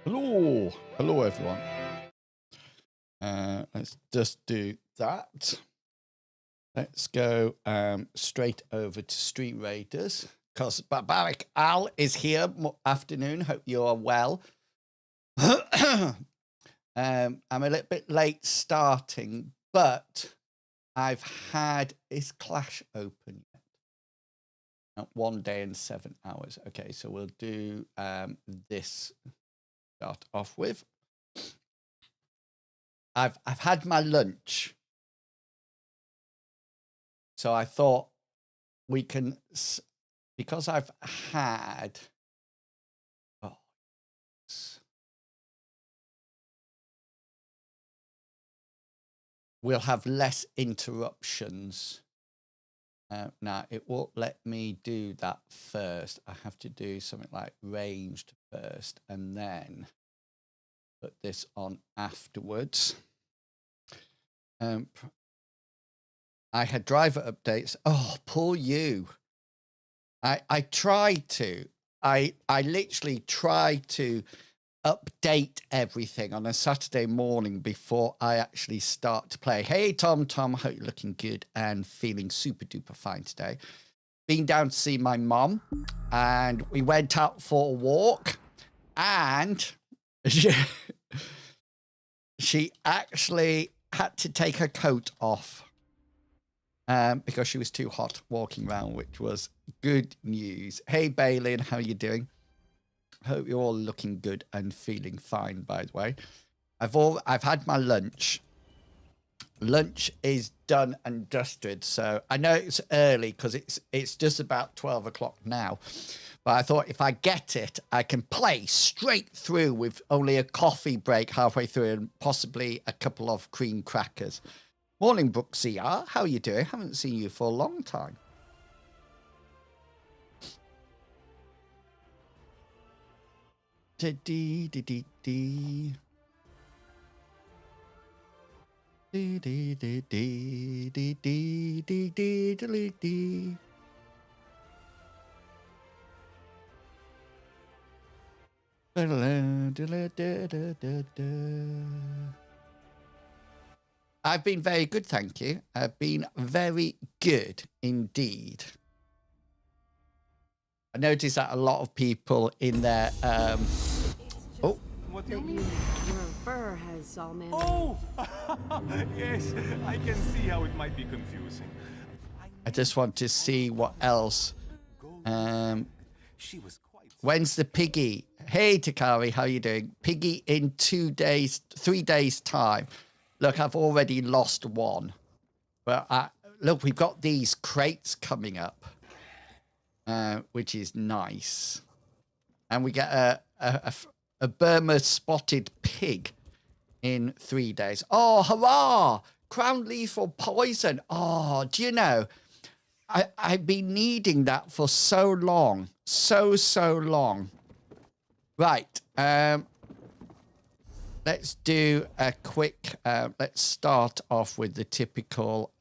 Hello, hello everyone. Let's just do that. Let's go straight over to Stream Raiders because Barbaric Al is here. Afternoon. Hope you are well. I'm a little bit late starting, but I've had, is Clash open yet? 1 day and 7 hours. Okay, so we'll do this. Start off with. I've had my lunch, so I thought we can, because I've had. Oh, we'll have less interruptions. Now, it won't let me do that first. I have to do something like ranged first and then put this on afterwards. I had driver updates. Oh, poor you. I tried to. I literally tried to update everything on a Saturday morning before I actually start to play. Hey, Tom, I hope you're looking good and feeling super duper fine today. Been down to see my mom and we went out for a walk and she actually had to take her coat off because she was too hot walking around, which was good news. Hey, Bailey, how are you doing? Hope you're all looking good and feeling fine, by the way. I've had my lunch. Lunch is done and dusted, so I know it's early because it's just about 12 o'clock now. But I thought if I get it, I can play straight through with only a coffee break halfway through and possibly a couple of cream crackers. Morning, Brooksy. How are you doing? Haven't seen you for a long time. I've been very good, thank you. I've been very good indeed. I noticed that a lot of people in their oh, what do you mean? Your fur has all manner. Oh, yes, I can see how it might be confusing. I just want to see what else. She was quite. When's the piggy? Hey, Takari, how you doing? Piggy in 3 days time. Look, I've already lost one. But look, we've got these crates coming up, which is nice. And we get a Burma spotted pig in 3 days. Oh, hurrah! Crown lethal poison. Oh, do you know? I've been needing that for so long. So long. Right. Let's do a quick... let's start off with the typical...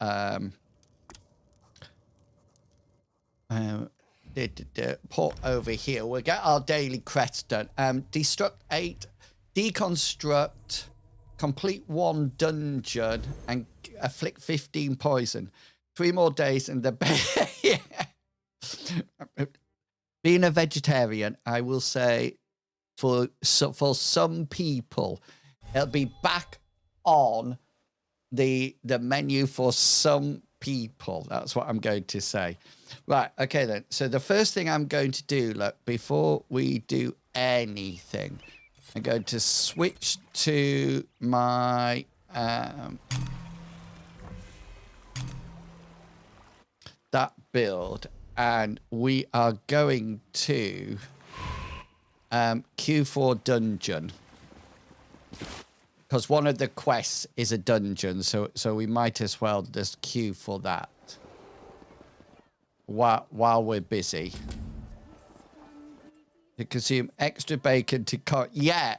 port over here. We'll get our daily quests done. Destruct 8, deconstruct, complete 1 dungeon, and afflict 15 poison. 3 more days and the yeah. Being a vegetarian, I will say for some people, it'll be back on the menu for some people. That's what I'm going to say. Right, okay then. So the first thing I'm going to do, look, before we do anything, I'm going to switch to my that build, and we are going to Q4 dungeon, because one of the quests is a dungeon, so we might as well just queue for that while we're busy. To consume extra bacon to cut. Yeah.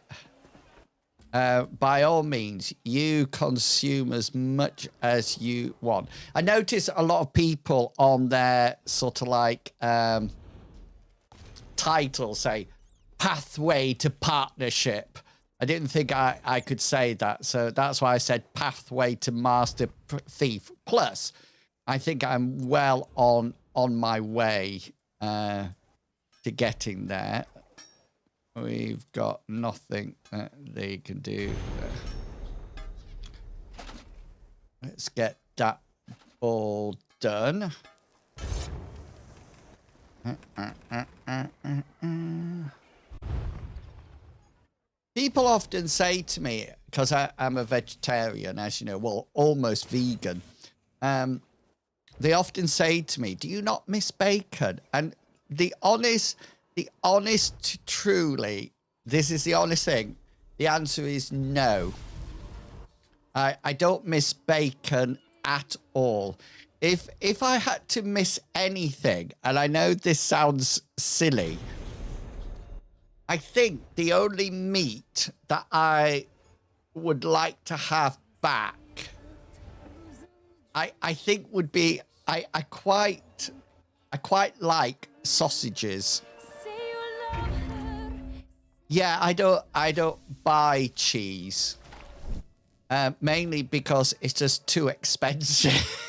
By all means, you consume as much as you want. I notice a lot of people on their sort of like title say pathway to partnership. I didn't think I could say that, so that's why I said pathway to master thief. Plus, I think I'm well on my way to getting there. we've got nothing that they can do. Let's get that all done. People often say to me, because I'm a vegetarian, as you know, well, almost vegan. They often say to me, "Do you not miss bacon?" And the honest, truly, this is the honest thing. The answer is no. I don't miss bacon at all. If I had to miss anything, and I know this sounds silly, I think the only meat that I would like to have back, I think would be I quite like sausages. Yeah, I don't buy cheese. Mainly because it's just too expensive.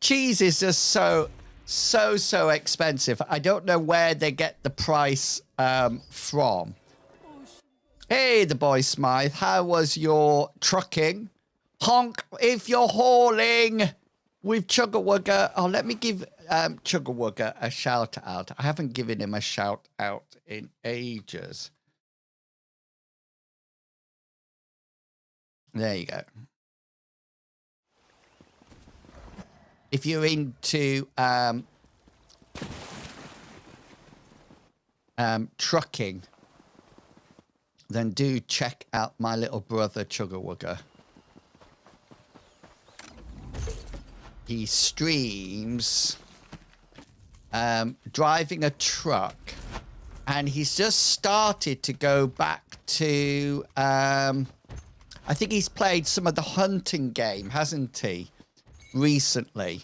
Cheese is just so expensive. I don't know where they get the price from. Hey, the boy Smythe, how was your trucking? Honk if you're hauling with Chuggerwugger. Oh, let me give Chuggerwugger a shout out. I haven't given him a shout out in ages. There you go. If you're into trucking, then do check out my little brother Chuggerwugger. He streams driving a truck, and he's just started to go back to I think he's played some of the hunting game, hasn't he, recently?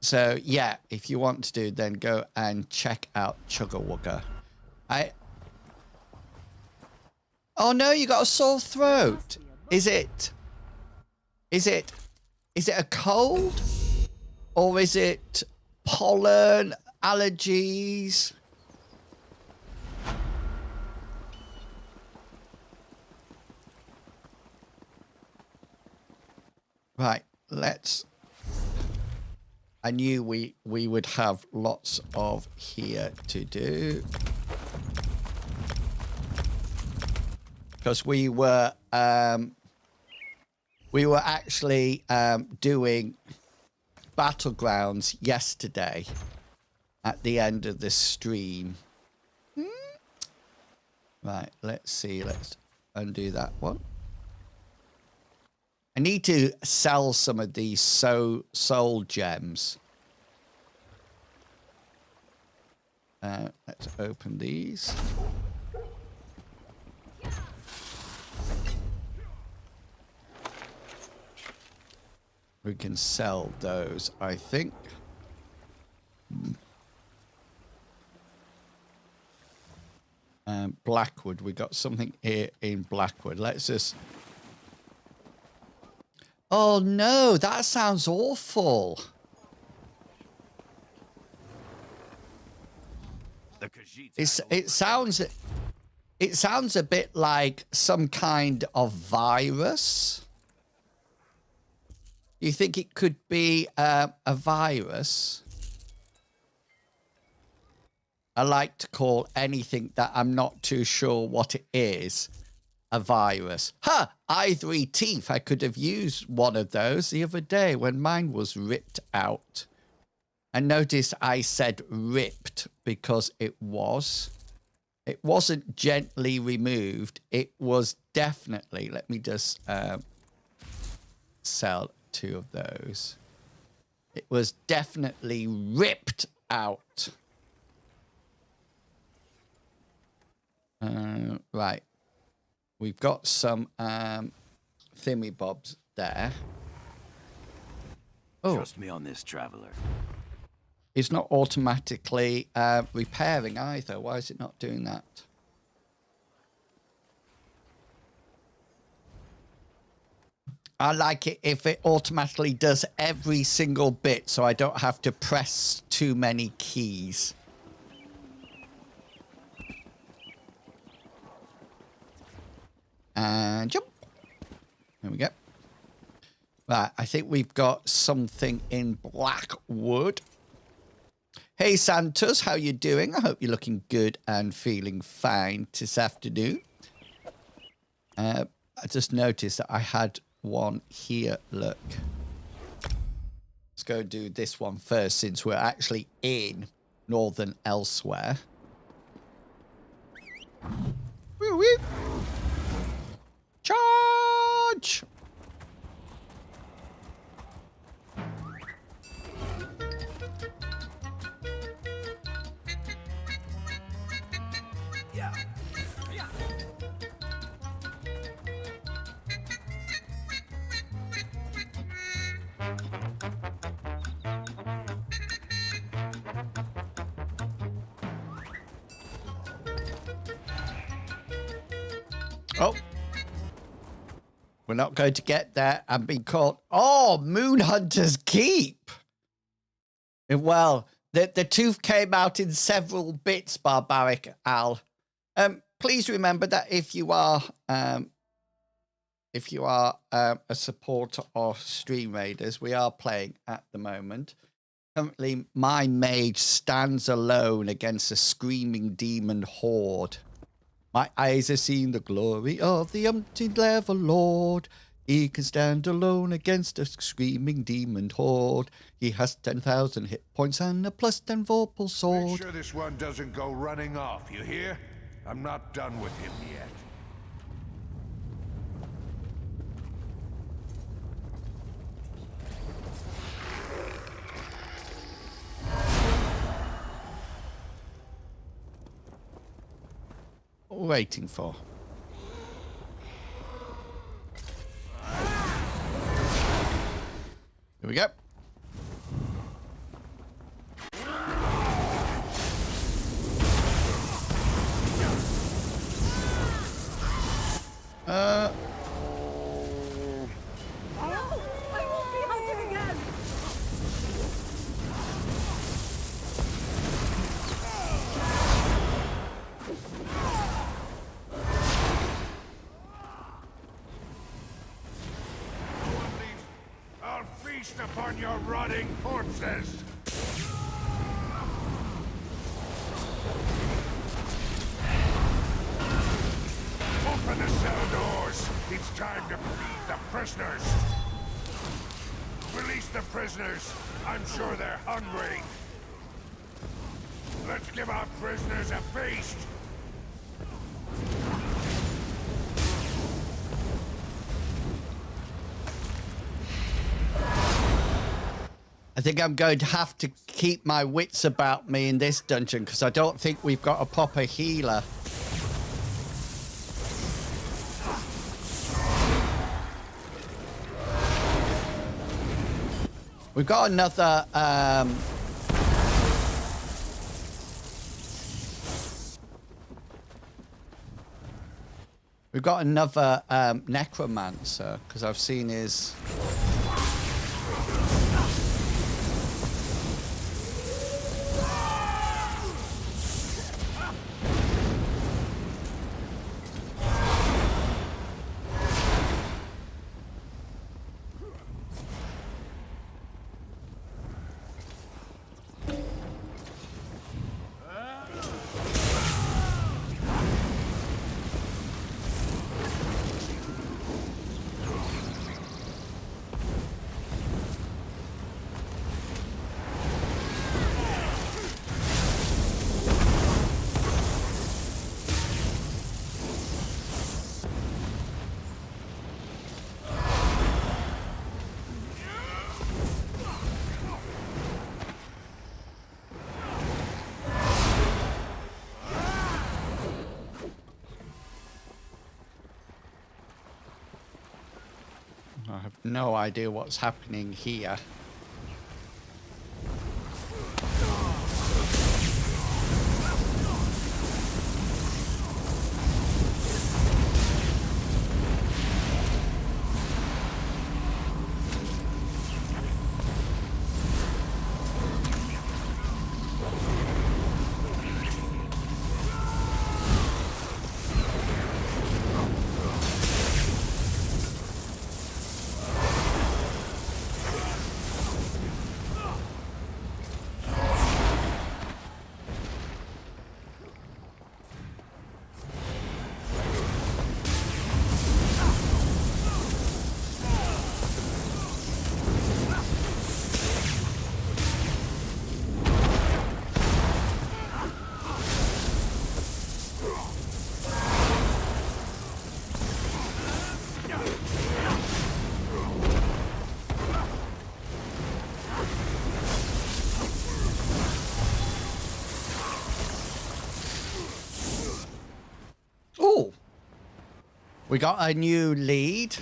So yeah, if you want to, then go and check out Chuggerwugger. Oh no, you got a sore throat. Is it a cold? Or is it pollen, allergies? Right, let's... I knew we would have lots of here to do. Because we were actually doing Battlegrounds yesterday at the end of the stream. Right, let's see. Let's undo that one. I need to sell some of these soul gems. Let's open these. We can sell those, I think. Blackwood. We got something here in Blackwood. Let's just... Oh no, that sounds awful. It sounds a bit like some kind of virus. You think it could be a virus? I like to call anything that I'm not too sure what it is a virus. Ha! Ivory teeth. I could have used one of those the other day when mine was ripped out. And notice I said ripped because it was. It wasn't gently removed. It was definitely... Let me just sell 2 of those. It was definitely ripped out. Right. We've got some thingy-bobs there. Oh. Trust me on this, traveler. It's not automatically repairing either. Why is it not doing that? I like it if it automatically does every single bit so I don't have to press too many keys. And jump. There we go. Right, I think we've got something in Blackwood. Hey Santos, how you doing? I hope you're looking good and feeling fine this afternoon. I just noticed that I had one here. Look. Let's go do this one first since we're actually in Northern Elsewhere. Woo woo. Charge! Oh. We're not going to get there and be caught. Oh, Moonhunter's Keep. Well, the tooth came out in several bits, Barbaric Al. Please remember that if you are a supporter of Stream Raiders, we are playing at the moment. Currently, my mage stands alone against a screaming demon horde. My eyes have seen the glory of the umpteen-level lord. He can stand alone against a screaming demon horde. He has 10,000 hit points and a +10 vorpal sword. Make sure this one doesn't go running off, you hear? I'm not done with him yet. What are we waiting for? Here we go. I won't be hunted again! I'll feast upon your rotting corpses! Open the cell doors! It's time to free the prisoners! Release the prisoners! I'm sure they're hungry! Let's give our prisoners a feast! I think I'm going to have to keep my wits about me in this dungeon because I don't think we've got a proper healer. We've got another necromancer because I've seen his I have no idea what's happening here. We got a new lead.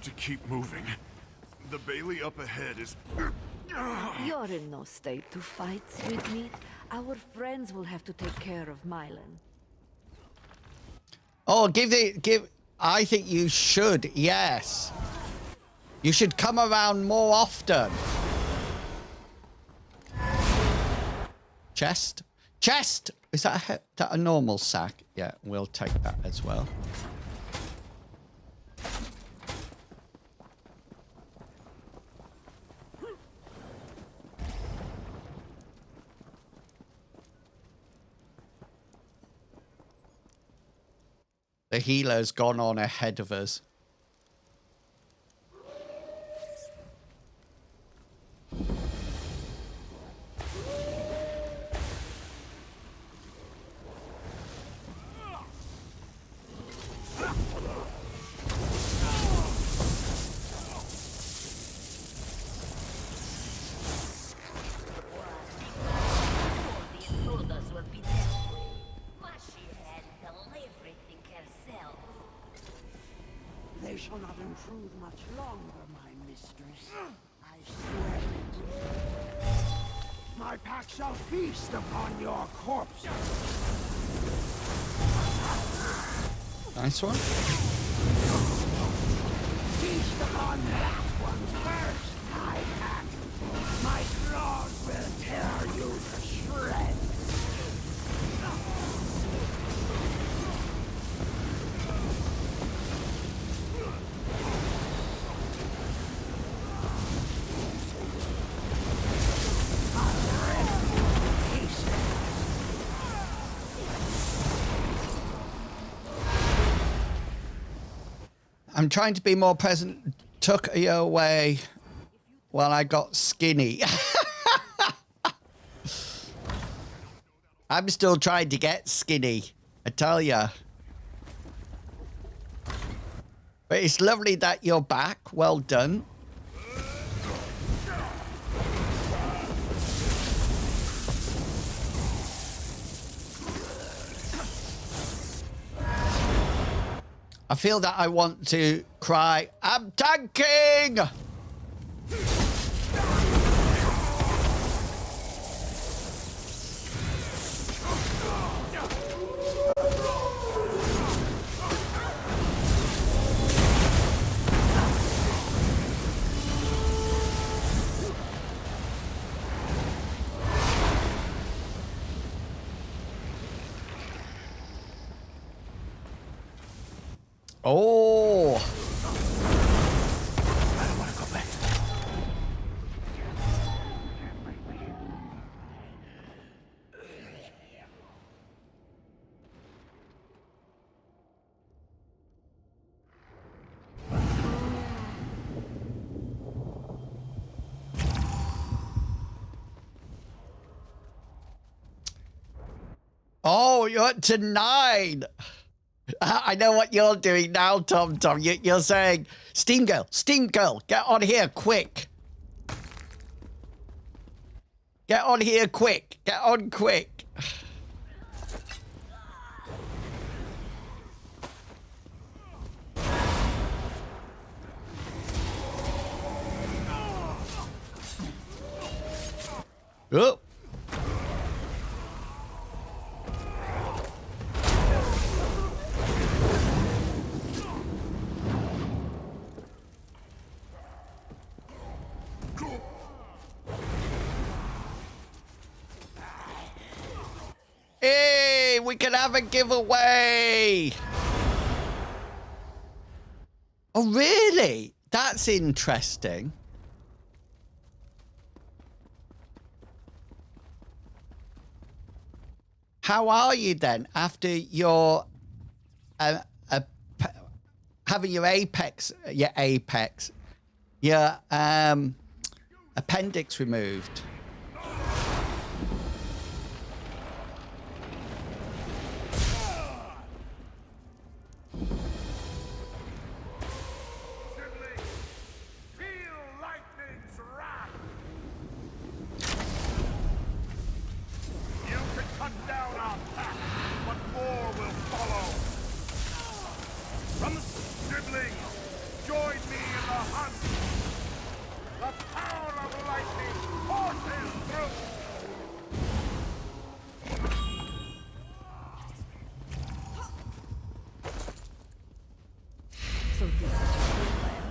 To keep moving. The Bailey up ahead is... You're in no state to fight, Sweetmeat. Our friends will have to take care of Mylan. Oh, give. I think you should. Yes. You should come around more often. Chest. Chest. Is that a normal sack? Yeah, we'll take that as well. The healer's gone on ahead of us. They shall not intrude much longer, my mistress. I swear it. My pack shall feast upon your corpse. Nice one. Feast upon that one first, my pack. My claws will tear you to shreds. I'm trying to be more present. Took you away while I got skinny. I'm still trying to get skinny, I tell ya. But it's lovely that you're back. Well done. I feel that I want to cry, I'm tanking! Oh! I don't want to go back. Oh, you're up to 9! I know what you're doing now, Tom. You're saying, Steam Girl, get on here quick. Get on here quick. Get on quick. Oh. Hey, we can have a giveaway. Oh, really? That's interesting. How are you then after your having your appendix removed? Feel lightning's wrath! You can cut down our path, but more will follow. From siblings, join me in the hunt. The power of lightning forces through. So this is your plan?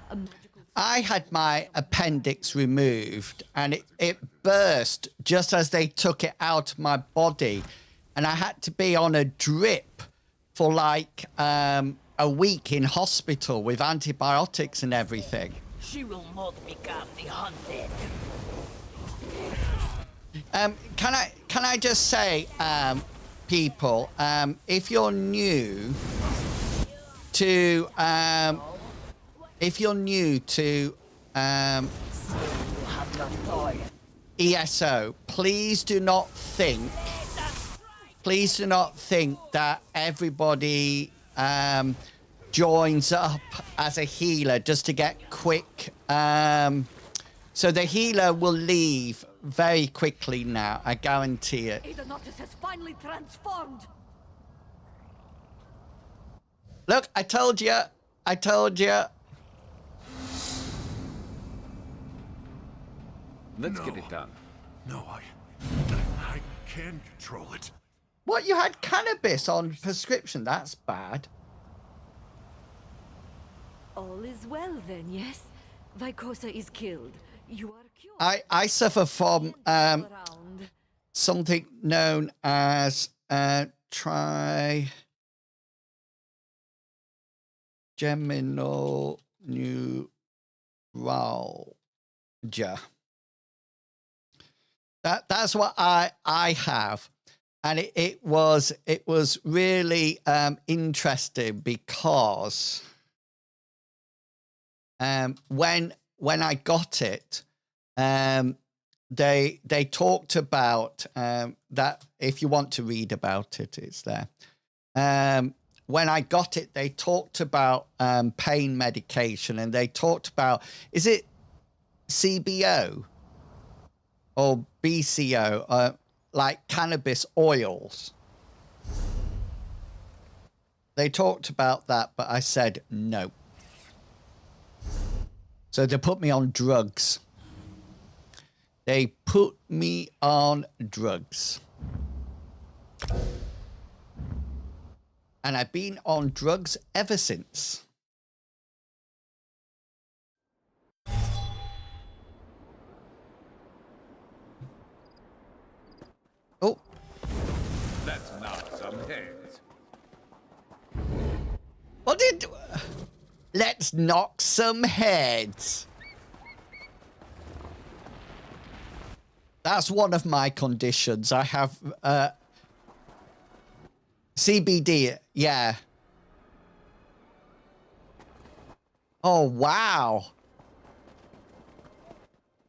A magical... I had my appendix removed and it burst just as they took it out of my body. And I had to be on a drip for like a week in hospital with antibiotics and everything. She will not become the hunted. Can I just say, people, if you're new to ESO, please do not think that everybody joins up as a healer just to get quick. So the healer will leave very quickly now, I guarantee it. Aedonatus has finally transformed. Look, I told you. Let's get it done. No, I can control it. What, you had cannabis on prescription? That's bad. All is well then, yes? Vycosa is killed. You are cured. I suffer from Around. something known as trigeminal neuralgia. That's what I have. And it was really interesting because when I got it, they talked about that. If you want to read about it, it's there. When I got it, they talked about pain medication, and they talked about, is it CBO or BCO? Like cannabis oils. They talked about that, but I said no. So they put me on drugs. They put me on drugs. And I've been on drugs ever since. Oh. Let's knock some heads. What did... Let's knock some heads. That's one of my conditions. I have CBD, yeah. Oh, wow.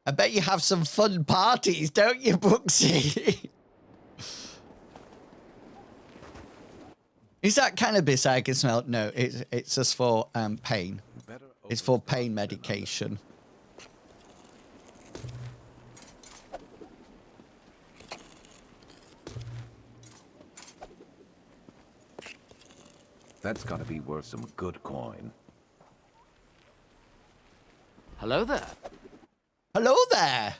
I bet you have some fun parties, don't you, Brooksy? Is that cannabis I can smell? No, it's just for pain. It's for pain medication. That's gotta be worth some good coin. Hello there. Hello there.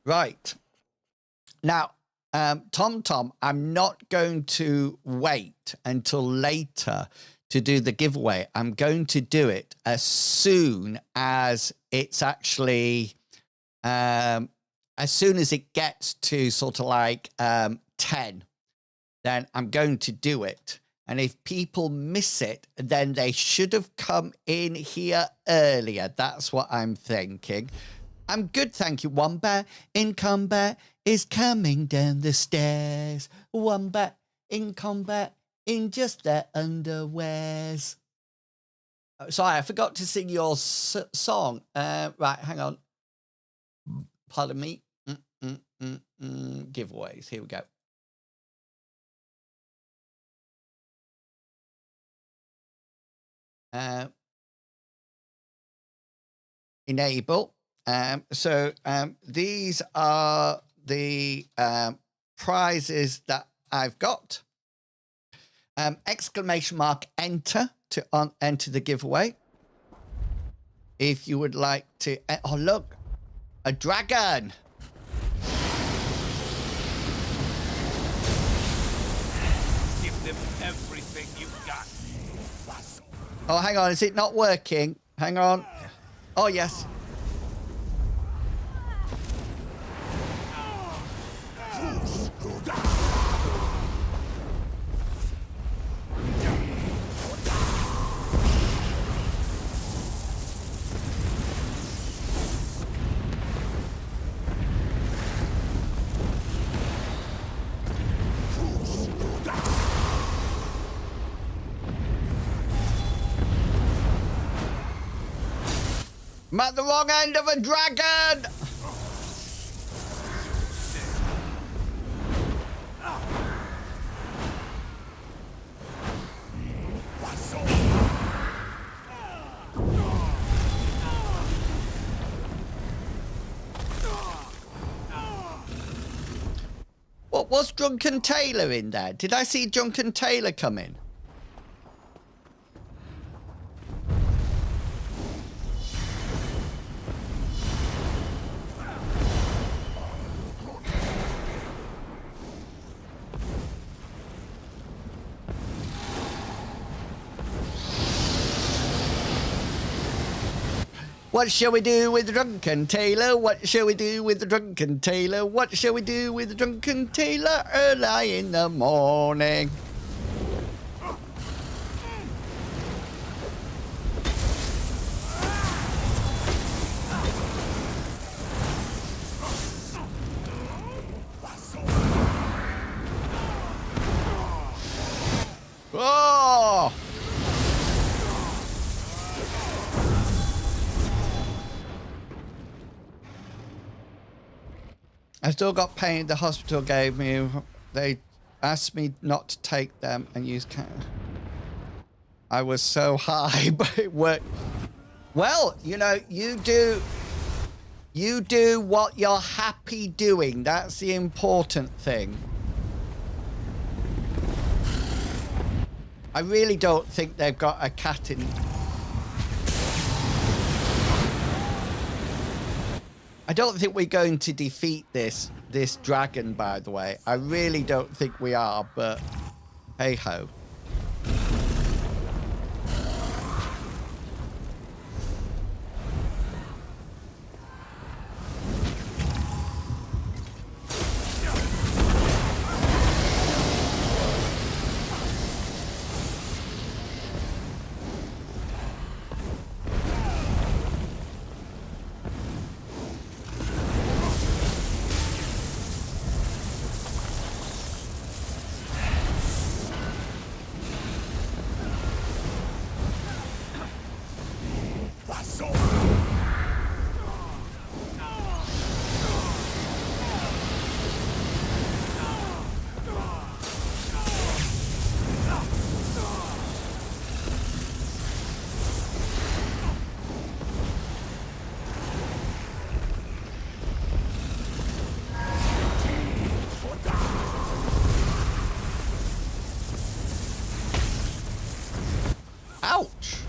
Right. Now, Tom, I'm not going to wait until later to do the giveaway. I'm going to do it as soon as it's actually, as soon as it gets to sort of like 10, then I'm going to do it. And if people miss it, then they should have come in here earlier. That's what I'm thinking. I'm good, thank you. Wombat in combat is coming down the stairs. Wombat in combat in just their underwears. Sorry, I forgot to sing your song. Right, hang on. Pardon me. Giveaways. Here we go. Enable. These are the prizes that I've got. Exclamation mark enter to enter the giveaway. If you would like to, oh look, a dragon. Give them everything you've got. Oh, hang on, is it not working? Hang on. Oh, yes. I'm at the wrong end of a dragon! What was Drunken Taylor in there? Did I see Drunken Taylor come in? What shall we do with the Drunken Taylor? What shall we do with the Drunken Taylor? What shall we do with the Drunken Taylor early in the morning? Oh! I still got pain the hospital gave me. They asked me not to take them and use I was so high, but it worked. Well, you know, you do what you're happy doing. That's the important thing. I really don't think they've got a cat in. I don't think we're going to defeat this dragon, by the way. I really don't think we are, but hey-ho. Ouch!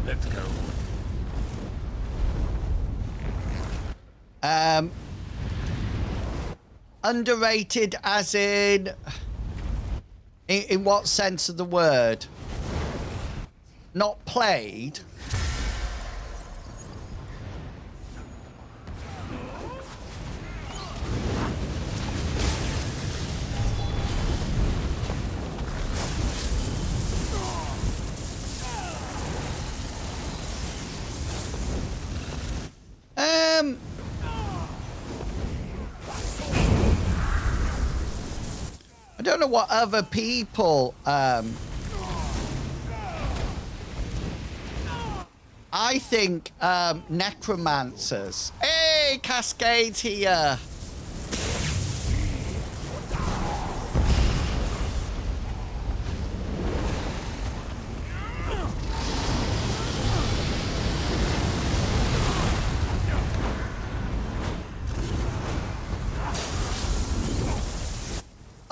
Let's go. Underrated as in what sense of the word? Not played? don't know what other people, I think, necromancers. Hey, Cascade's here.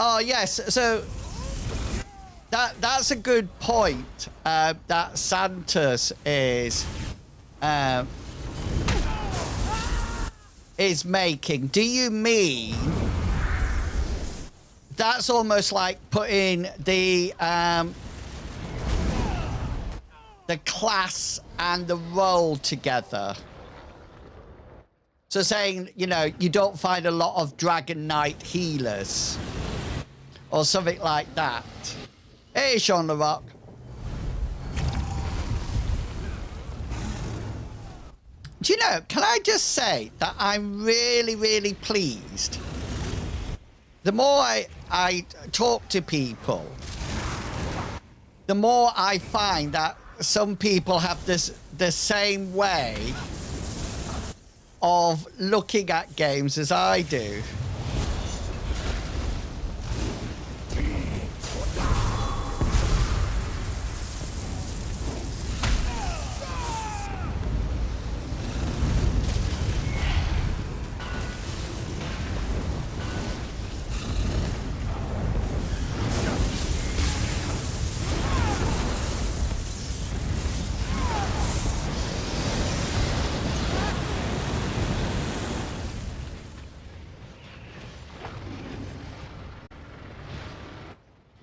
Oh, yes. So that's a good point that Santos is making. Do you mean that's almost like putting the class and the role together? So saying, you know, you don't find a lot of Dragon Knight healers or something like that. Hey, Sean the Rock. Do you know, can I just say that I'm really, really pleased? The more I talk to people, the more I find that some people have the same way of looking at games as I do.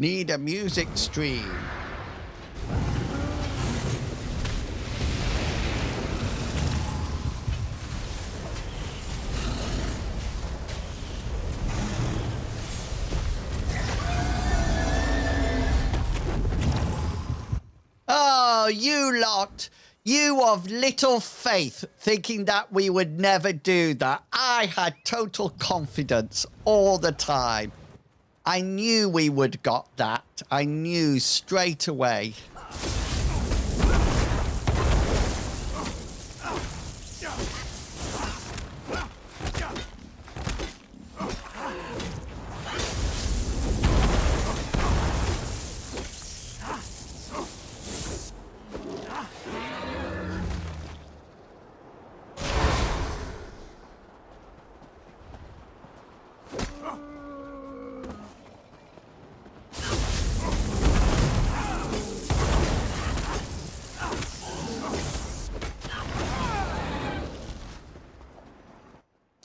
Need a music stream. Oh, you lot. You of little faith, thinking that we would never do that. I had total confidence all the time. I knew we would got that. I knew straight away.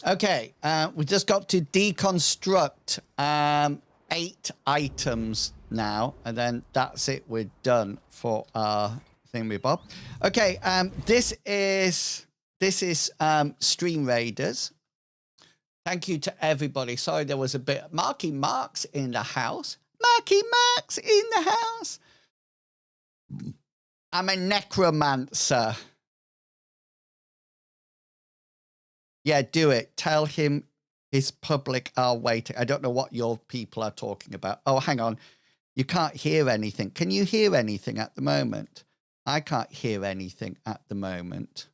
Okay, we just got to deconstruct 8 items now, and then that's it. We're done for our thingamabob. Okay, this is Stream Raiders. Thank you to everybody. Sorry, there was a bit. Marky Mark's in the house. Marky Mark's in the house. I'm a necromancer. Yeah, do it. Tell him his public are waiting. I don't know what your people are talking about. Oh, hang on. You can't hear anything. Can you hear anything at the moment? I can't hear anything at the moment.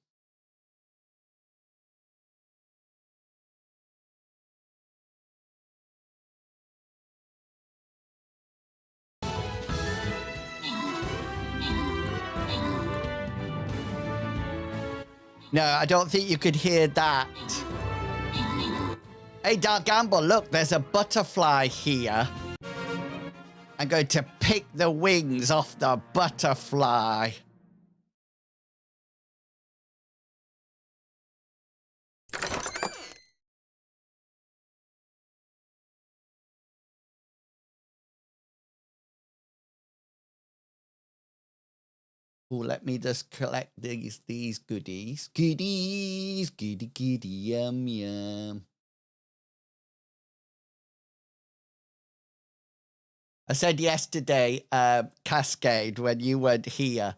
No, I don't think you could hear that. Hey, Dark Gamble, look, there's a butterfly here. I'm going to pick the wings off the butterfly. Oh, let me just collect these goodies. Goodies, goody, yum, yum. I said yesterday, Cascade, when you weren't here,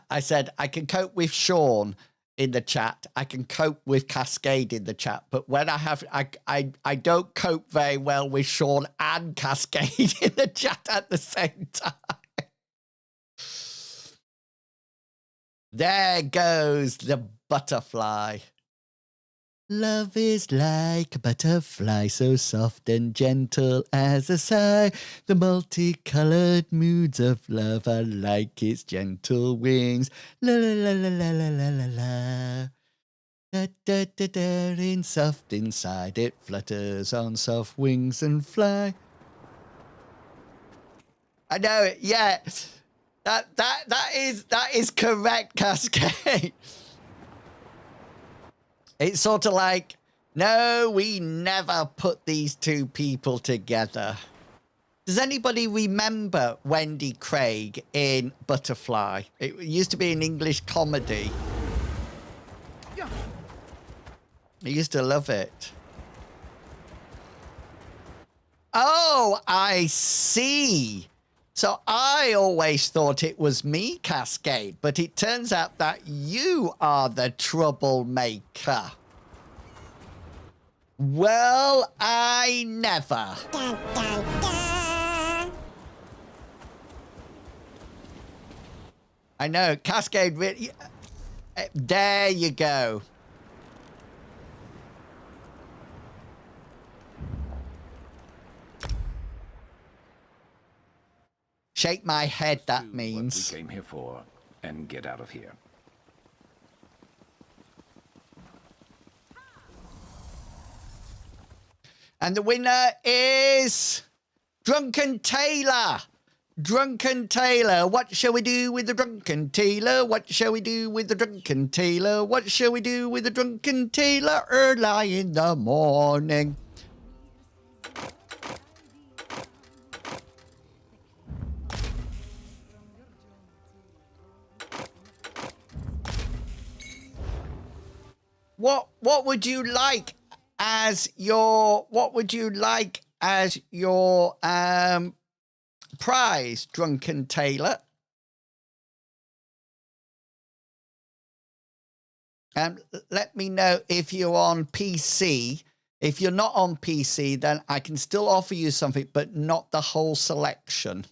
I said, I can cope with Sean in the chat. I can cope with Cascade in the chat, but when I have, I don't cope very well with Sean and Cascade in the chat at the same time. There goes the butterfly. Love is like a butterfly, so soft and gentle as a sigh. The multicolored moods of love are like its gentle wings. La la la la la la la la la. Da da da da. In soft inside, it flutters on soft wings and fly. I know it. Yeah, that is correct, Cascade. It's sort of like, no, we never put these two people together. Does anybody remember Wendy Craig in Butterfly? It used to be an English comedy. I used to love it. Oh, I see. So I always thought it was me, Cascade, but it turns out that you are the troublemaker. Well, I never. Dun, dun, dun. I know, Cascade really... There you go. Shake my head, that means. What we came here for and get out of here. And the winner is Drunken Taylor. Drunken Taylor. What shall we do with the Drunken Taylor? What shall we do with the Drunken Taylor? What shall we do with the Drunken Taylor early in the morning? What would you like as your prize, Drunken Taylor? Let me know if you're on PC. If you're not on PC, then I can still offer you something, but not the whole selection.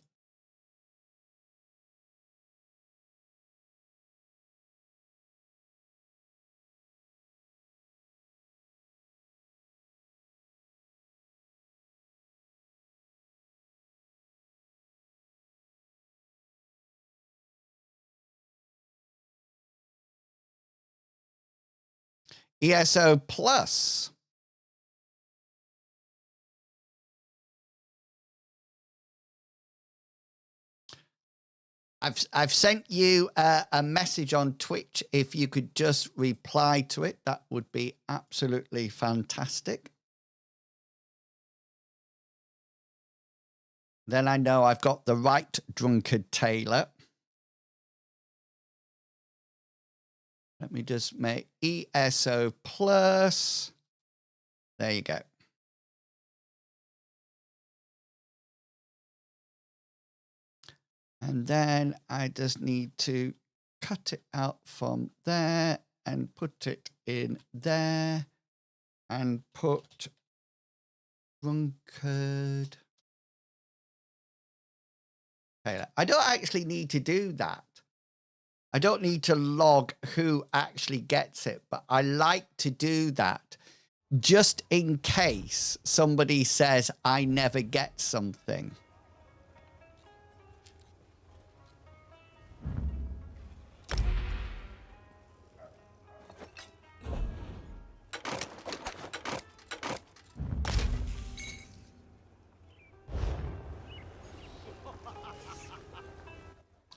ESO Plus. I've sent you a message on Twitch. If you could just reply to it, that would be absolutely fantastic. Then I know I've got the right Drunken Taylor. Let me just make ESO Plus. There you go. And then I just need to cut it out from there and put it in there and put Drunkard Taylor. I don't actually need to do that. I don't need to log who actually gets it, but I like to do that just in case somebody says I never get something.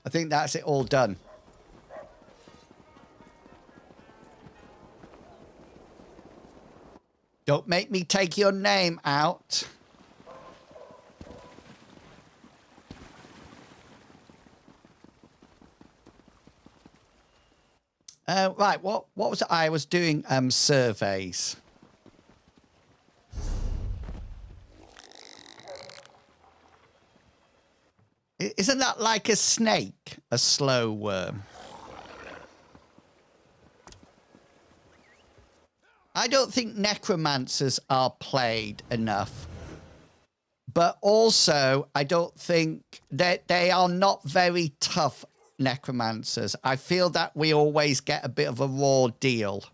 I think that's it all done. Don't make me take your name out. Right, what was it? I was doing surveys. Isn't that like a snake, a slow worm? don't think necromancers are played enough. But also, I don't think that they are not very tough necromancers. I feel that we always get a bit of a raw deal.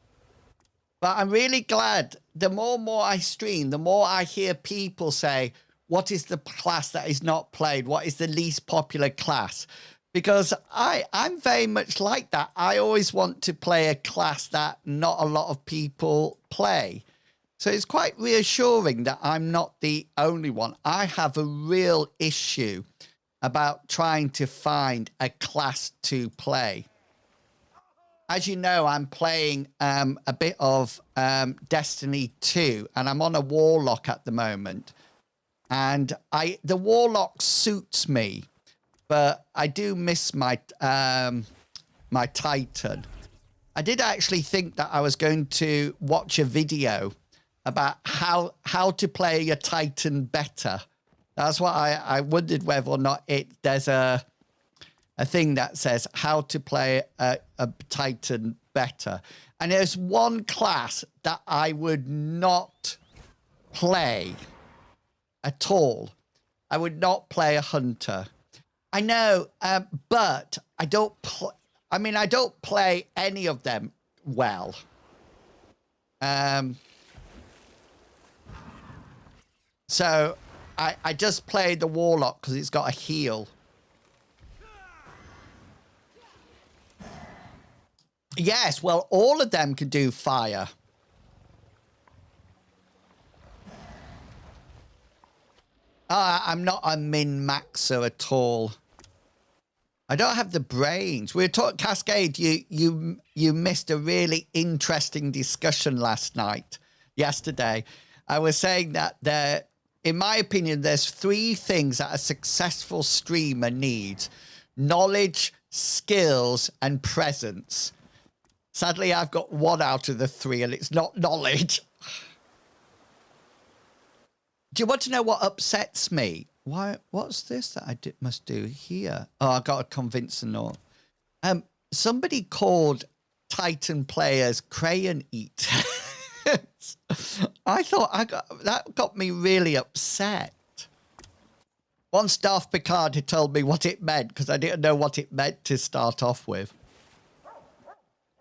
But I'm really glad the more and more I stream, the more I hear people say, what is the class that is not played? What is the least popular class? Because I'm very much like that. I always want to play a class that not a lot of people play. So it's quite reassuring that I'm not the only one. I have a real issue about trying to find a class to play. As you know, I'm playing a bit of Destiny 2, and I'm on a Warlock at the moment. And the Warlock suits me, but I do miss my my Titan. I did actually think that I was going to watch a video about how to play your Titan better. That's what I wondered whether or not there's a thing that says how to play a Titan better. And there's one class that I would not play at all. I would not play a hunter. I know, but I don't I don't play any of them well. So I just play the Warlock because it's got a heal. Yes, well, all of them can do fire. I'm not a min-maxer at all. I don't have the brains. We were talking, Cascade, you missed a really interesting discussion yesterday. I was saying that in my opinion, there's 3 things that a successful streamer needs: knowledge, skills, and presence. Sadly, I've got 1 out of the 3, and it's not knowledge. Do you want to know what upsets me? What's this that I must do here? Oh, I got to convince the North. Somebody called Titan players crayon eaters. I thought that got me really upset. Once Darth Picard had told me what it meant, because I didn't know what it meant to start off with.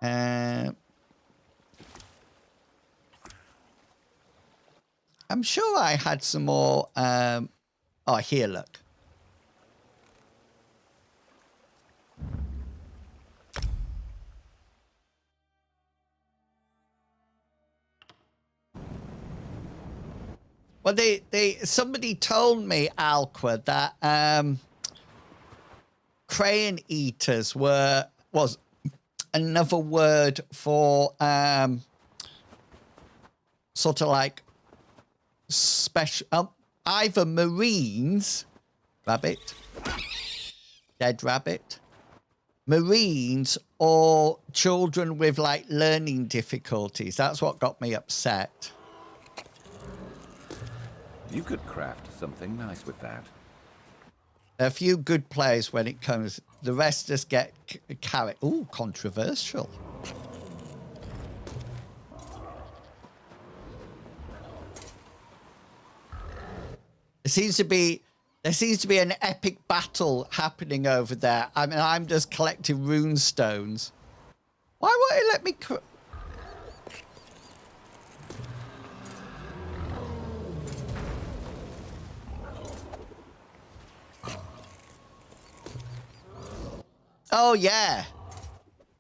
I'm sure I had some more. Oh, here, look. Well, somebody told me, Alqua, that crayon eaters was another word for sort of like special, either Marines, rabbit, dead rabbit, Marines, or children with like learning difficulties. That's what got me upset. You could craft something nice with that. A few good players when it comes. The rest just get carried. Ooh, controversial. There seems to be an epic battle happening over there. I mean, I'm just collecting rune stones. Why won't it let me? Oh, yeah.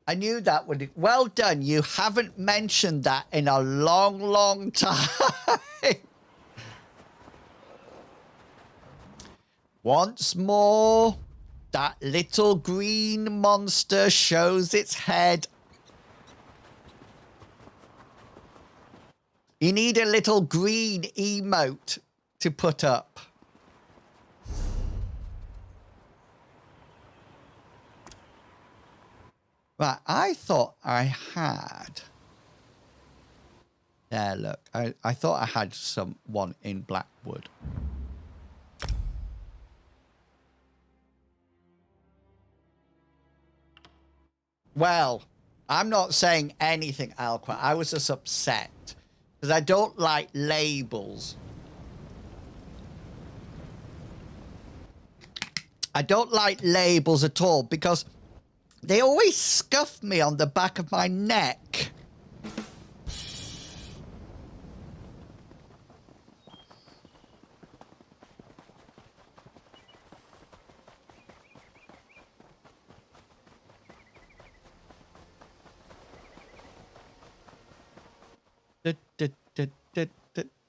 I knew that would... Well done. You haven't mentioned that in a long, long time. Once more, that little green monster shows its head. You need a little green emote to put up. Right, I thought I had... There, look. I thought I had someone in Blackwood. Well, I'm not saying anything, Alqua. I was just upset Because I don't like labels. I don't like labels at all because they always scuff me on the back of my neck.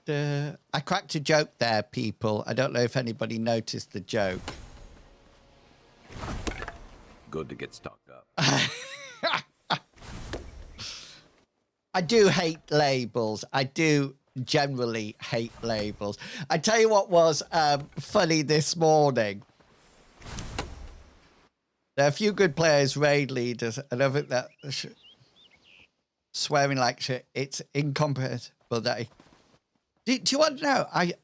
I cracked a joke there, people. I don't know if anybody noticed the joke. Good to get stocked up. I do hate labels. I do generally hate labels. I tell you what was funny this morning. There are a few good players, raid leaders, and I think that swearing like shit, it's incomprehensible that do you want to know? I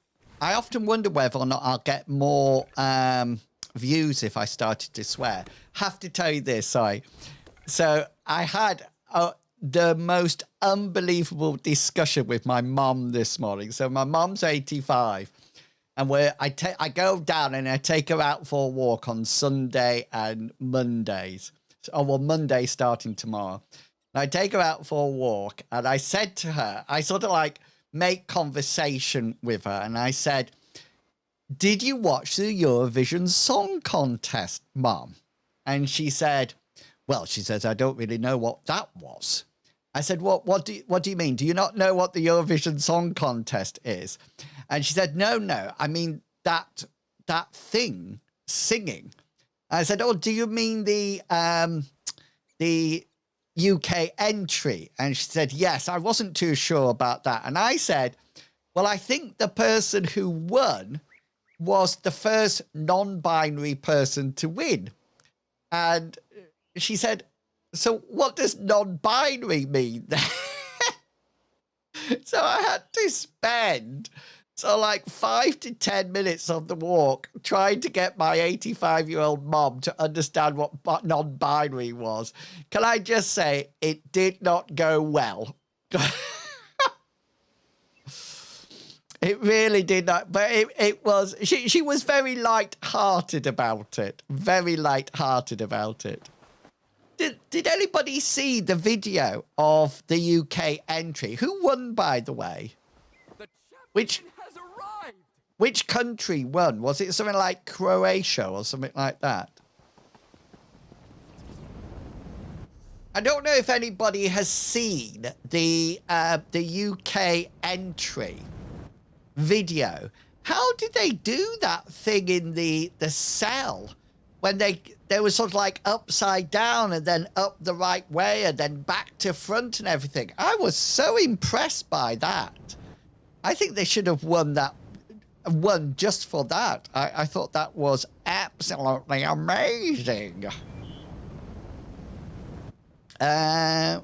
often wonder whether or not I'll get more views if I started to swear. Have to tell you this, sorry. So I had the most unbelievable discussion with my mum this morning. So my mum's 85, and I go down and I take her out for a walk on Sunday and Mondays. Oh, well, Monday starting tomorrow. And I take her out for a walk, and I said to her, I sort of like make conversation with her, and I said, did you watch the Eurovision Song Contest, Mum? And she said, well, she says, I don't really know what that was. I said, what do you mean? Do you not know what the Eurovision Song Contest is? And she said, no, I mean that thing, singing. I said, oh, do you mean the UK entry? And she said, yes, I wasn't too sure about that. And I said, well, I think the person who won was the first non-binary person to win. And she said, so what does non-binary mean? So I had to spend like 5 to 10 minutes on the walk trying to get my 85-year-old mom to understand what non-binary was. Can I just say it did not go well? It really did not, but it was, she was very light-hearted about it. Very light-hearted about it. Did anybody see the video of the UK entry? Who won, by the way? Which country won? Was it something like Croatia or something like that? I don't know if anybody has seen the UK entry video. How did they do that thing in the cell when they were sort of like upside down and then up the right way and then back to front and everything? I was so impressed by that. I think they should have won just for that. I thought that was absolutely amazing. Right,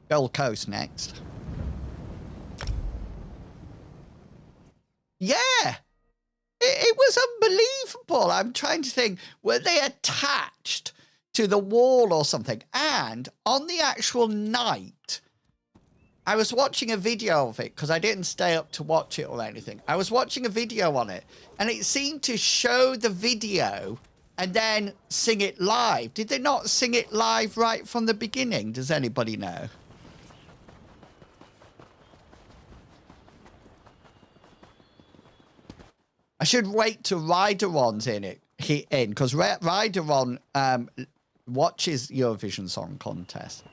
Gold Coast next. Yeah, it was unbelievable. I'm trying to think, were they attached to the wall or something? And on the actual night, I was watching a video of it because I didn't stay up to watch it or anything. I was watching a video on it, and it seemed to show the video and then sing it live. Did they not sing it live right from the beginning? Does anybody know? I should wait till Ryderon's in because Ryderon watches Eurovision Song Contest.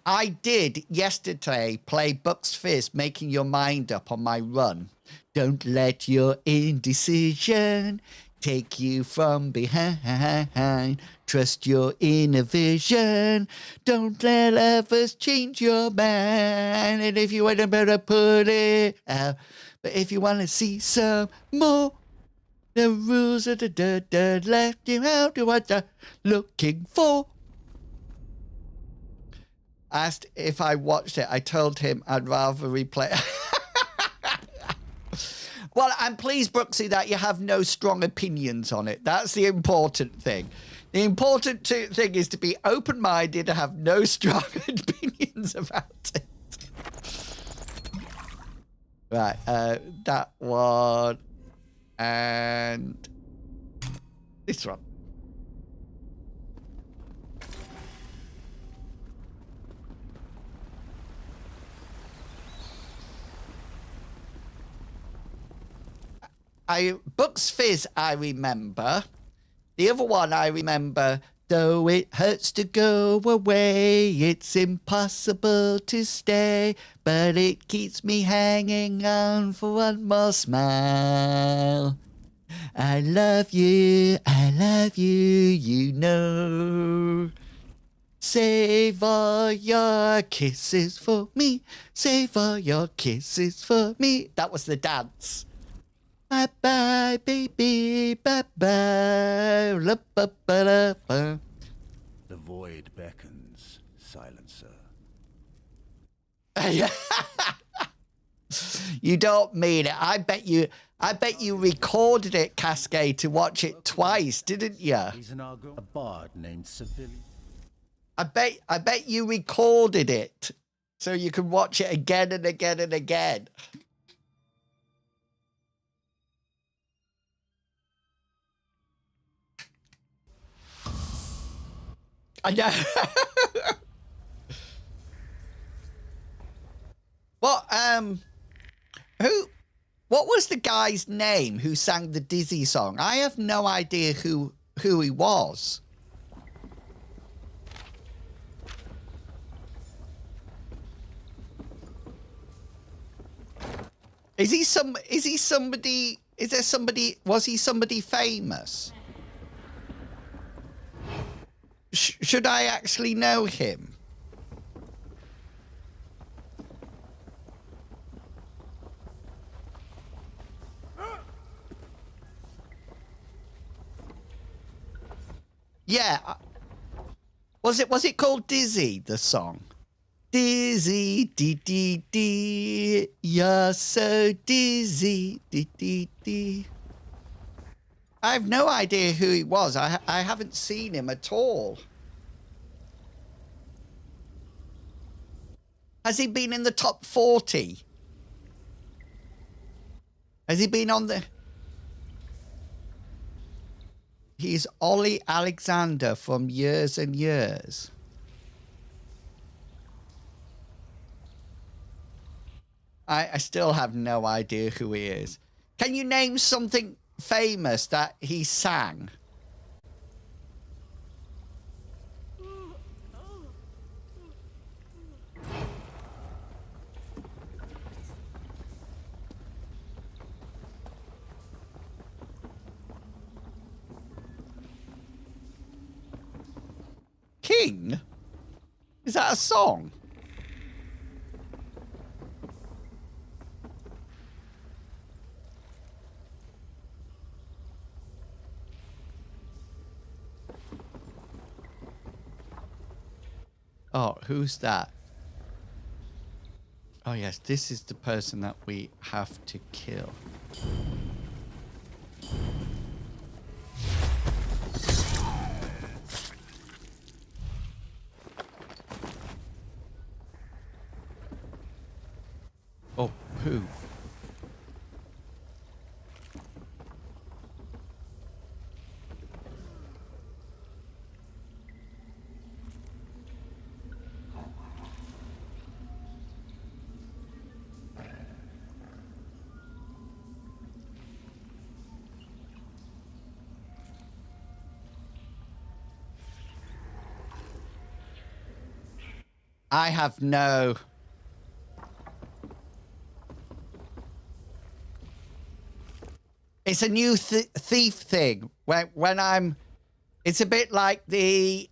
I did yesterday play Bucks Fizz, Making Your Mind Up on my run. Don't let your indecision take you from behind. Trust your inner vision. Don't let others change your mind. And if you want to better put it out. But if you want to see some more, the rules of the left you out to what you're looking for. Asked if I watched it. I told him I'd rather replay. Well, I'm pleased, Brooksy, that you have no strong opinions on it. That's the important thing. The important thing is to be open-minded and have no strong opinions about it. Right, that one and this one. Bucks Fizz, I remember. The other one I remember, though it hurts to go away, it's impossible to stay, but it keeps me hanging on for one more smile. I love you, you know. Save all your kisses for me, save all your kisses for me. That was the dance. Bye-bye, baby, bye-bye. La-ba-ba-da-ba. The void beckons, silencer. You don't mean it. I bet you recorded it, Cascade, to watch it twice, didn't you? He's an a bard named Civilian. I bet you recorded it so you can watch it again and again and again. I know. What was the guy's name who sang the Dizzy song? I have no idea who he was. Was he somebody famous? Should I actually know him? Yeah. Was it called Dizzy, the song? Dizzy, dee dee dee, you're so dizzy, dee dee dee. I have no idea who he was. I haven't seen him at all. Has he been in the top 40? Has he been on the... He's Ollie Alexander from Years and Years. I still have no idea who he is. Can you name something famous that he sang? King? Is that a song? Oh, who's that? Oh, yes, this is the person that we have to kill. Oh, who? I have no... It's a new thief thing. When I'm... It's a bit like the...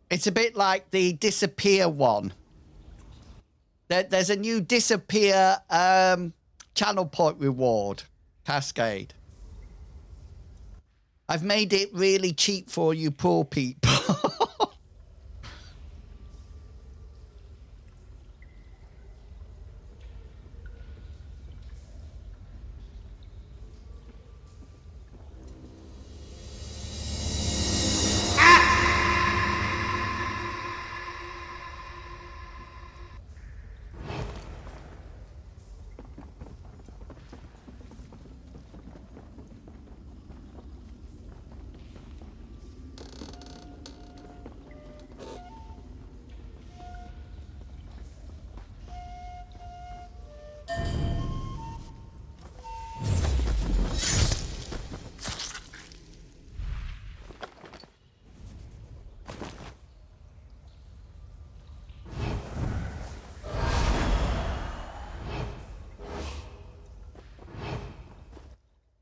It's a bit like the disappear one. There's a new disappear channel point reward. Cascade. I've made it really cheap for you poor people.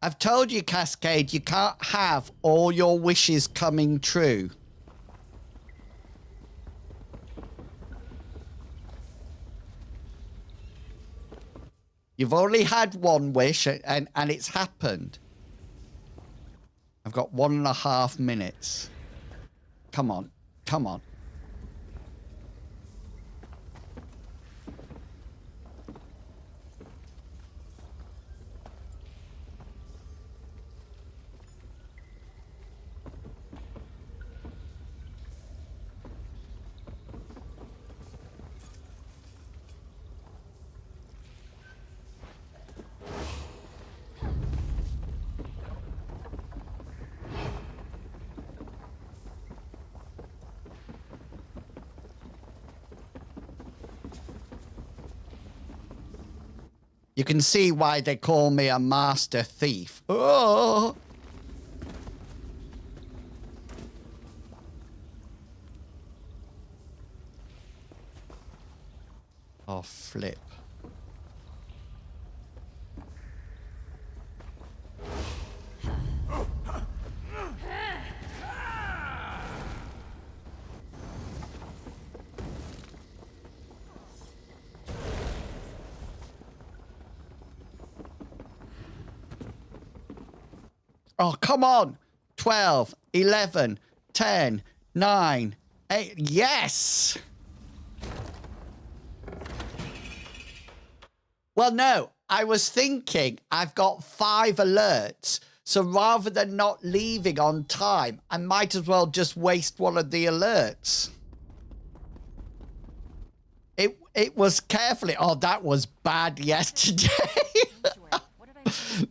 I've told you, Cascade, you can't have all your wishes coming true. You've only had one wish and it's happened. I've got 1.5 minutes. Come on. Come on. You can see why they call me a master thief. Oh! Oh, flip. Oh, come on. 12, 11, 10, 9, 8. Yes. Well, no, I was thinking I've got 5 alerts. So rather than not leaving on time, I might as well just waste one of the alerts. It was carefully. Oh, that was bad yesterday.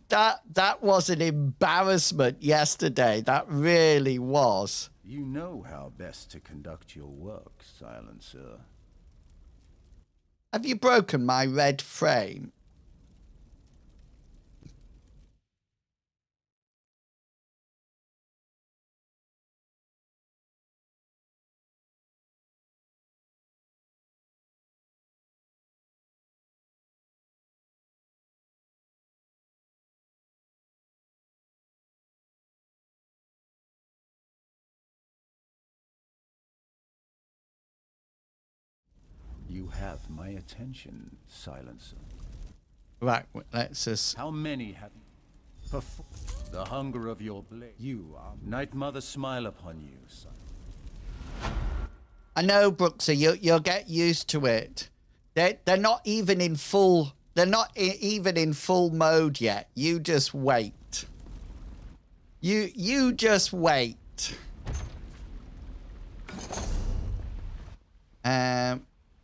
That was an embarrassment yesterday. That really was. You know how best to conduct your work, Silencer. Have you broken my red frame? You have my attention, Silencer. Right, let's just... How many have you? The hunger of your blade. You are... Night Mother smile upon you, son. I know, Brooksy, you'll get used to it. They're not even in full... They're not even in full mode yet. You just wait. You just wait.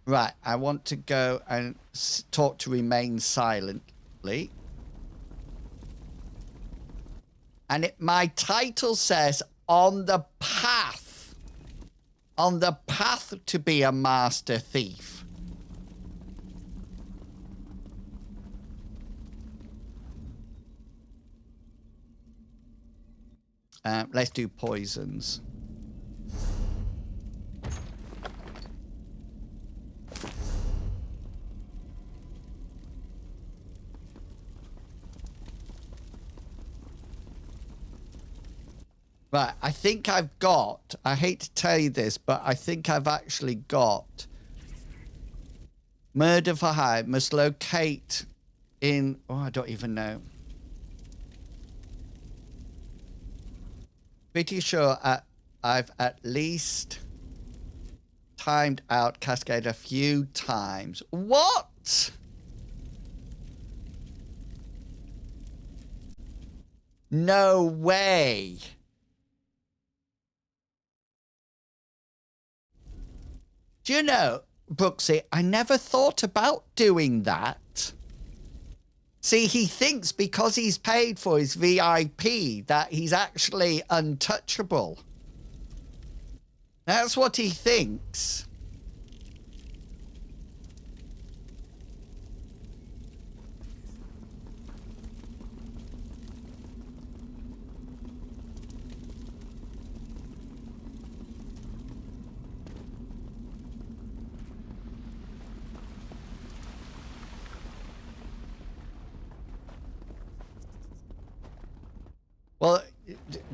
Right, I want to go and talk to Remain Silently. And my title says, on the path. On the path to be a master thief. Let's do poisons. Right, I think I've got, I hate to tell you this, but I think I've actually got Murder for Hire must locate in, oh, I don't even know. Pretty sure I've at least timed out Cascade a few times. What? No way. Do you know, Brooksy, I never thought about doing that. See, he thinks because he's paid for his VIP that he's actually untouchable. That's what he thinks.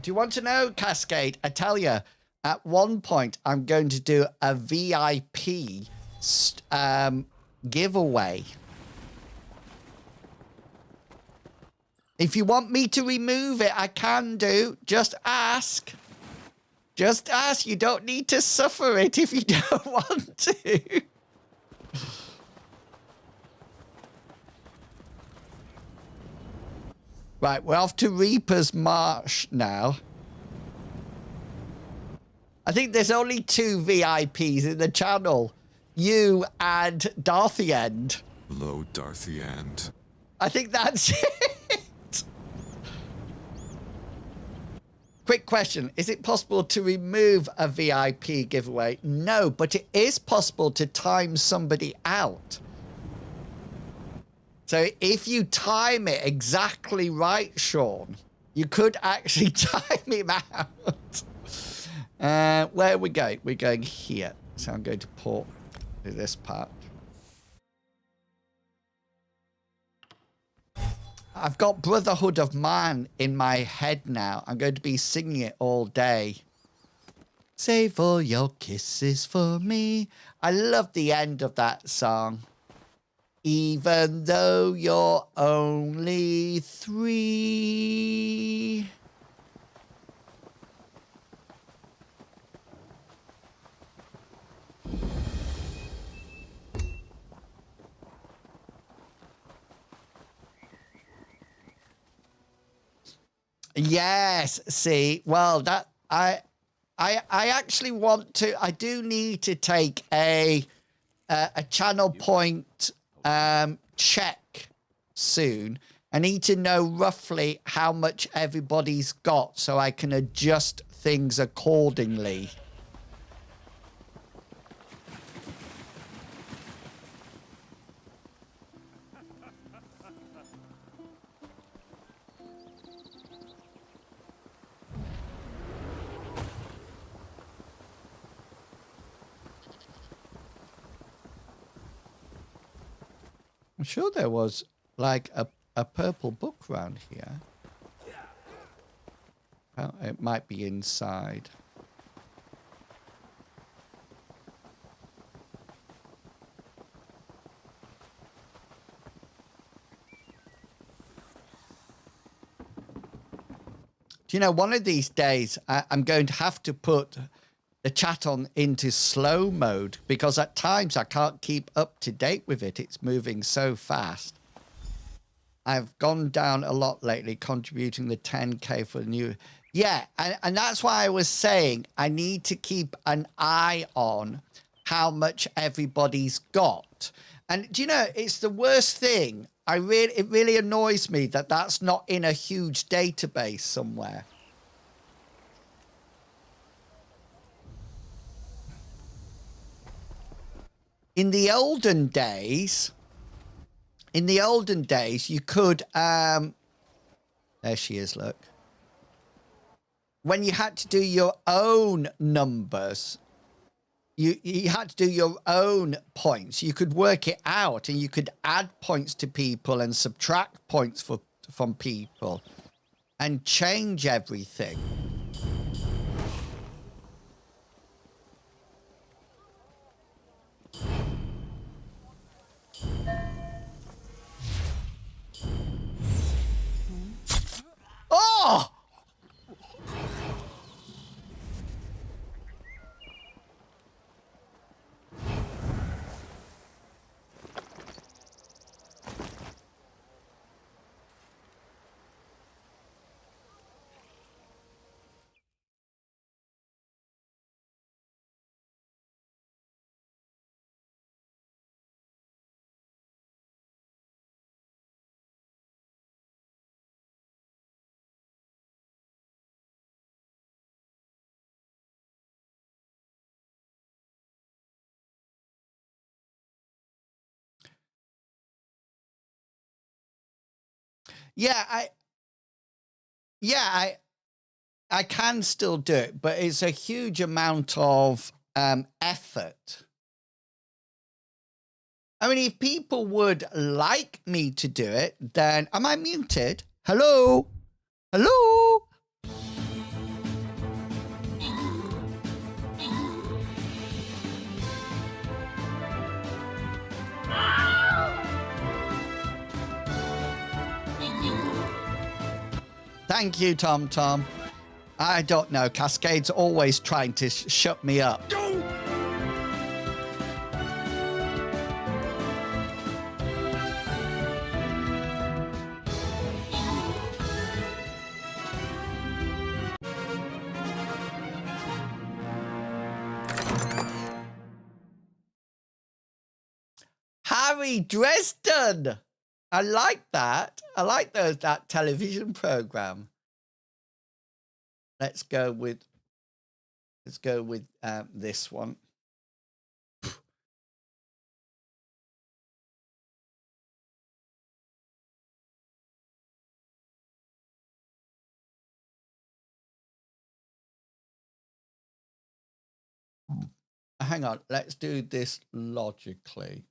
Do you want to know, Cascade? I tell you, at one point, I'm going to do a VIP giveaway. If you want me to remove it, I can do. Just ask. Just ask. You don't need to suffer it if you don't want to. Right, we're off to Reaper's Marsh now. I think there's only 2 VIPs in the channel. You and Darthy End. Hello, Darthy End. I think that's it. Quick question. Is it possible to remove a VIP giveaway? No, but it is possible to time somebody out. So if you time it exactly right, Sean, you could actually time him out. Where are we going? We're going here. So I'm going to port to this part. I've got Brotherhood of Man in my head now. I'm going to be singing it all day. Save all your kisses for me. I love the end of that song. Even though you're only 3. Yes, see, well, that I actually want to. I do need to take a channel point check soon. I need to know roughly how much everybody's got so I can adjust things accordingly. I'm sure there was like a purple book around here. Oh, it might be inside. Do you know, one of these days I'm going to have to put the chat on into slow mode because at times I can't keep up to date with it. It's moving so fast. I've gone down a lot lately, contributing the 10K for the new. Yeah, and that's why I was saying I need to keep an eye on how much everybody's got. And do you know, it's the worst thing. It really annoys me that that's not in a huge database somewhere. In the olden days, you could, there she is, look. When you had to do your own numbers, you had to do your own points. You could work it out and you could add points to people and subtract points from people and change everything. Oh! Yeah, I can still do it, but it's a huge amount of effort. I mean, if people would like me to do it, then am I muted? Hello? Hello? Thank you, Tom Tom. I don't know. Cascade's always trying to shut me up. Harry Dresden. I like that. I like that television program. Let's go with this one. Hang on, let's do this logically.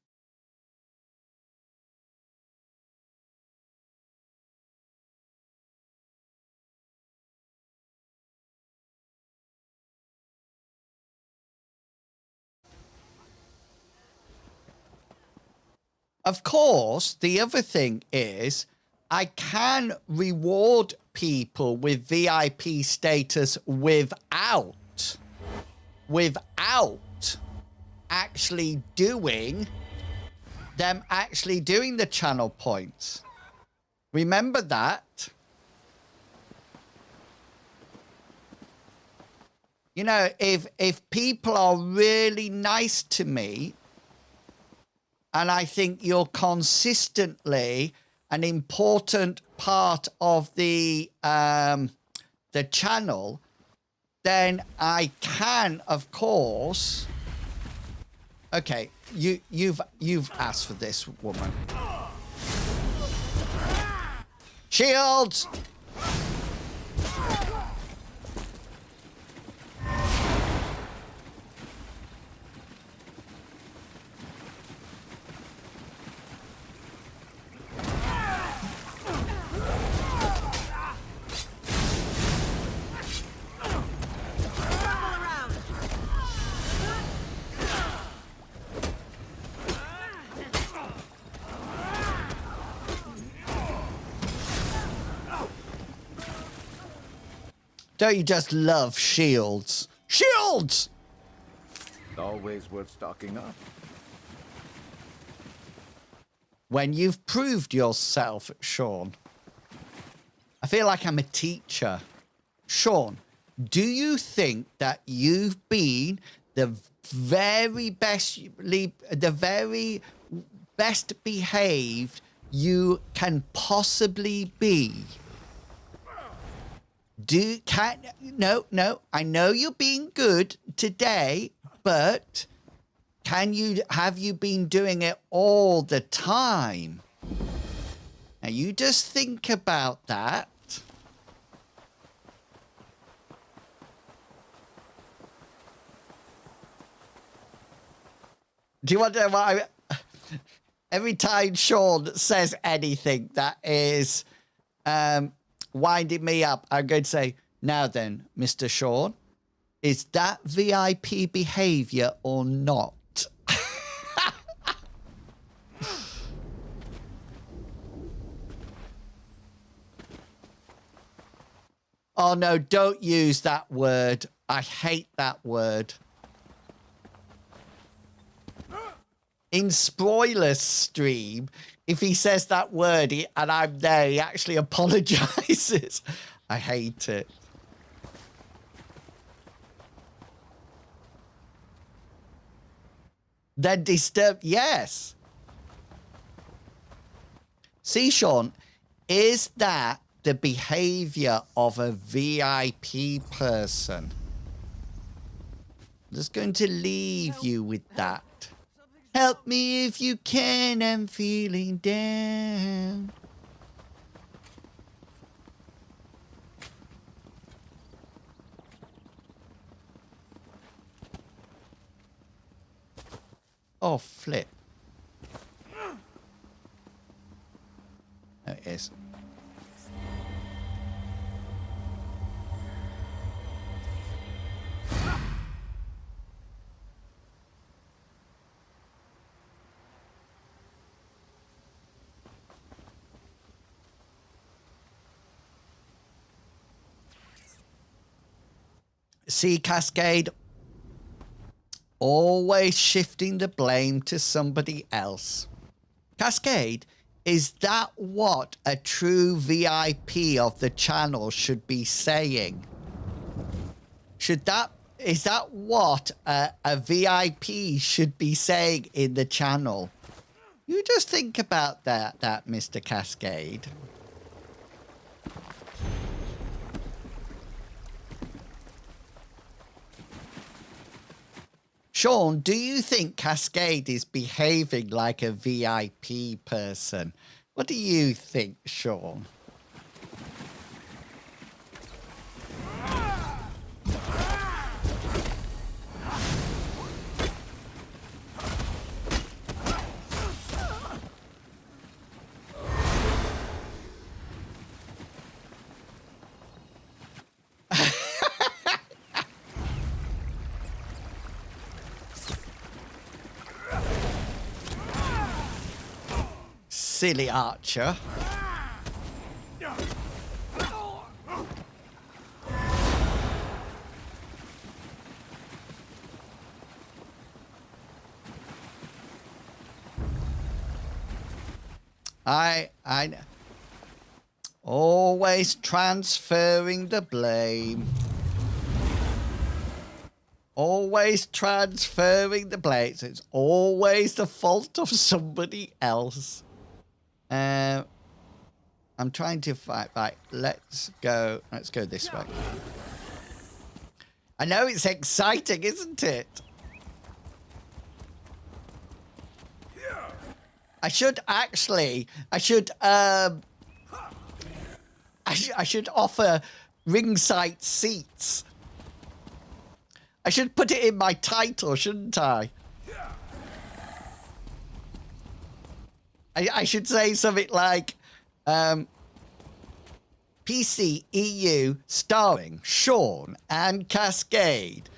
Of course, the other thing is I can reward people with VIP status without actually doing the channel points. Remember that. You know, if people are really nice to me, and I think you're consistently an important part of the channel, then I can, of course. Okay, you've asked for this, woman. Shields. Don't you just love shields? Shields! Always worth stocking up. When you've proved yourself, Sean. I feel like I'm a teacher. Sean, do you think that you've been the very best behaved you can possibly be? No, I know you're being good today, but have you been doing it all the time? Now you just think about that. Do you want to know why? Every time Sean says anything that is winding me up, I'm going to say, now then, Mr. Sean, is that VIP behavior or not? Oh, no, don't use that word. I hate that word. In Spoiler's stream, if he says that word and I'm there, he actually apologizes. I hate it. Then disturb, yes. See, Sean, is that the behavior of a VIP person? I'm just going to leave you with that. Help me if you can, I'm feeling down. Oh, flip. There it is. See, Cascade, always shifting the blame to somebody else. Cascade, is that what a true VIP of the channel should be saying? Is that what a VIP should be saying in the channel? You just think about that, Mr. Cascade. Sean, do you think Cascade is behaving like a VIP person? What do you think, Sean? Silly archer. I always transferring the blame. Always transferring the blame. It's always the fault of somebody else. I'm trying to fight. Right, let's go this way. I know it's exciting, isn't it? I should offer ringside seats. I should put it in my title, shouldn't I? I should say something like PC EU starring Sean and Cascade.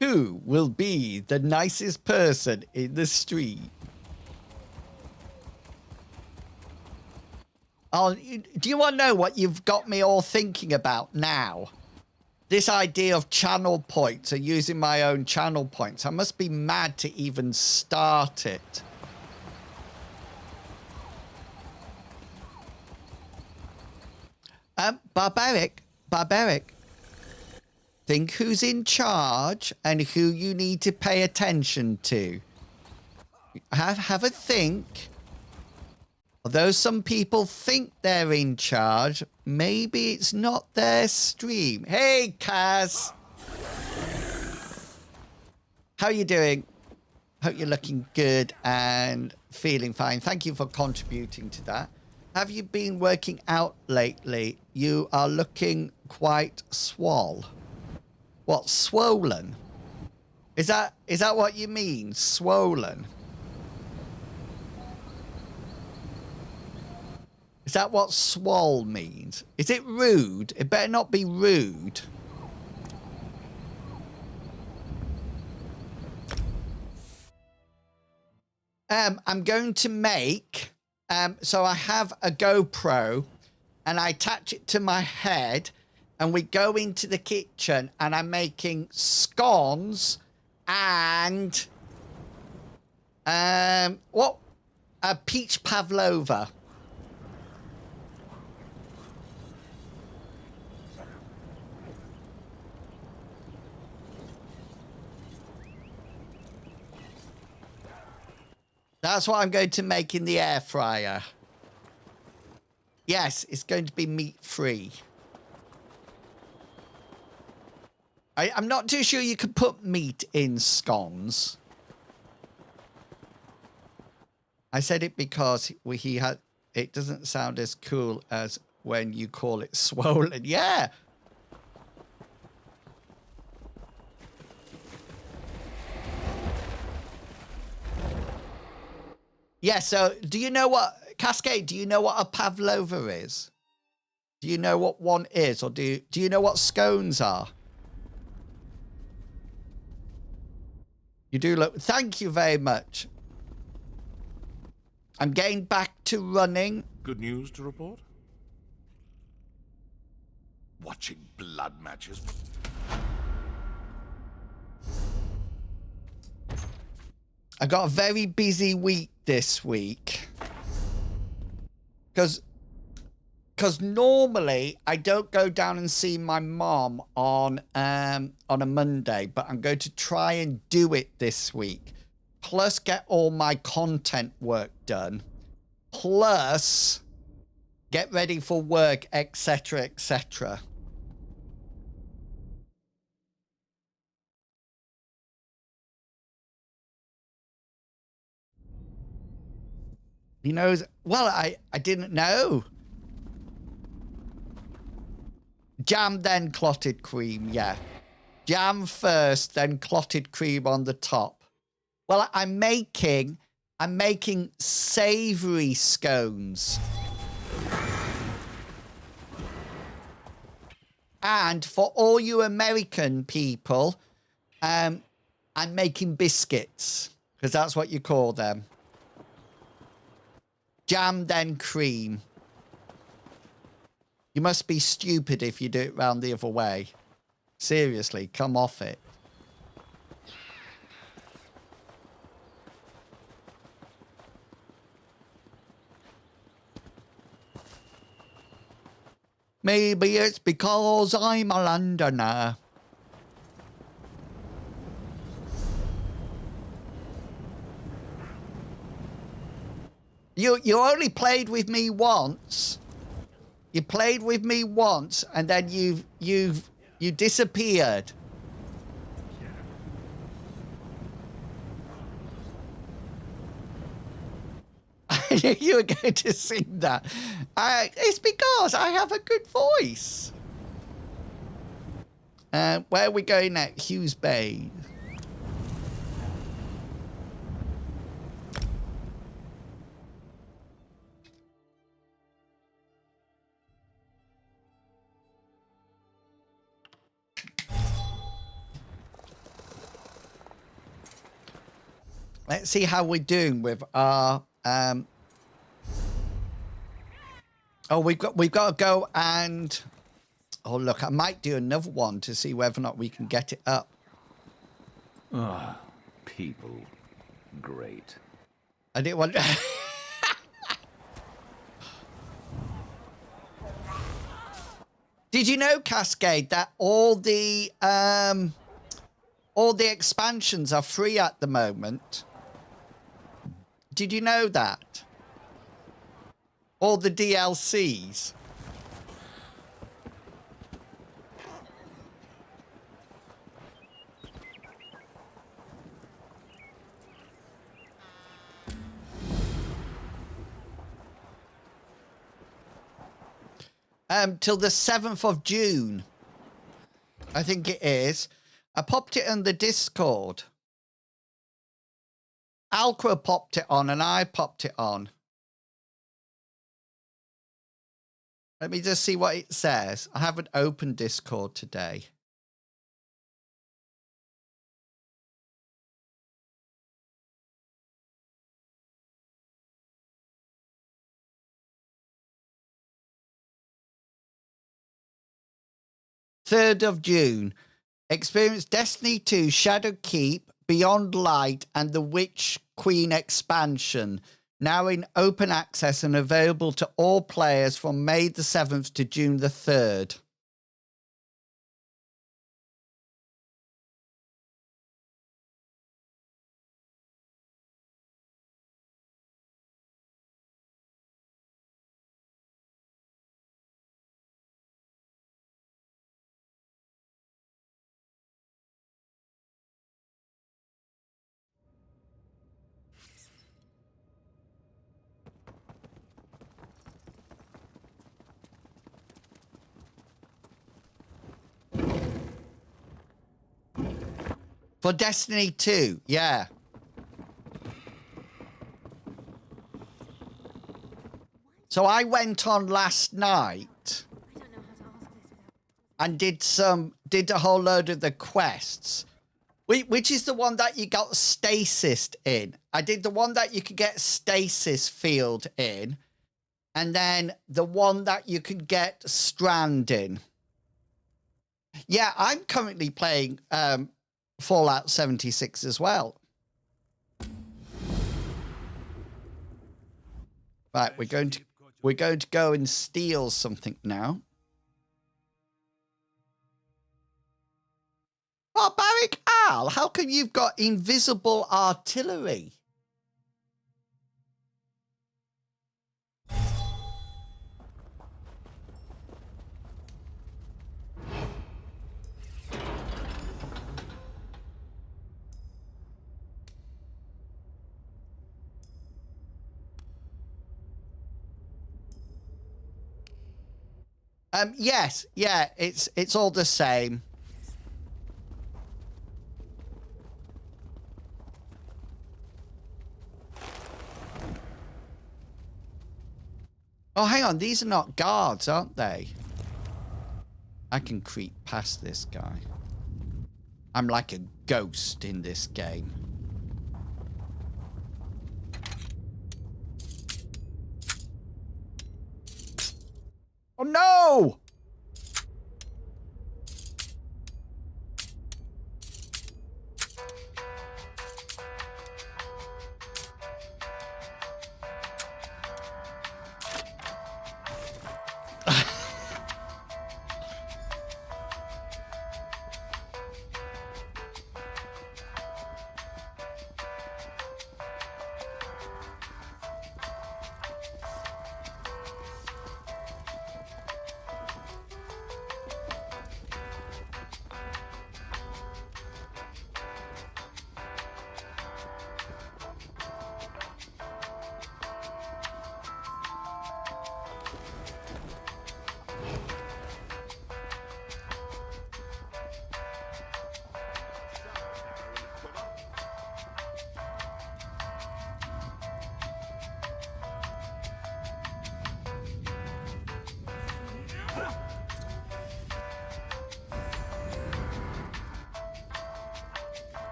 Who will be the nicest person in the street? Oh, do you want to know what you've got me all thinking about now? This idea of channel points or using my own channel points. I must be mad to even start it. Barbaric. Think who's in charge and who you need to pay attention to. Have a think. Although some people think they're in charge, maybe it's not their stream. Hey, Kaz. How are you doing? Hope you're looking good and feeling fine. Thank you for contributing to that. Have you been working out lately? You are looking quite swole. What, swollen? Is that what you mean? Swollen? Is that what swole means? Is it rude? It better not be rude. I'm going to make... so I have a GoPro and I attach it to my head and we go into the kitchen and I'm making scones and a peach pavlova. That's what I'm going to make in the air fryer. Yes, it's going to be meat-free. I'm not too sure you could put meat in scones. I said it because it doesn't sound as cool as when you call it swollen. Yeah. Yeah, so do you know what, Cascade, do you know what a pavlova is? Do you know what one is? Or do you know what scones are? You do look, thank you very much. I'm getting back to running. Good news to report? Watching blood matches. I got a very busy week this week. Because normally I don't go down and see my mom on a Monday, but I'm going to try and do it this week. Plus get all my content work done. Plus get ready for work, etc., etc. He knows. Well, I didn't know. Jam, then clotted cream, yeah. Jam first, then clotted cream on the top. Well, I'm making savoury scones. And for all you American people, I'm making biscuits, because that's what you call them. Jam, then cream. You must be stupid if you do it round the other way. Seriously, come off it. Maybe it's because I'm a Londoner. You only played with me once. You played with me once, and then you disappeared. I knew you were going to sing that. It's because I have a good voice. Where are we going at? Hughes Bay. Let's see how we're doing with our oh, we've got to go and oh look, I might do another one to see whether or not we can get it up. Ah, people. Great. I didn't want Did you know, Cascade, that all the expansions are free at the moment? Did you know that? All the DLCs. Till the 7th of June. I think it is. I popped it in the Discord. Alcra popped it on and I popped it on. Let me just see what it says. I haven't opened Discord today. Third of June. Experience Destiny 2, Shadowkeep, Beyond Light, and the Witch Queen expansion. Now in open access and available to all players from May the 7th to June the 3rd. For Destiny 2, yeah. So I went on last night and did a whole load of the quests, which is the one that you got stasis in. I did the one that you could get stasis field in, and then the one that you could get strand in. Yeah, I'm currently playing Fallout 76 as well. Right, we're going to go and steal something now. Barbaric Al, how come you've got invisible artillery? Yes, yeah, it's all the same. Oh, hang on, these are not guards, aren't they? I can creep past this guy. I'm like a ghost in this game. Oh no!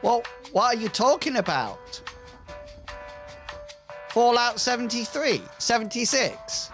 Well, what are you talking about? Fallout 73? 76?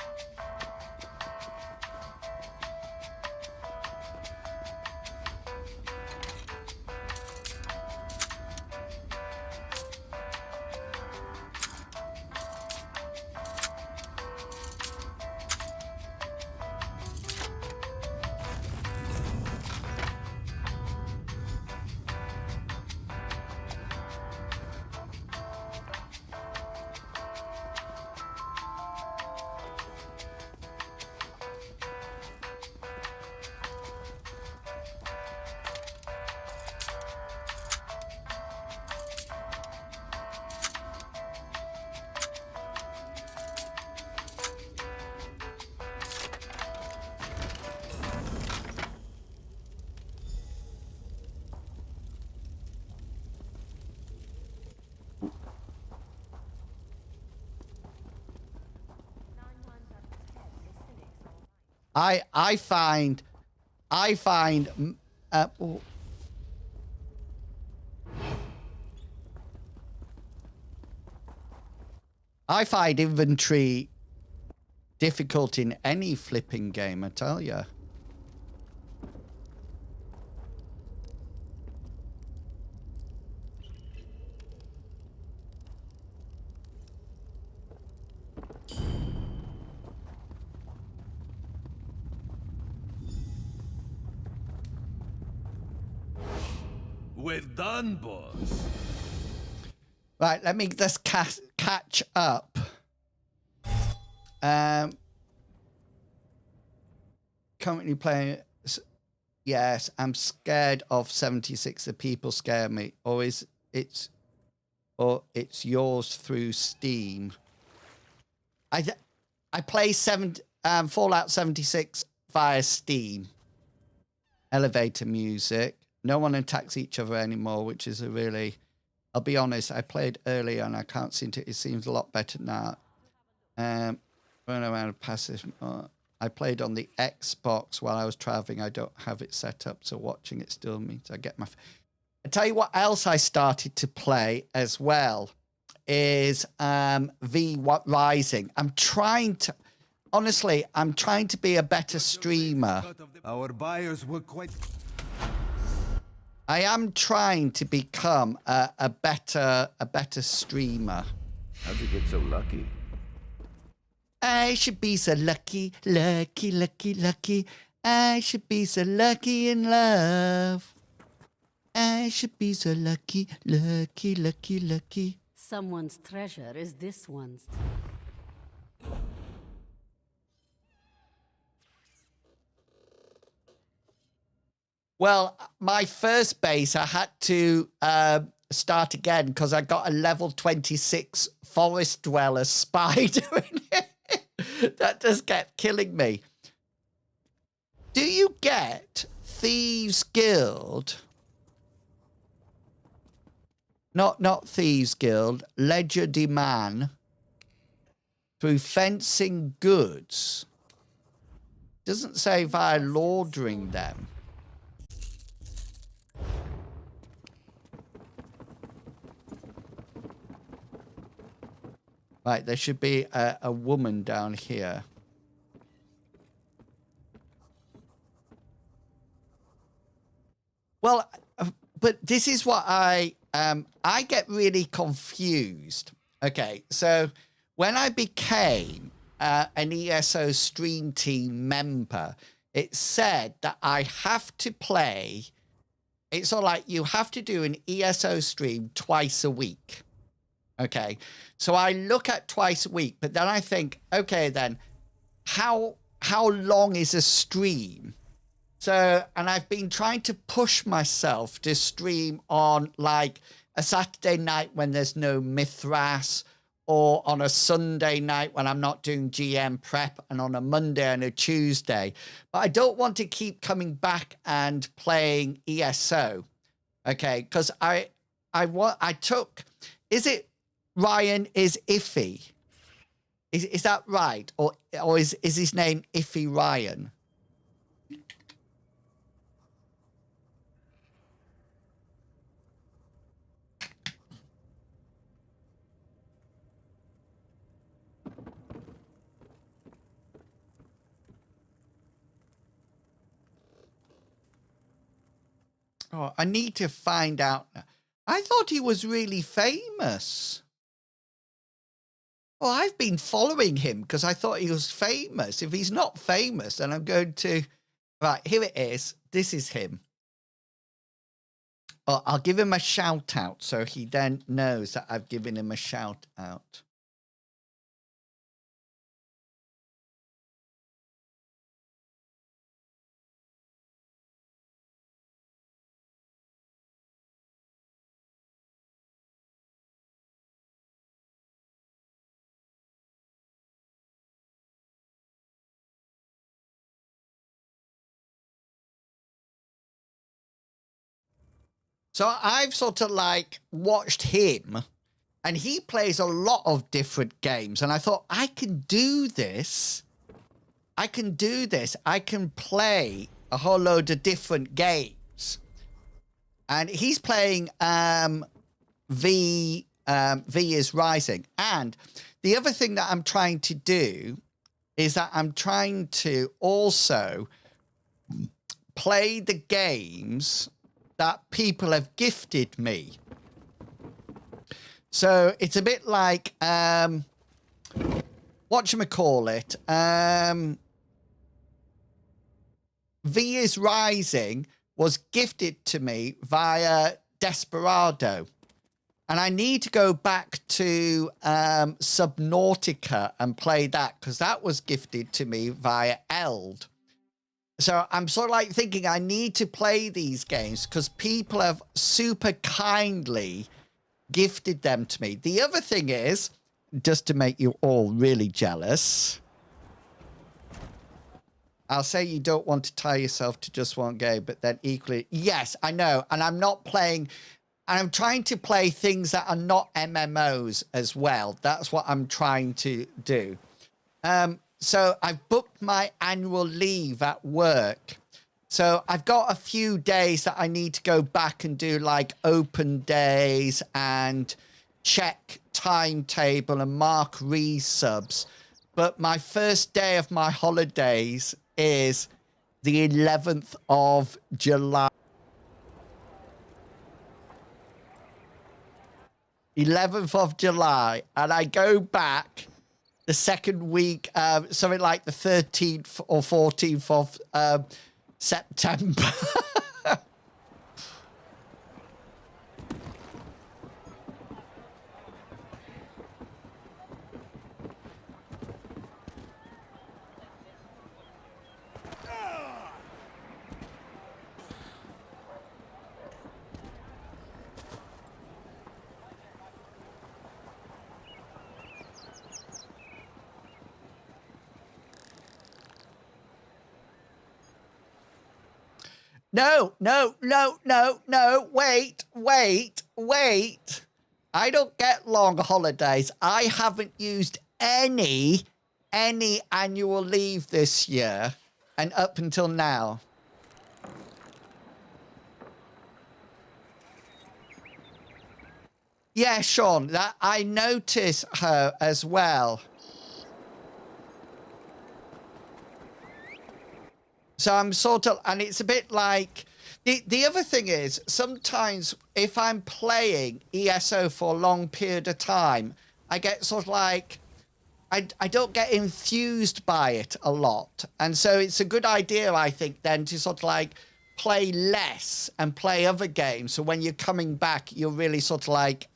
I find inventory difficult in any flipping game, I tell you. We're done, boss. Right, let me just catch up. currently playing. Yes, I'm scared of 76. The people scare me. Or it's yours through Steam. I play Fallout 76 via Steam. Elevator music. No one attacks each other anymore, which is a really. I'll be honest. I played earlier and I can't seem to. It seems a lot better now. Run around a passive. I played on the Xbox while I was traveling. I don't have it set up, so watching it still means I get my. I tell you what else I started to play as well is V Rising. I'm trying to be a better streamer. Our buyers were quite... I am trying to become a better streamer. How'd you get so lucky? I should be so lucky, lucky, lucky, lucky. I should be so lucky in love. I should be so lucky, lucky, lucky, lucky. Someone's treasure is this one's. Well, my first base, I had to start again because I got a level 26 forest dweller spider in it. That just kept killing me. Do you get Thieves Guild? Not Thieves Guild, Ledger Demand through fencing goods? Doesn't say via laundering them. Right, there should be a woman down here. Well, but this is what I get really confused. Okay, so when I became an ESO Stream Team member, it said that I have to play. It's all like you have to do an ESO stream twice a week. Okay, so I look at twice a week, but then I think, okay, then how long is a stream? So, and I've been trying to push myself to stream on like a Saturday night when there's no Mithras, or on a Sunday night when I'm not doing GM prep, and on a Monday and a Tuesday. But I don't want to keep coming back and playing ESO. Okay, because is it Ryan is Iffy? Is that right? Or is his name Iffy Ryan? Oh, I need to find out. I thought he was really famous. Well, I've been following him because I thought he was famous. If he's not famous, then I'm going to... Right, here it is. This is him. Oh, I'll give him a shout out so he then knows that I've given him a shout out. So I've sort of like watched him, and he plays a lot of different games. And I thought, I can do this. I can do this. I can play a whole load of different games. And he's playing V is Rising. And the other thing that I'm trying to do is that I'm trying to also play the games that people have gifted me. So it's a bit like whatchamacallit, V is Rising was gifted to me via Desperado. And I need to go back to Subnautica and play that, because that was gifted to me via Eld. So I'm sort of like thinking I need to play these games because people have super kindly gifted them to me. The other thing is, just to make you all really jealous, I'll say you don't want to tie yourself to just one game, but then equally, yes, I know. And I'm not playing, and I'm trying to play things that are not MMOs as well. That's what I'm trying to do. So I've booked my annual leave at work. So I've got a few days that I need to go back and do like open days and check timetable and mark resubs. But my first day of my holidays is the 11th of July. 11th of July. And I go back the second week, something like the 13th or 14th of September. No, wait. I don't get long holidays. I haven't used any annual leave this year and up until now. Yeah, Sean, that I notice her as well. So I'm sort of, and it's a bit like, the other thing is, sometimes if I'm playing ESO for a long period of time, I get sort of like, I don't get enthused by it a lot. And so it's a good idea, I think, then to sort of like play less and play other games. So when you're coming back, you're really sort of like,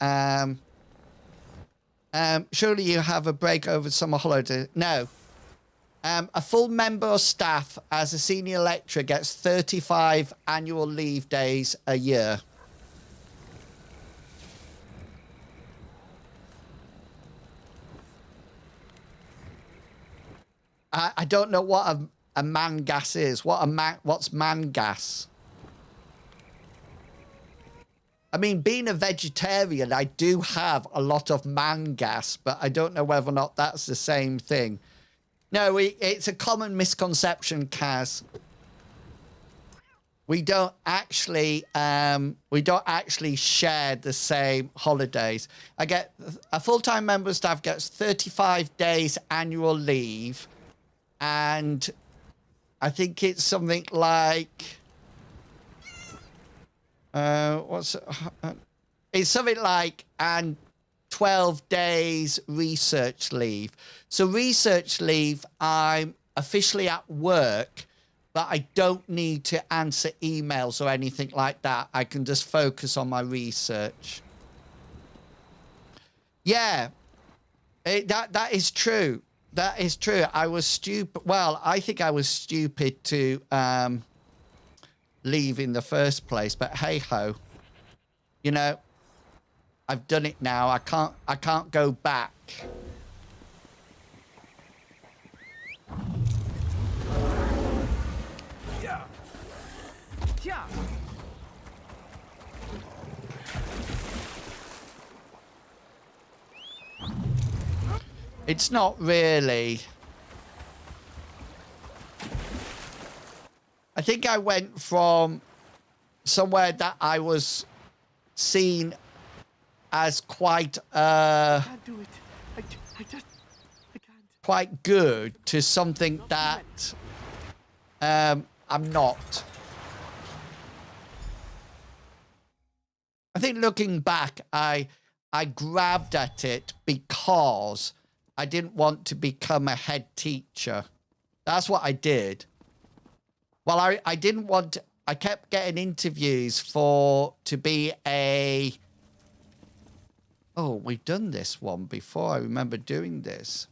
surely you have a break over summer holiday. No. A full member of staff as a senior lecturer gets 35 annual leave days a year. I don't know what a mangas is. What's mangas? I mean, being a vegetarian, I do have a lot of mangas, but I don't know whether or not that's the same thing. No, it's a common misconception, Kaz. We don't actually share the same holidays. I get a full-time member of staff gets 35 days annual leave, and I think it's something like it's something like 12 days research leave. So research leave, I'm officially at work, but I don't need to answer emails or anything like that. I can just focus on my research. Yeah, that is true. That is true. I was stupid. Well, I think I was stupid to leave in the first place, but hey ho, you know, I've done it now. I can't go back. Yeah. Yeah. It's not really. I think I went from somewhere that I was seen as quite I can't do it. I can't. quite good to something that I'm not. I think looking back, I grabbed at it because I didn't want to become a head teacher. That's what I did. Well, I didn't want to, I kept getting interviews to be a... Oh, we've done this one before. I remember doing this.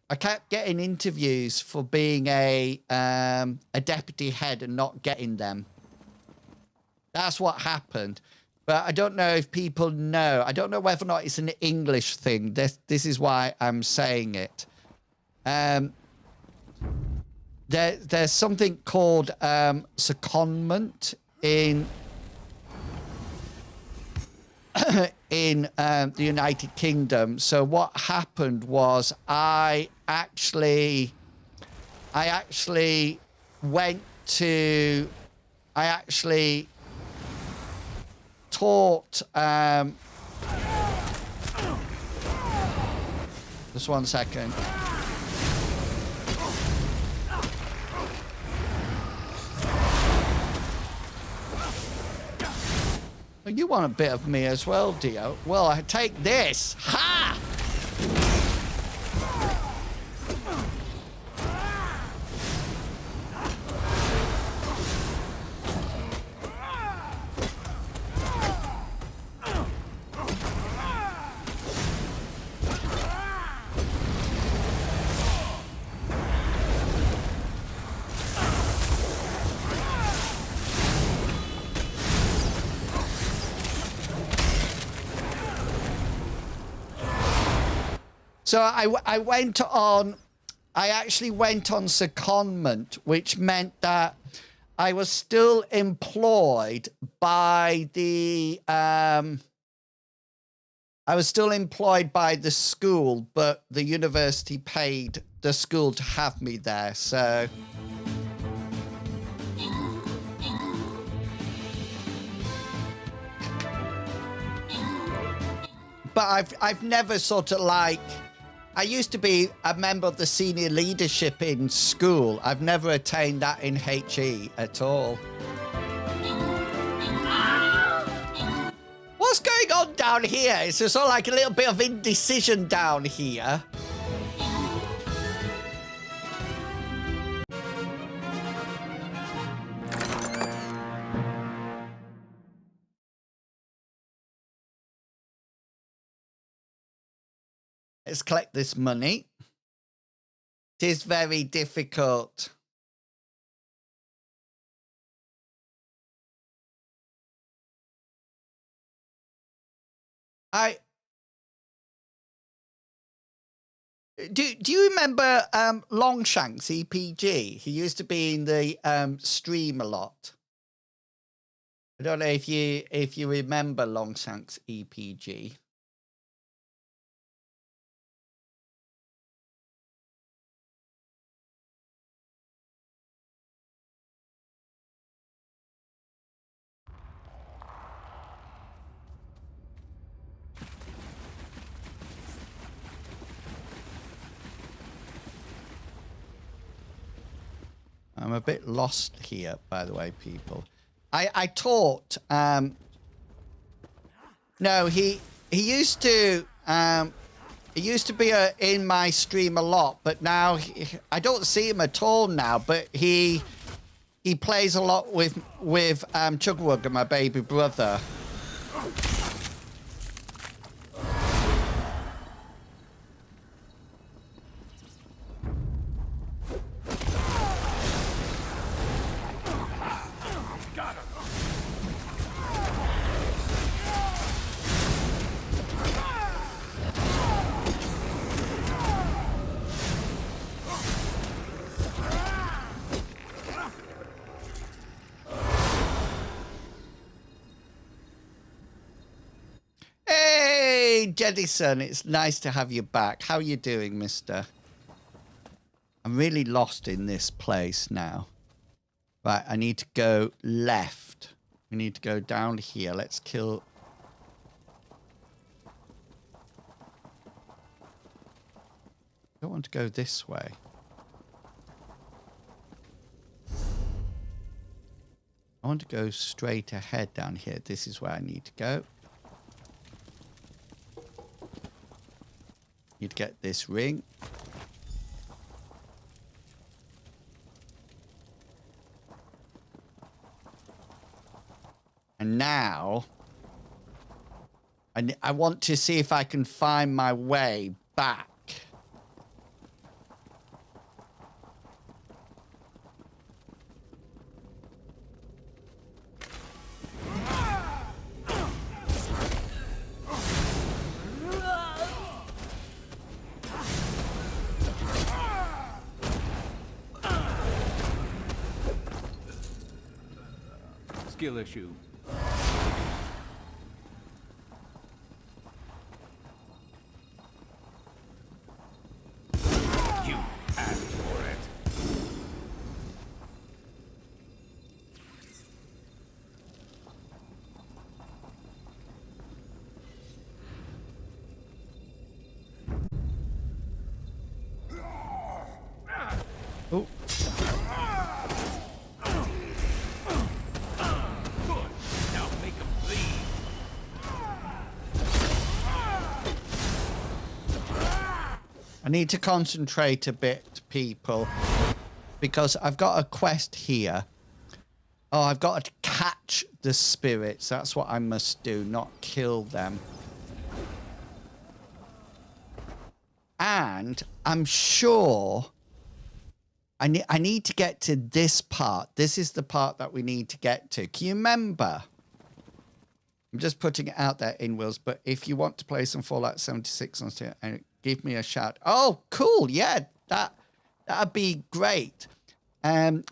I kept getting interviews for being a deputy head and not getting them. That's what happened. But I don't know if people know. I don't know whether or not it's an English thing. This is why I'm saying it. There's something called secondment in the United Kingdom. So what happened was I actually taught just one second. You want a bit of me as well, Dio? Well, I take this. Ha! So I actually went on secondment, which meant that I was still employed by the school, but the university paid the school to have me there. So but I've never sort of like, I used to be a member of the senior leadership in school. I've never attained that in HE at all. What's going on down here? It's just sort of like a little bit of indecision down here. Let's collect this money. It is very difficult. Do you remember Longshanks EPG? He used to be in the stream a lot. I don't know if you remember Longshanks EPG. I'm a bit lost here, by the way, people. I taught. No, he used to be in my stream a lot, but now I don't see him at all now. But he plays a lot with Chugwugger, my baby brother. Jedison, it's nice to have you back. How are you doing, mister? I'm really lost in this place now. Right, I need to go left. We need to go down here. Let's kill... I don't want to go this way. I want to go straight ahead down here. This is where I need to go. Need to get this ring. And now I want to see if I can find my way back. skill issue. You asked for it. Oh. Good. Now make him bleed. I need to concentrate a bit, people, because I've got a quest here. Oh, I've got to catch the spirits. That's what I must do, not kill them. And I'm sure I need to get to this part. This is the part that we need to get to. Can you remember? I'm just putting it out there in Wills, but if you want to play some Fallout 76 on Steam, give me a shout. Oh, cool. Yeah, that'd be great.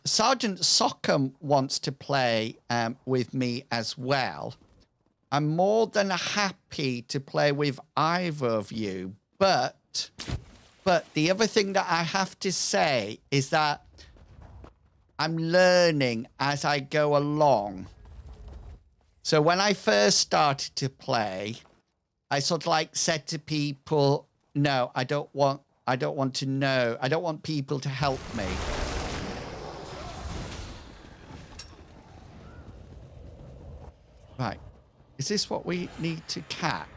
Sergeant Sockham wants to play with me as well. I'm more than happy to play with either of you, but the other thing that I have to say is that I'm learning as I go along. So when I first started to play, I sort of like said to people, no, I don't want to know. I don't want people to help me. Right. Is this what we need to catch?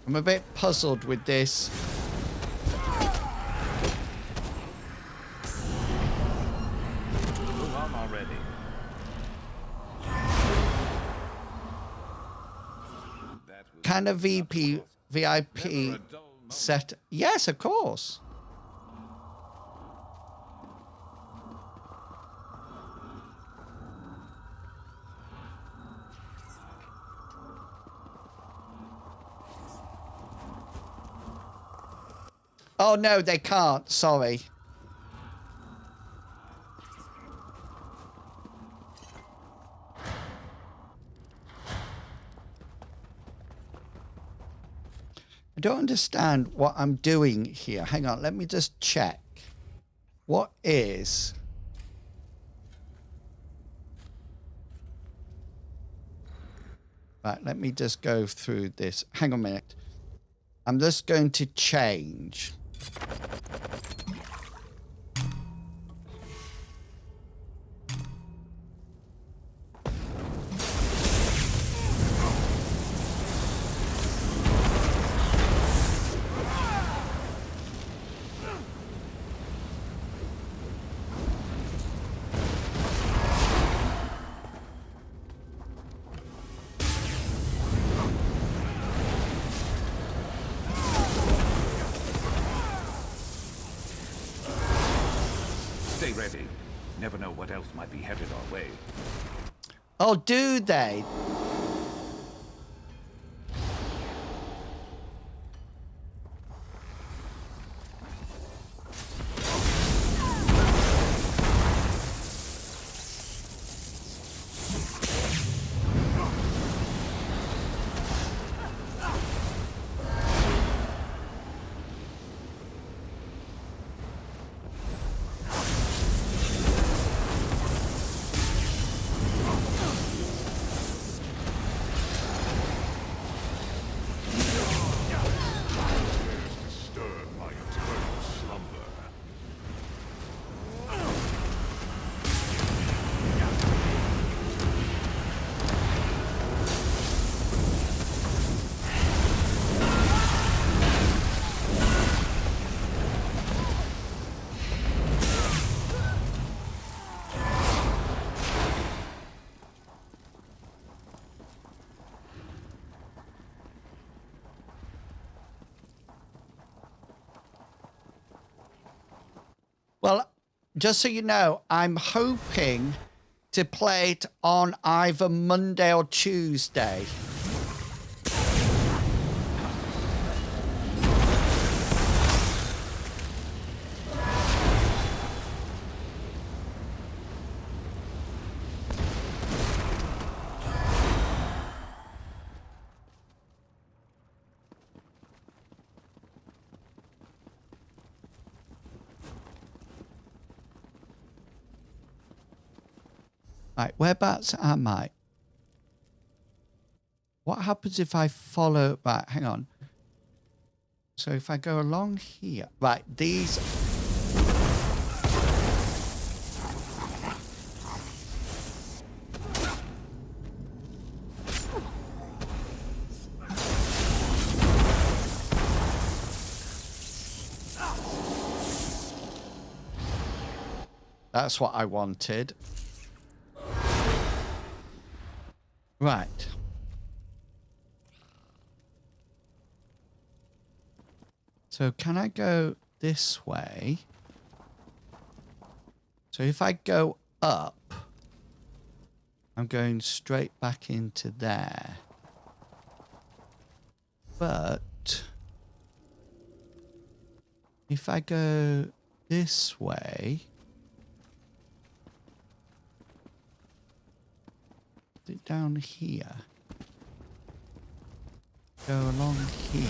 I'm a bit puzzled with this. Move on already. Can a VIP set? Yes, of course. Oh, no, they can't. Sorry. I don't understand what I'm doing here. Hang on, let me just check. What is... Right, let me just go through this. Hang on a minute. I'm just going to change. Stay ready. Never know what else might be headed our way. Oh, do they? just so you know, I'm hoping to play it on either Monday or Tuesday. Right, whereabouts am I? What happens if I follow... Right, hang on. So if I go along here... Right, these... That's what I wanted. Right. So can I go this way? So if I go up, I'm going straight back into there. But if I go this way, down here, go along here.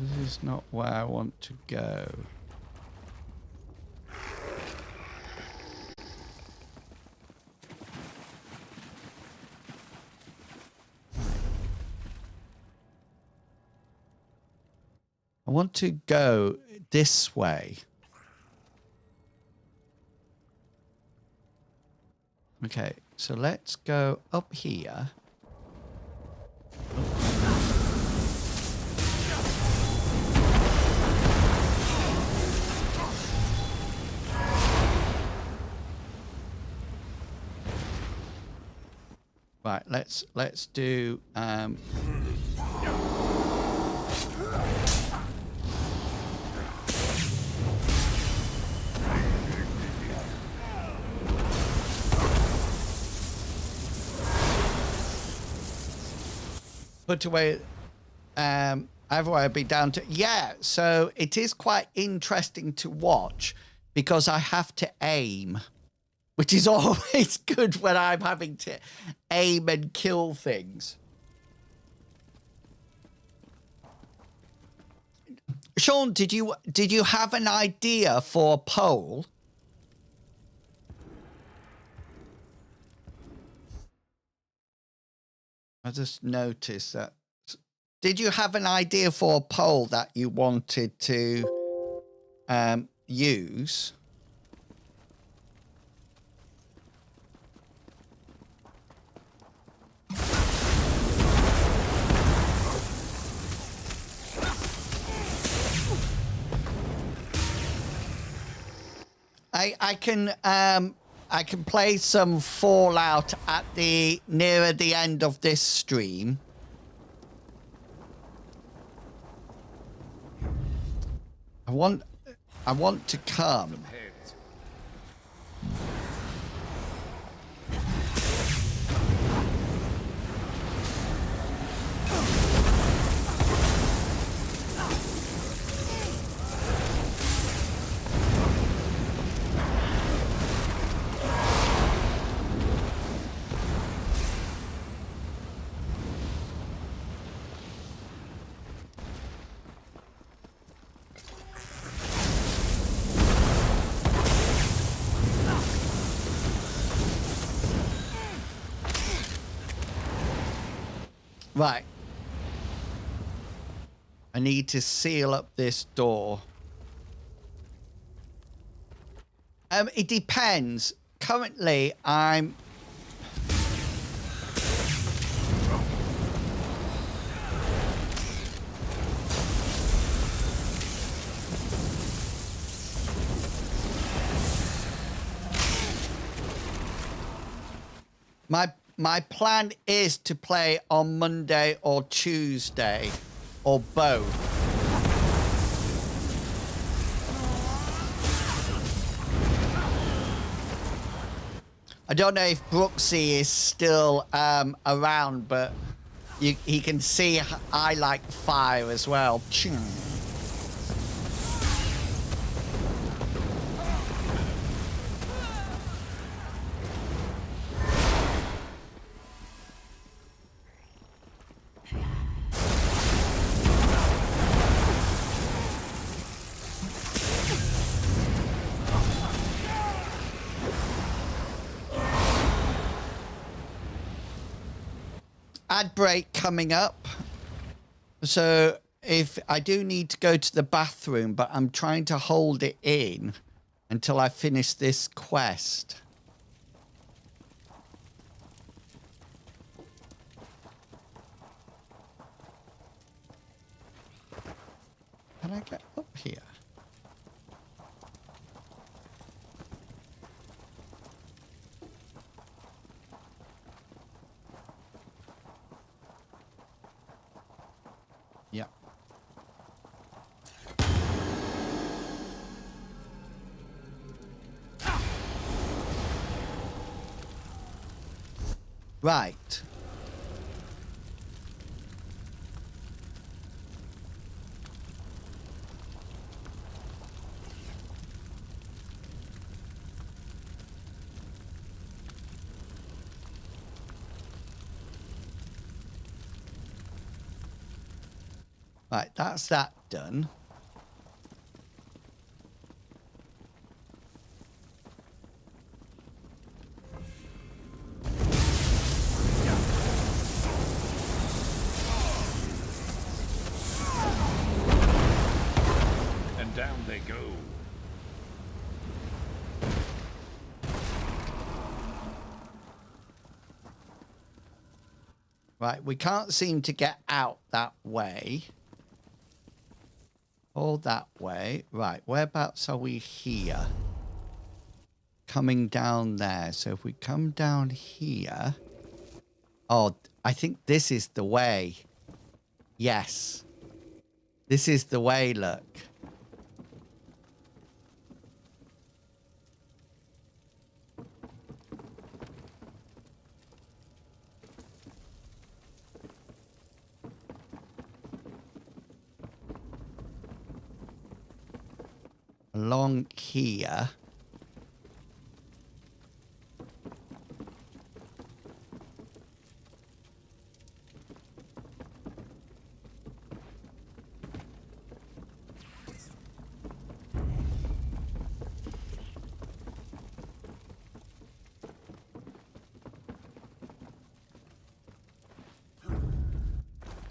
This is not where I want to go. I want to go this way. Okay, so let's go up here. Right, let's do put away otherwise I'd be down to so it is quite interesting to watch because I have to aim, which is always good when I'm having to aim and kill things. Sean, did you have an idea for a poll? I just noticed that. Did you have an idea for a poll that you wanted to use? I can play some Fallout at nearer the end of this stream. I want to come. Right. I need to seal up this door. It depends. Currently, I'm... My plan is to play on Monday or Tuesday, or both. I don't know if Brooksy is still around, but he can see I like fire as well. Ad break coming up. So if I do need to go to the bathroom, but I'm trying to hold it in until I finish this quest. Can I get up here? Yeah. Right. Right, that's that done. And down they go. Right, we can't seem to get out that way. All that way. Right, whereabouts are we here? Coming down there. So if we come down here... Oh, I think this is the way. Yes. This is the way, look. Along here.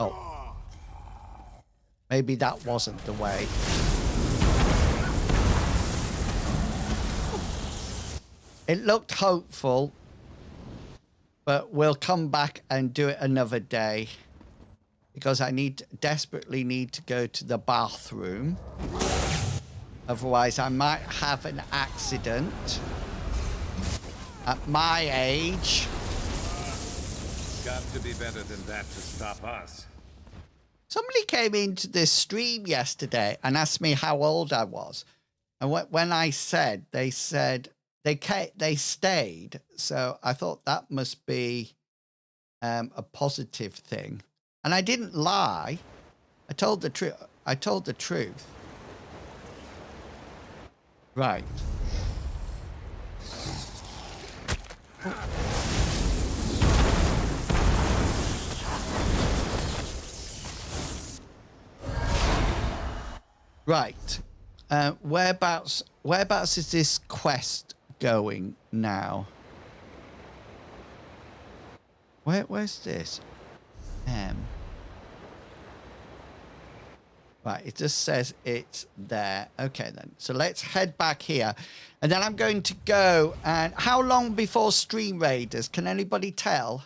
Oh. Maybe that wasn't the way. It looked hopeful, but we'll come back and do it another day because I desperately need to go to the bathroom. Otherwise, I might have an accident. At my age. Got to be better than that to stop us. Somebody came into this stream yesterday and asked me how old I was. And when I said, they said they stayed. So I thought that must be a positive thing. And I didn't lie. I told the truth. I told the truth. Right. Right. Whereabouts is this quest going now? Where's this? Right, it just says it's there. Okay, then. So let's head back here. And then I'm going to go and... How long before Stream Raiders? Can anybody tell?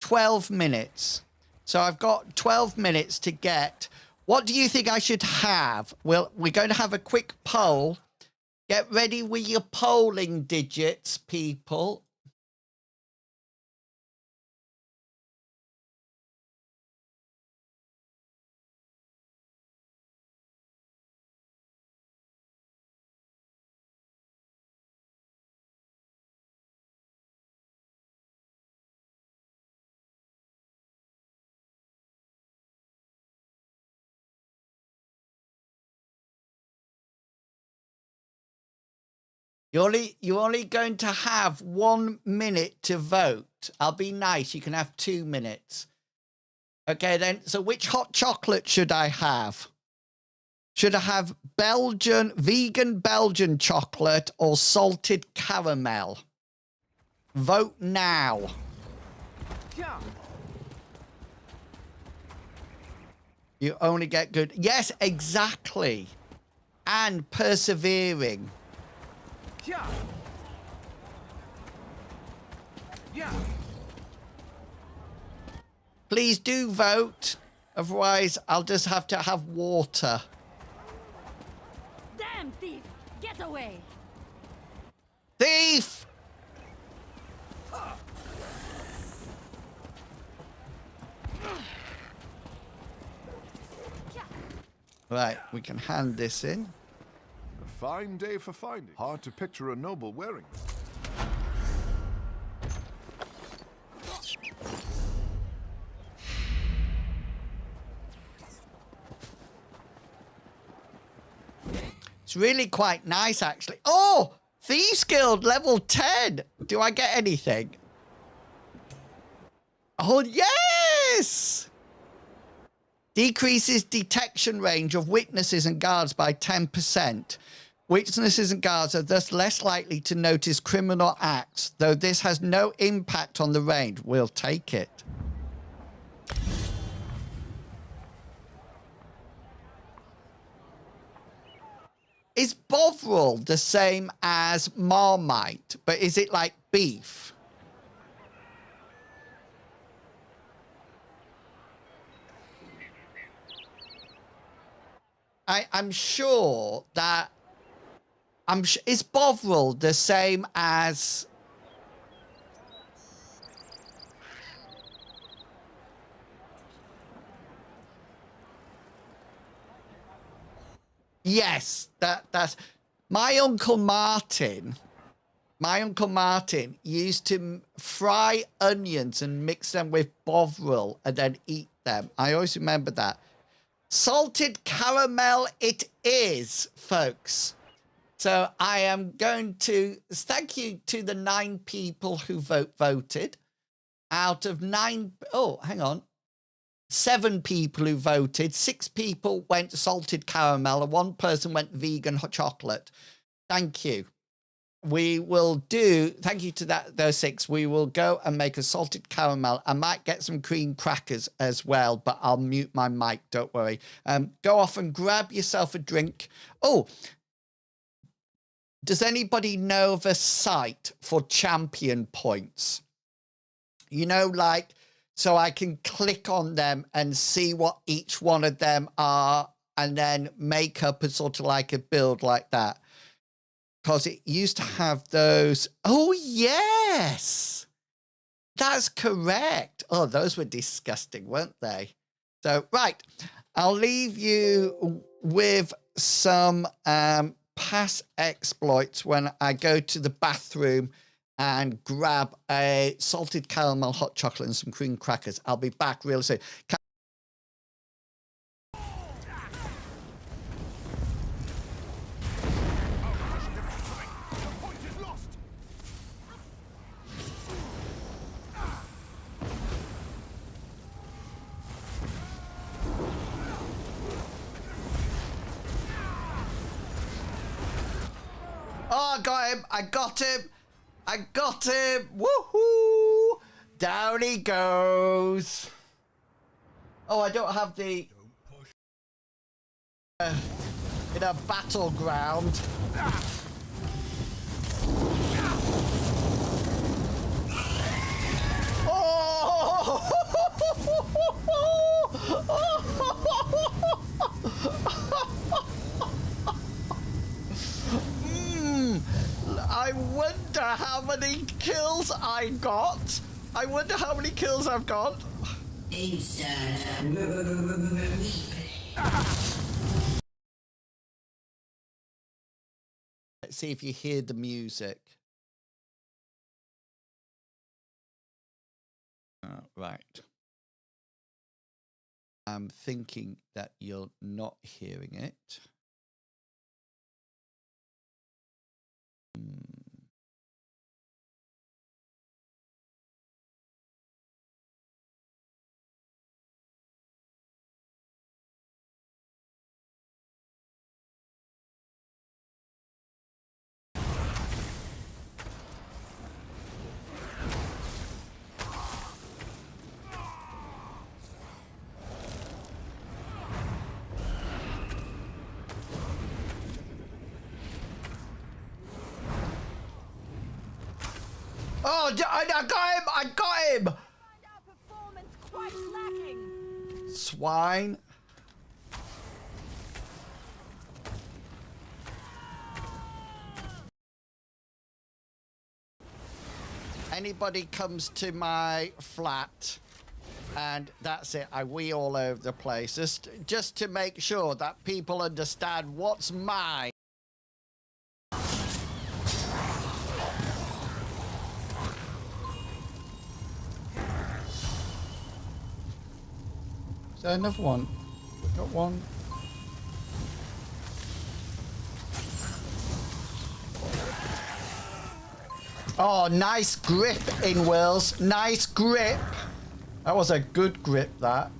12 minutes. So I've got 12 minutes to get... What do you think I should have? Well, we're going to have a quick poll. Get ready with your polling digits, people. You're only going to have 1 minute to vote. I'll be nice. You can have 2 minutes. Okay, then. So which hot chocolate should I have? Should I have vegan Belgian chocolate or salted caramel? Vote now. Yeah. You only get good. Yes, exactly. And persevering. Yeah. Yeah. Please do vote. Otherwise, I'll just have to have water. Damn thief! Get away! Thief! Right, we can hand this in. A fine day for finding. Hard to picture a noble wearing them. It's really quite nice, actually. Oh! Thieves Guild level 10. Do I get anything? Oh, yes! Decreases detection range of witnesses and guards by 10%. Witnesses and guards are thus less likely to notice criminal acts, though this has no impact on the range. We'll take it. Is Bovril the same as Marmite, but is it like beef? I'm sure that is Bovril the same as yes, that's my Uncle Martin. My Uncle Martin used to fry onions and mix them with Bovril and then eat them. I always remember that. Salted caramel it is, folks. So I am going to thank you to the 9 people who voted. Out of 9, oh, hang on. 7 people who voted. 6 people went salted caramel and 1 person went vegan hot chocolate. Thank you. We will do, thank you to those 6. We will go and make a salted caramel. I might get some cream crackers as well, but I'll mute my mic, don't worry. Go off and grab yourself a drink. Oh, does anybody know of a site for champion points? You know, like, so I can click on them and see what each one of them are and then make up a sort of like a build like that. Because it used to have those. Oh, yes. That's correct. Oh, those were disgusting, weren't they? So, right. I'll leave you with some past exploits when I go to the bathroom and grab a salted caramel hot chocolate and some cream crackers. I'll be back real soon. Oh, I got him. I got him. I got him. Woohoo. Down he goes. Oh, I don't have the... in a battleground. Oh! I wonder how many kills I got. I wonder how many kills I've got. Let's see if you hear the music. Right. I'm thinking that you're not hearing it. Oh, I got him! I got him! Our performance quite lacking. Swine. Anybody comes to my flat, and that's it. I wee all over the place, just to make sure that people understand what's mine. Is there another one? Got one. Oh, nice grip in Wills. Nice grip. That was a good grip, that.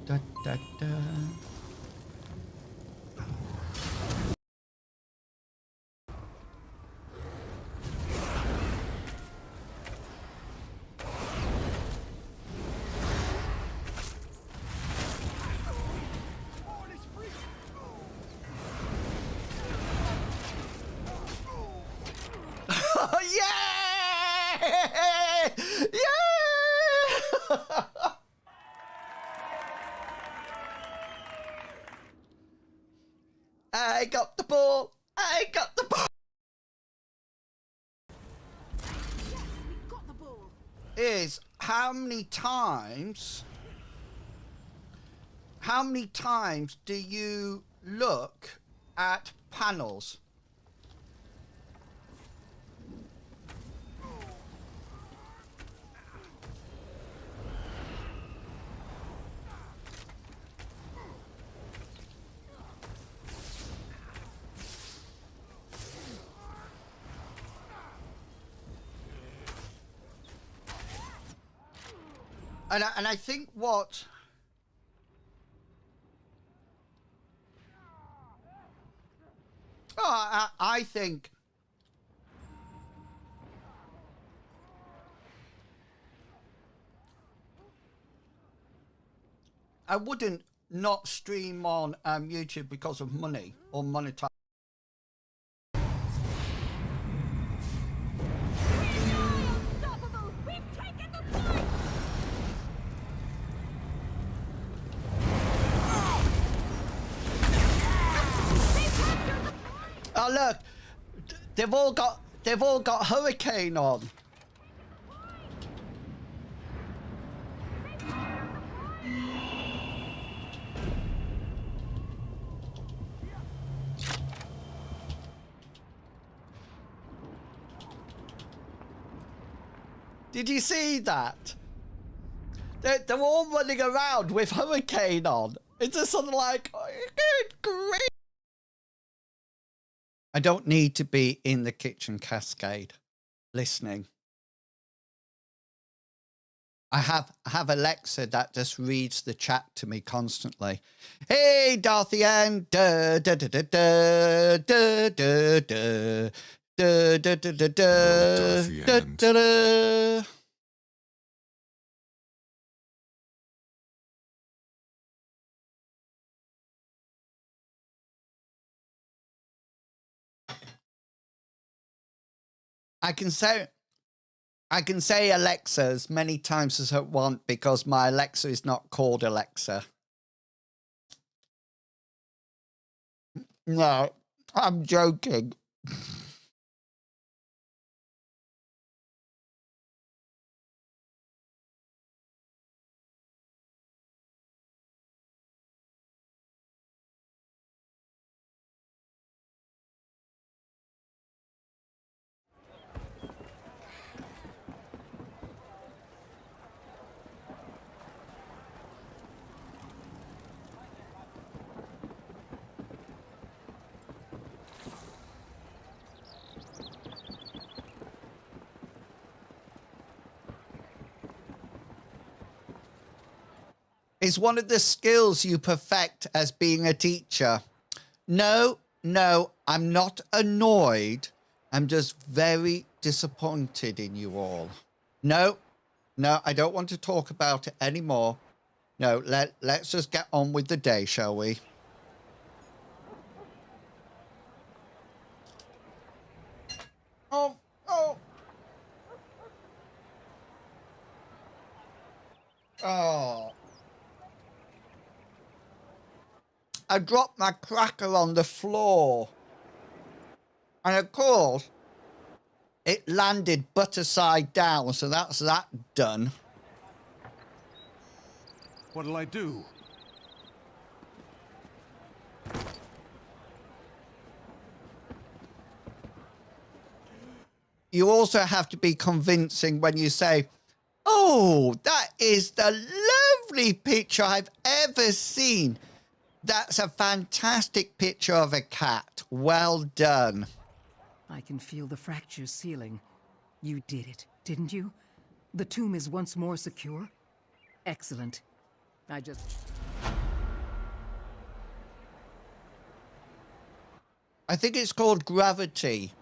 Da, da, da. Yeah! Yeah! I got the ball. I got the ball. Yes, we got the ball. Is how many times do you look at panels? And I think what I think I wouldn't not stream on YouTube because of money or monetize. Unstoppable! We've taken the point! Oh look, they've all got Hurricane on. Did you see that? They're all running around with Hurricane on. It's just sort of like, oh, great. I don't need to be in the kitchen cascade listening. I have Alexa that just reads the chat to me constantly. Hey, Darthy Ann. Da da da da da da da da da da da da da da da. I can say Alexa as many times as I want because my Alexa is not called Alexa. No, I'm joking. is one of the skills you perfect as being a teacher. No, I'm not annoyed. I'm just very disappointed in you all. No, I don't want to talk about it anymore. No, let's just get on with the day, shall we? Oh. I dropped my cracker on the floor. And of course, it landed butter side down, so that's that done. What'll I do? You also have to be convincing when you say, oh, that is the lovely picture I've ever seen. That's a fantastic picture of a cat. Well done. I can feel the fractures sealing. You did it, didn't you? The tomb is once more secure? Excellent. I think it's called gravity.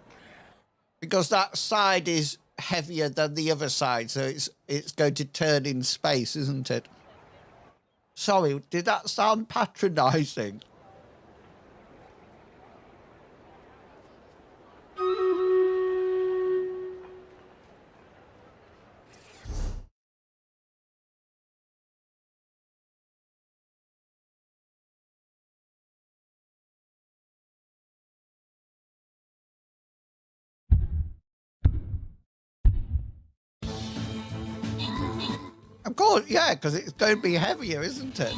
Because that side is heavier than the other side, so it's going to turn in space, isn't it? Sorry, did that sound patronizing? Of course, yeah, because it's going to be heavier, isn't it?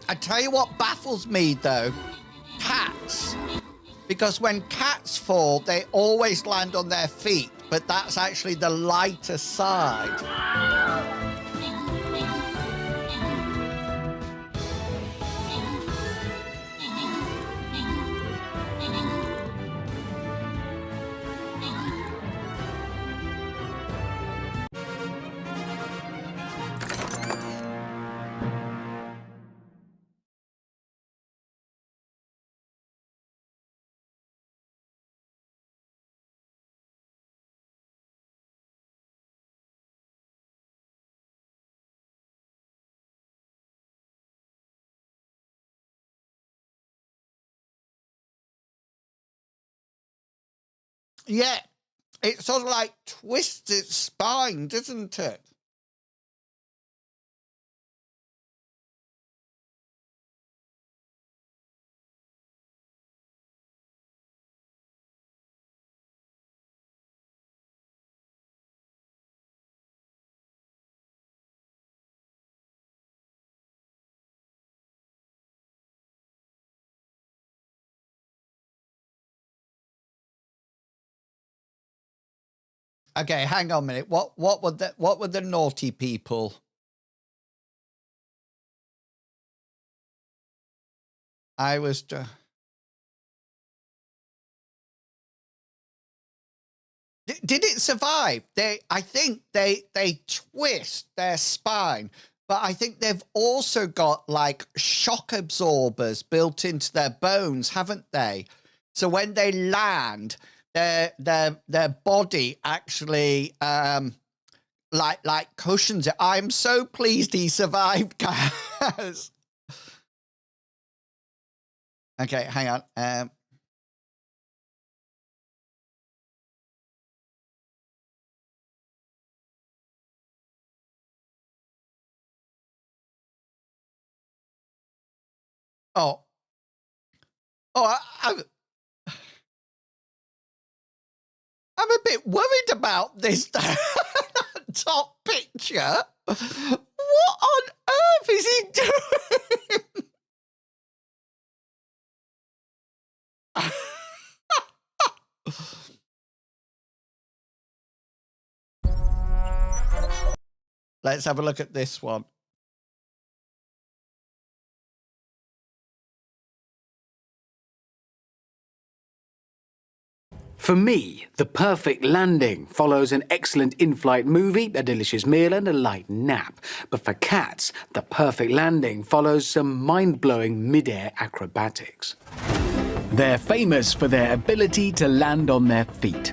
I tell you what baffles me, though. Cats. Because when cats fall, they always land on their feet, but that's actually the lighter side. Yeah, it sort of like twists its spine, doesn't it? Okay, hang on a minute. What were the naughty people? I was did it survive? I think they twist their spine, but I think they've also got like shock absorbers built into their bones, haven't they? So when they land, their body actually like cushions it. I'm so pleased he survived, guys. Okay, hang on. I'm a bit worried about this top picture. What on earth is he doing? Let's have a look at this one. For me, the perfect landing follows an excellent in-flight movie, a delicious meal and a light nap. But for cats, the perfect landing follows some mind-blowing mid-air acrobatics. They're famous for their ability to land on their feet,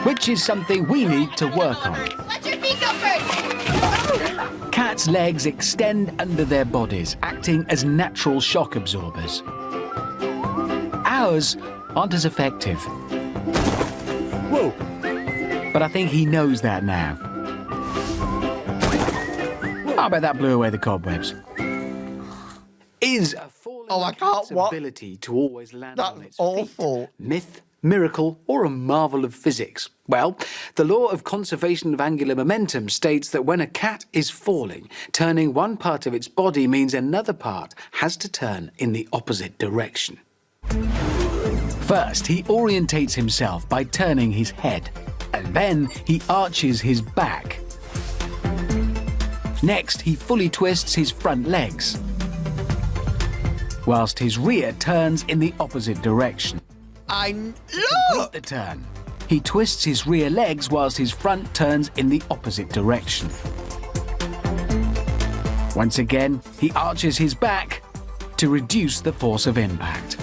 which is something we need to work on. Let your feet go first! Cats' legs extend under their bodies, acting as natural shock absorbers. Ours aren't as effective. Whoa! But I think he knows that now. I bet that blew away the cobwebs. Is a falling cat's ability to always land on its awful. feet myth, miracle, or a marvel of physics? Well, the law of conservation of angular momentum states that when a cat is falling, turning one part of its body means another part has to turn in the opposite direction. First, he orientates himself by turning his head, and then he arches his back. Next, he fully twists his front legs, whilst his rear turns in the opposite direction. To complete the turn, he twists his rear legs whilst his front turns in the opposite direction. Once again, he arches his back to reduce the force of impact.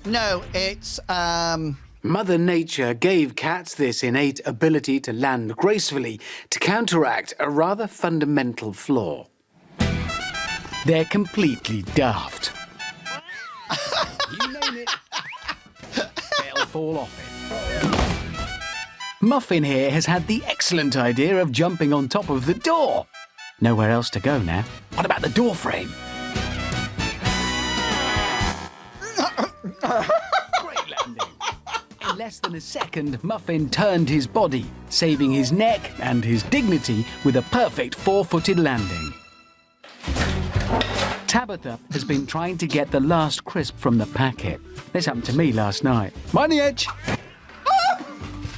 No, it's, Mother Nature gave cats this innate ability to land gracefully to counteract a rather fundamental flaw. They're completely daft. You name it, they'll fall off it. Muffin here has had the excellent idea of jumping on top of the door. Nowhere else to go now. What about the door frame? Great landing. In less than a second, Muffin turned his body, saving his neck and his dignity with a perfect four-footed landing. Tabitha has been trying to get the last crisp from the packet. This happened to me last night. Mind the edge.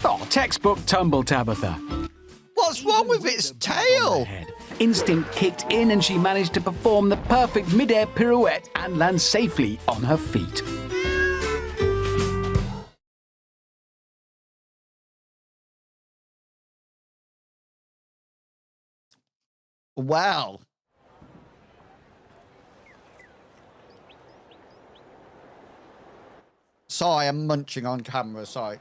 Oh, textbook tumble, Tabitha. What's wrong with its tail? Instinct kicked in and she managed to perform the perfect mid-air pirouette and land safely on her feet. Well. Sorry, I'm munching on camera, sorry.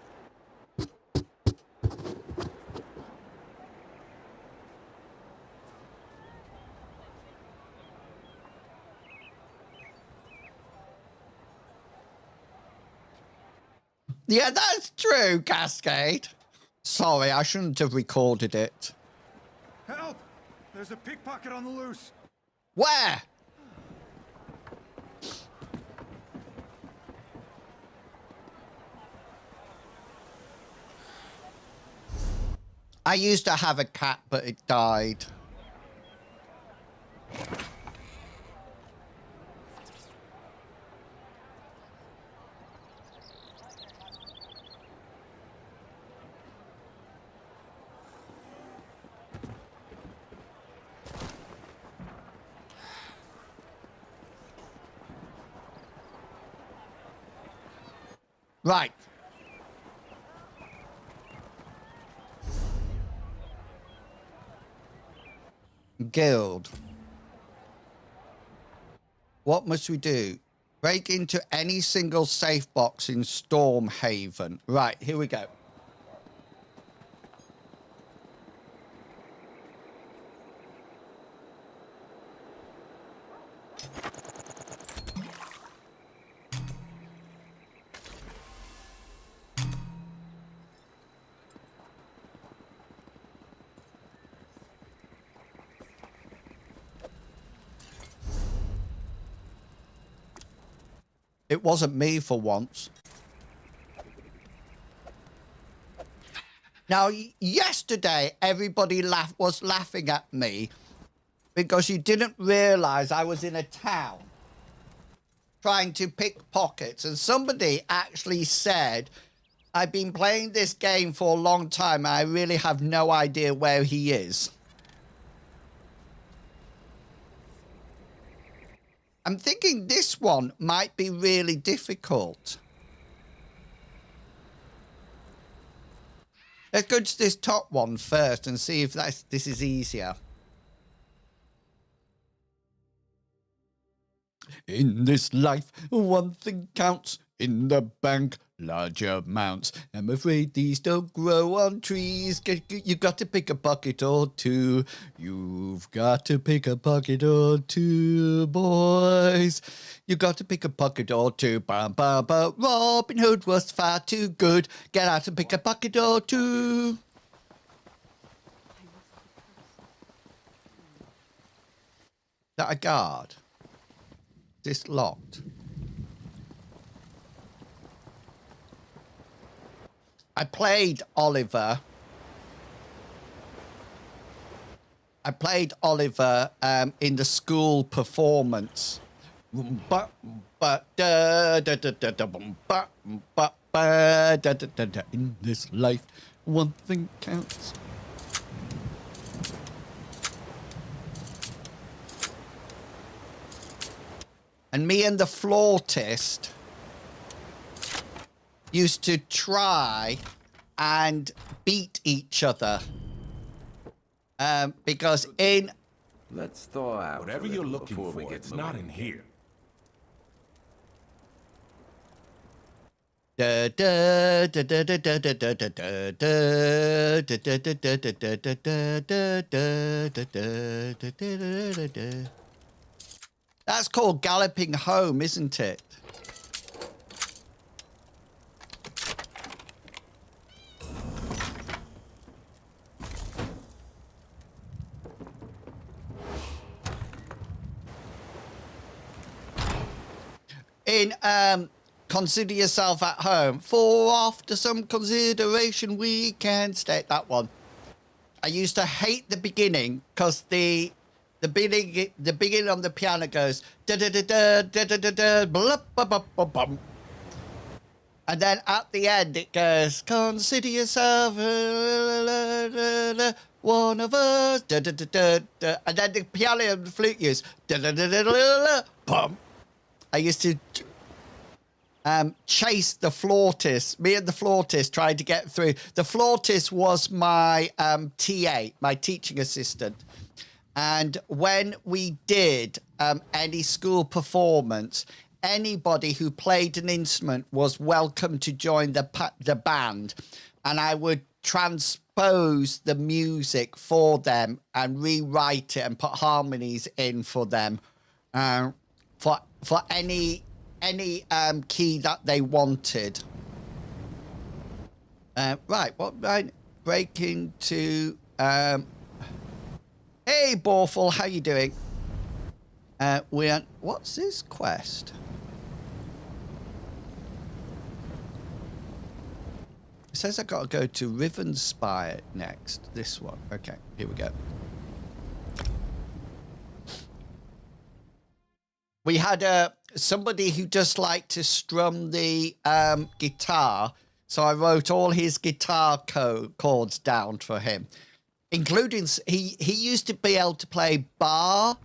Yeah, that's true, Cascade. Sorry, I shouldn't have recorded it. Help! There's a pickpocket on the loose. Where? I used to have a cat, but it died. Right. Guild. What must we do? Break into any single safe box in Stormhaven. Right, here we go. It wasn't me for once. Now, yesterday, everybody was laughing at me because you didn't realize I was in a town trying to pick pockets. And somebody actually said, I've been playing this game for a long time. And I really have no idea where he is. I'm thinking this one might be really difficult. Let's go to this top one first and see if this is easier. In this life, one thing counts. In the bank, large amounts. I'm afraid these don't grow on trees. You've got to pick a pocket or two. You've got to pick a pocket or two, boys. You've got to pick a pocket or two. Bam, bam, bam. Robin Hood was far too good. Get out and pick a pocket or two. Is that a guard? Is this locked? I played Oliver. In the school performance. In this life, one thing counts. And me and the flautist used to try and beat each other. Because in... Let's thaw out. Whatever you're looking for, it's not in here. That's called Galloping Home, isn't it? In Consider Yourself at Home, for after some consideration we can stay. That one. I used to hate the beginning because the beginning on the piano goes da da da da da da da da blah, blah, blah, blah, blah. And then at the end it goes consider yourself one of us da, da, da, da, da. And then the piano and the flute use da, da, da, da, da, da, bum. I used to chase the flautist. Me and the flautist tried to get through. The flautist was my TA, my teaching assistant. And when we did any school performance, anybody who played an instrument was welcome to join the band. And I would transpose the music for them and rewrite it and put harmonies in for them for any key that they wanted. Right, what right? Break into hey Borful, how you doing? What's this quest? It says I gotta go to Rivenspire next. This one. Okay, here we go. We had somebody who just liked to strum the guitar, so I wrote all his guitar chords down for him, including he used to be able to play bar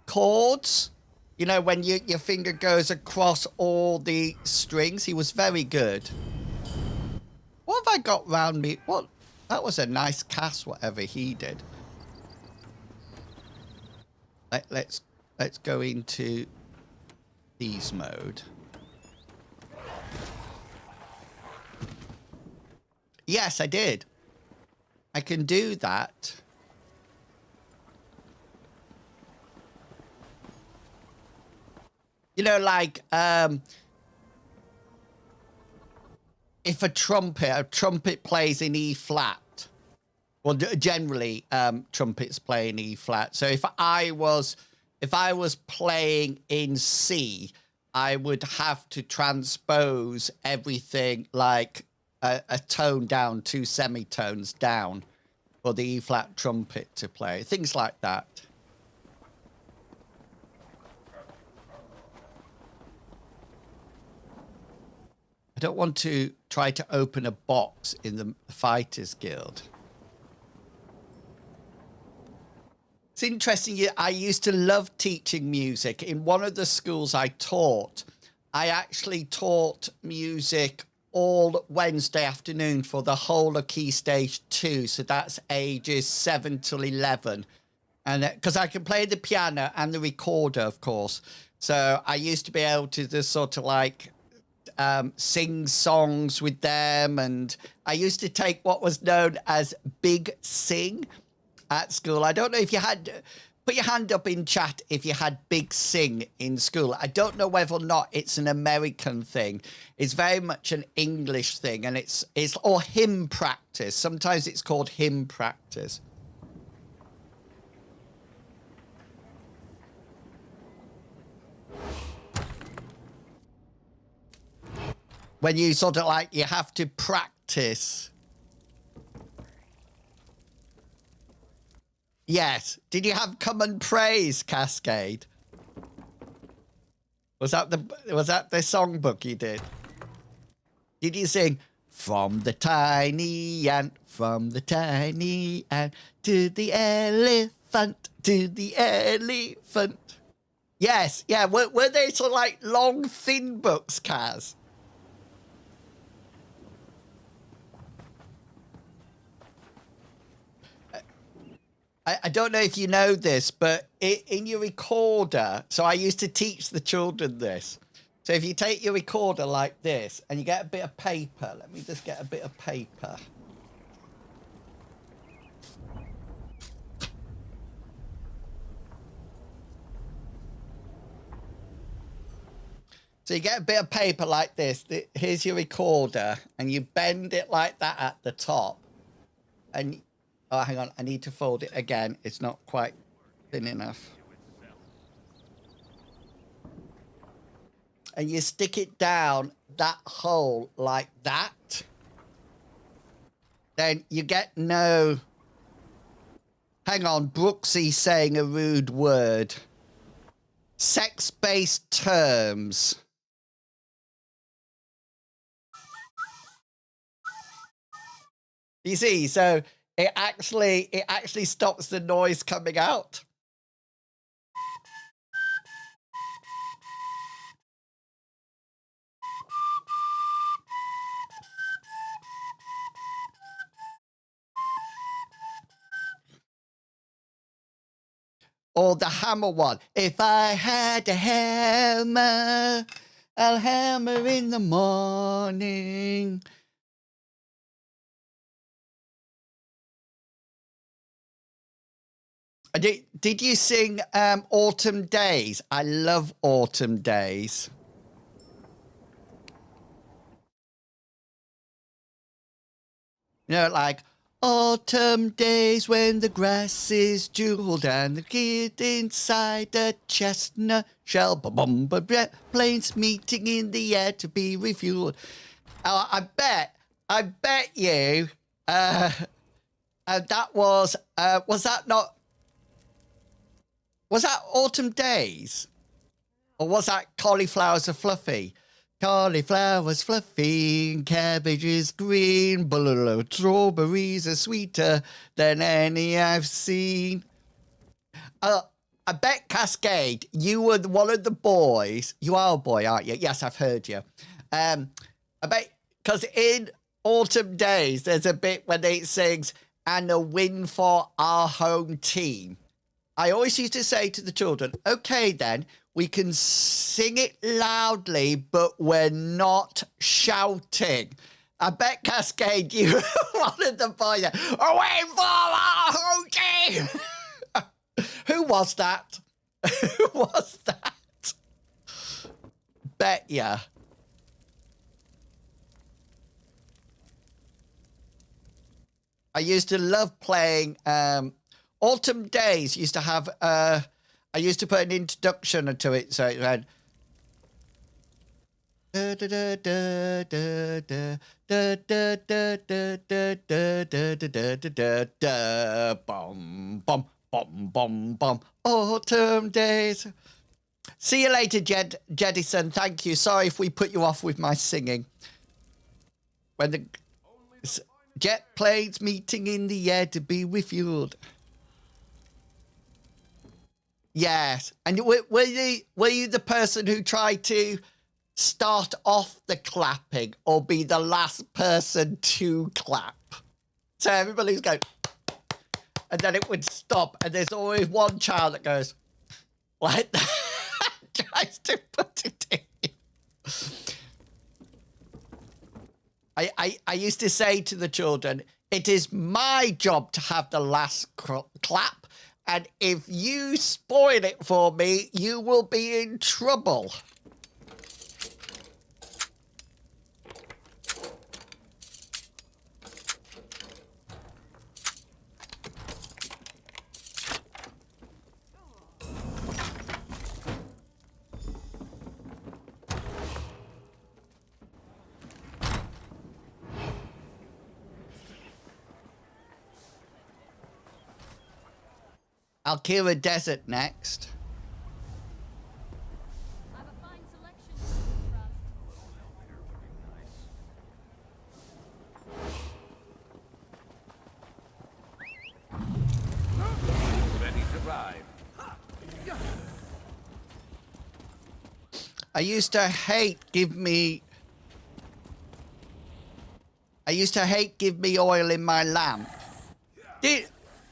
chords. You know, when your finger goes across all the strings. He was very good. What have I got round me? What? That was a nice cast, whatever he did. Let's go into these mode. Yes, I did. I can do that. You know, like if a trumpet plays in E flat. Well, generally, trumpets play in E flat. So if I was playing in C, I would have to transpose everything like a tone down, 2 semitones down for the E flat trumpet to play. Things like that. I don't want to try to open a box in the Fighters Guild. It's interesting. I used to love teaching music. In one of the schools I taught, I actually taught music all Wednesday afternoon for the whole of Key Stage 2. So that's ages 7 till 11. And because I can play the piano and the recorder, of course. So I used to be able to just sort of like sing songs with them. And I used to take what was known as Big Sing at school. I don't know if you had... Put your hand up in chat if you had Big Sing in school. I don't know whether or not it's an American thing. It's very much an English thing, and it's or hymn practice. Sometimes it's called hymn practice. When you sort of like, you have to practice. Yes. Did you have Common Praise, Cascade? Was that the songbook you did? Did you sing from the tiny ant to the elephant, to the elephant? Yes. Yeah. Were they sort of like long, thin books, Kaz? I don't know if you know this, but in your recorder, so I used to teach the children this. So if you take your recorder like this and you get a bit of paper, let me just get a bit of paper. So you get a bit of paper like this. Here's your recorder, and you bend it like that at the top. And... oh, hang on. I need to fold it again. It's not quite thin enough. And you stick it down that hole like that. Then you get no... hang on. Brooksy saying a rude word. Sex-based terms. You see, so... It actually stops the noise coming out. Or the hammer one. If I had a hammer, I'll hammer in the morning. Did you sing Autumn Days? I love Autumn Days. You know, like, autumn days when the grass is jeweled and the kid inside a chestnut shell. Ba-bum, planes meeting in the air to be refueled. I bet you that was that not... was that Autumn Days? Or was that Cauliflowers Are Fluffy? Cauliflowers fluffy, and cabbages green, strawberries are sweeter than any I've seen. I bet, Cascade, you were one of the boys. You are a boy, aren't you? Yes, I've heard you. I bet, because in Autumn Days, there's a bit when it sings, and a win for our home team. I always used to say to the children, okay, then, we can sing it loudly, but we're not shouting. I bet, Cascade, you were one of the boys. Away for our home team! Who was that? Who was that? Bet ya. I used to love playing... Autumn Days used to have, I used to put an introduction to it, so it went... Bum, bum, bum, bum, bum. Autumn Days. See you later, Jedison. Thank you. Sorry if we put you off with my singing. When the jet planes meeting in the air to be refueled. Yes. And were you the person who tried to start off the clapping or be the last person to clap. So everybody's going, and then it would stop, and there's always one child that goes like that, tries to put it in. I used to say to the children, it is my job to have the last clap, and if you spoil it for me, you will be in trouble. Alkira Desert next. Ready to ride. I used to hate give me oil in my lamp.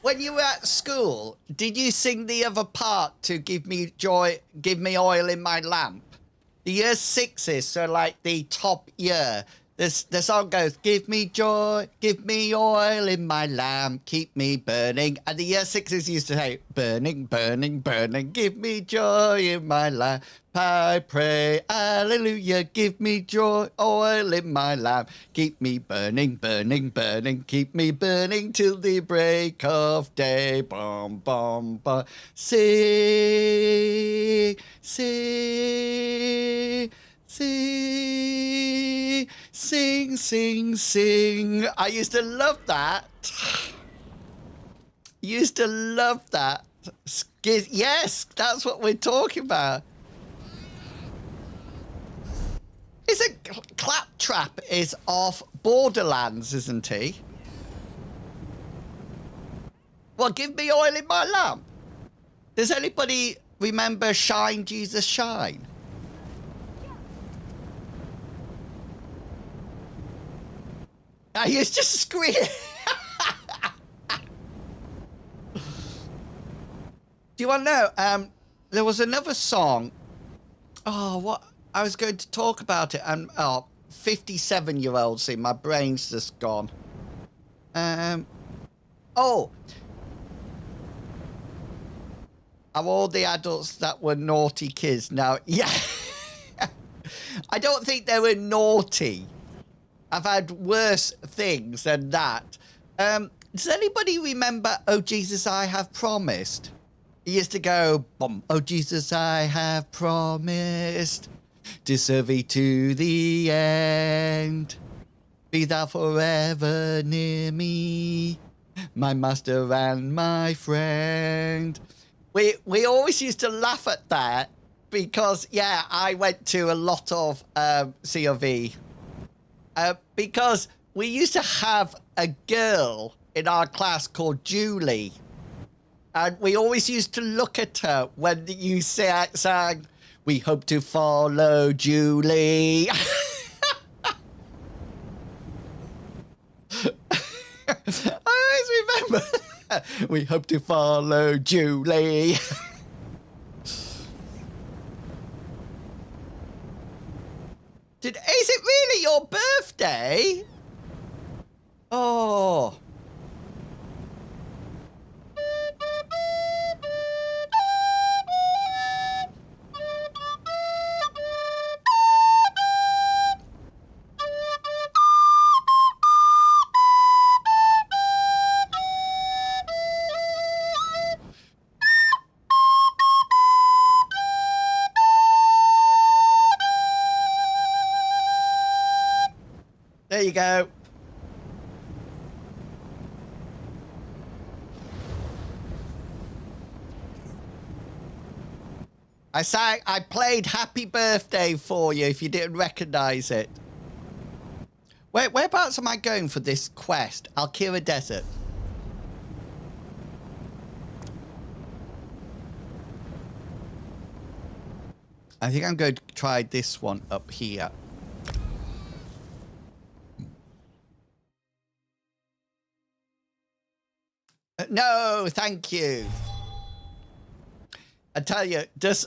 When you were at school, did you sing the other part to give me oil in my lamp? The year sixes, so like the top year. The song goes, give me joy, give me oil in my lamp, keep me burning. And the year sixes used to say, burning, burning, burning, give me joy in my lamp. I pray, hallelujah, give me joy, oil in my lamp. Keep me burning, burning, burning, keep me burning till the break of day. Bum, bum, bum. Sing, sing, sing, sing, sing, sing. I used to love that. Used to love that. Yes, that's what we're talking about. Isn't Claptrap is off Borderlands, isn't he? Well, give me oil in my lamp. Does anybody remember Shine, Jesus, Shine? I used to scream. Do you want to know? There was another song. Oh, what? I was going to talk about it, and 57-year-old see, my brain's just gone. Oh. Are all the adults that were naughty kids now? Yeah. I don't think they were naughty. I've had worse things than that. Does anybody remember, Oh Jesus, I Have Promised? He used to go, oh Jesus, I have promised to serve thee to the end. Be thou forever near me, my master and my friend. We always used to laugh at that because, yeah, I went to a lot of COV. Because we used to have a girl in our class called Julie. And we always used to look at her when you sang, we hope to follow Julie. I always remember that. We hope to follow Julie. Is it really your birthday? Oh. There you go. I played Happy Birthday for you if you didn't recognize it. Whereabouts am I going for this quest? Alkira Desert. I think I'm going to try this one up here. No, thank you. I tell you, does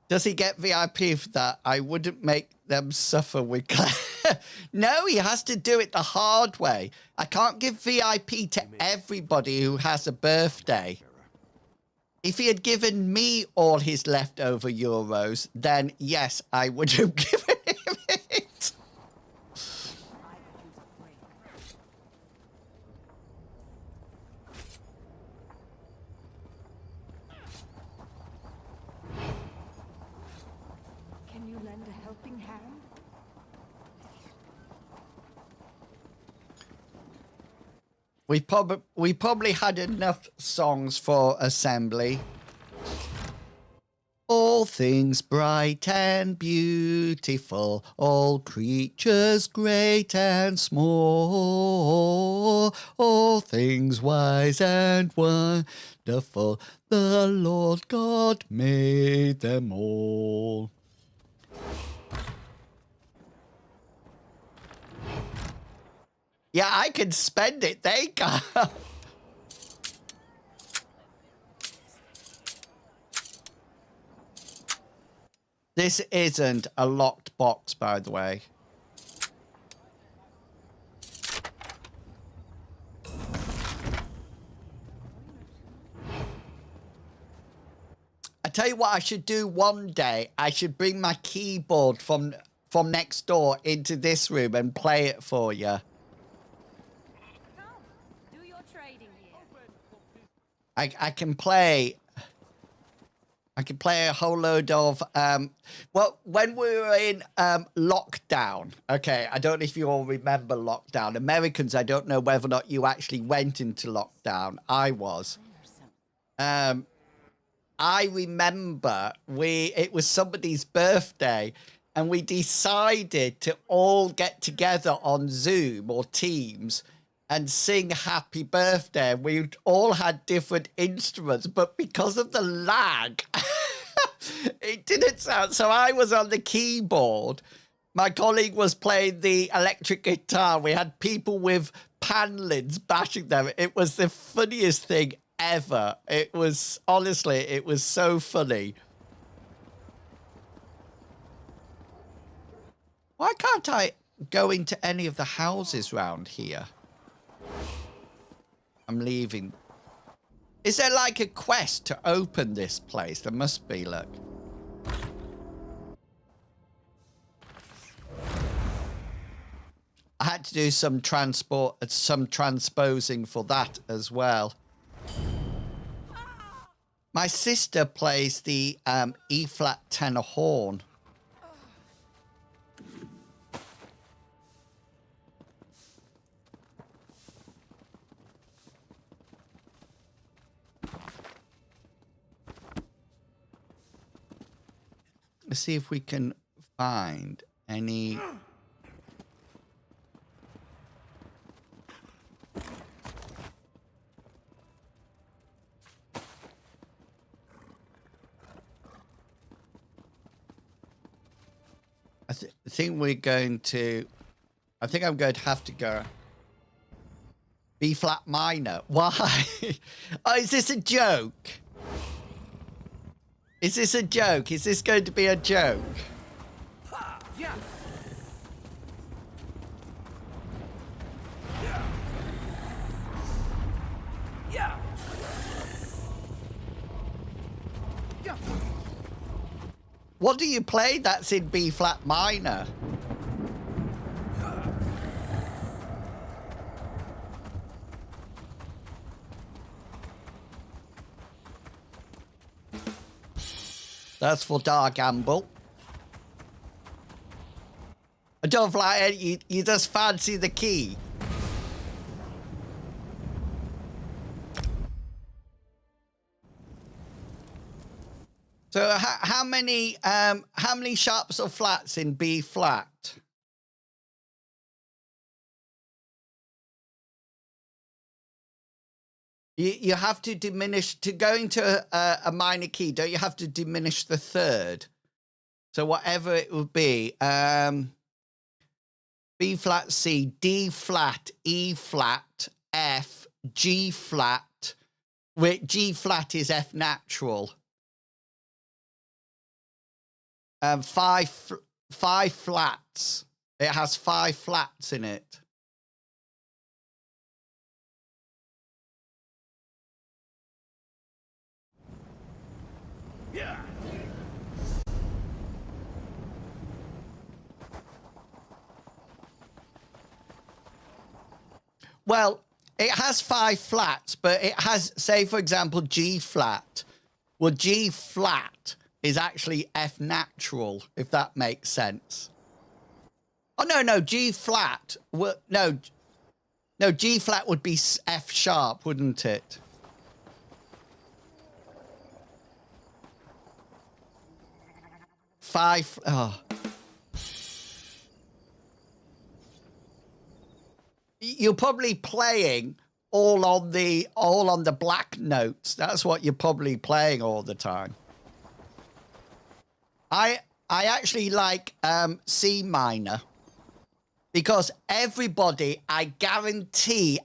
he get VIP for that? I wouldn't make them suffer with Claire. No, he has to do it the hard way. I can't give VIP to everybody who has a birthday. If he had given me all his leftover euros, then yes, I would have given him it. Can you lend a helping hand? We probably had enough songs for assembly. All things bright and beautiful, all creatures great and small, all things wise and wonderful, the Lord God made them all. Yeah, I can spend it. They can't. This isn't a locked box, by the way. I tell you what I should do one day. I should bring my keyboard from next door into this room and play it for you. I can play a whole load of well, when we were in lockdown, okay, I don't know if you all remember lockdown. Americans, I don't know whether or not you actually went into lockdown. I was. I remember it was somebody's birthday and we decided to all get together on Zoom or Teams and sing happy birthday. We all had different instruments, but because of the lag, it didn't sound. So I was on the keyboard. My colleague was playing the electric guitar. We had people with pan lids bashing them. It was the funniest thing ever. It was, honestly, it was so funny. Why can't I go into any of the houses round here? I'm leaving. Is there like a quest to open this place? There must be, look. I had to do some transposing for that as well. My sister plays the E-flat tenor horn. Let's see if we can find any. I think we're going to. I think I'm going to have to go. B-flat minor. Why? Oh, is this a joke? Is this a joke? Is this going to be a joke? Yeah. Yeah. Yeah. What do you play that's in B-flat minor? That's for Dark Gamble. I don't like it. You just fancy the key. So how many sharps or flats in B flat? You have to diminish, to go into a minor key, don't you have to diminish the third? So whatever it would be, B flat, C, D flat, E flat, F, G flat, where G flat is F natural. Five flats. It has 5 flats in it. Yeah. Well, it has 5 flats, but it has, say, for example, G flat. Well, G flat is actually F natural, if that makes sense. Oh, no, G flat. Well, no, G flat would be F sharp, wouldn't it? Five. Oh. You're probably playing all on the black notes. That's what you're probably playing all the time. I actually like C minor because everybody, I guarantee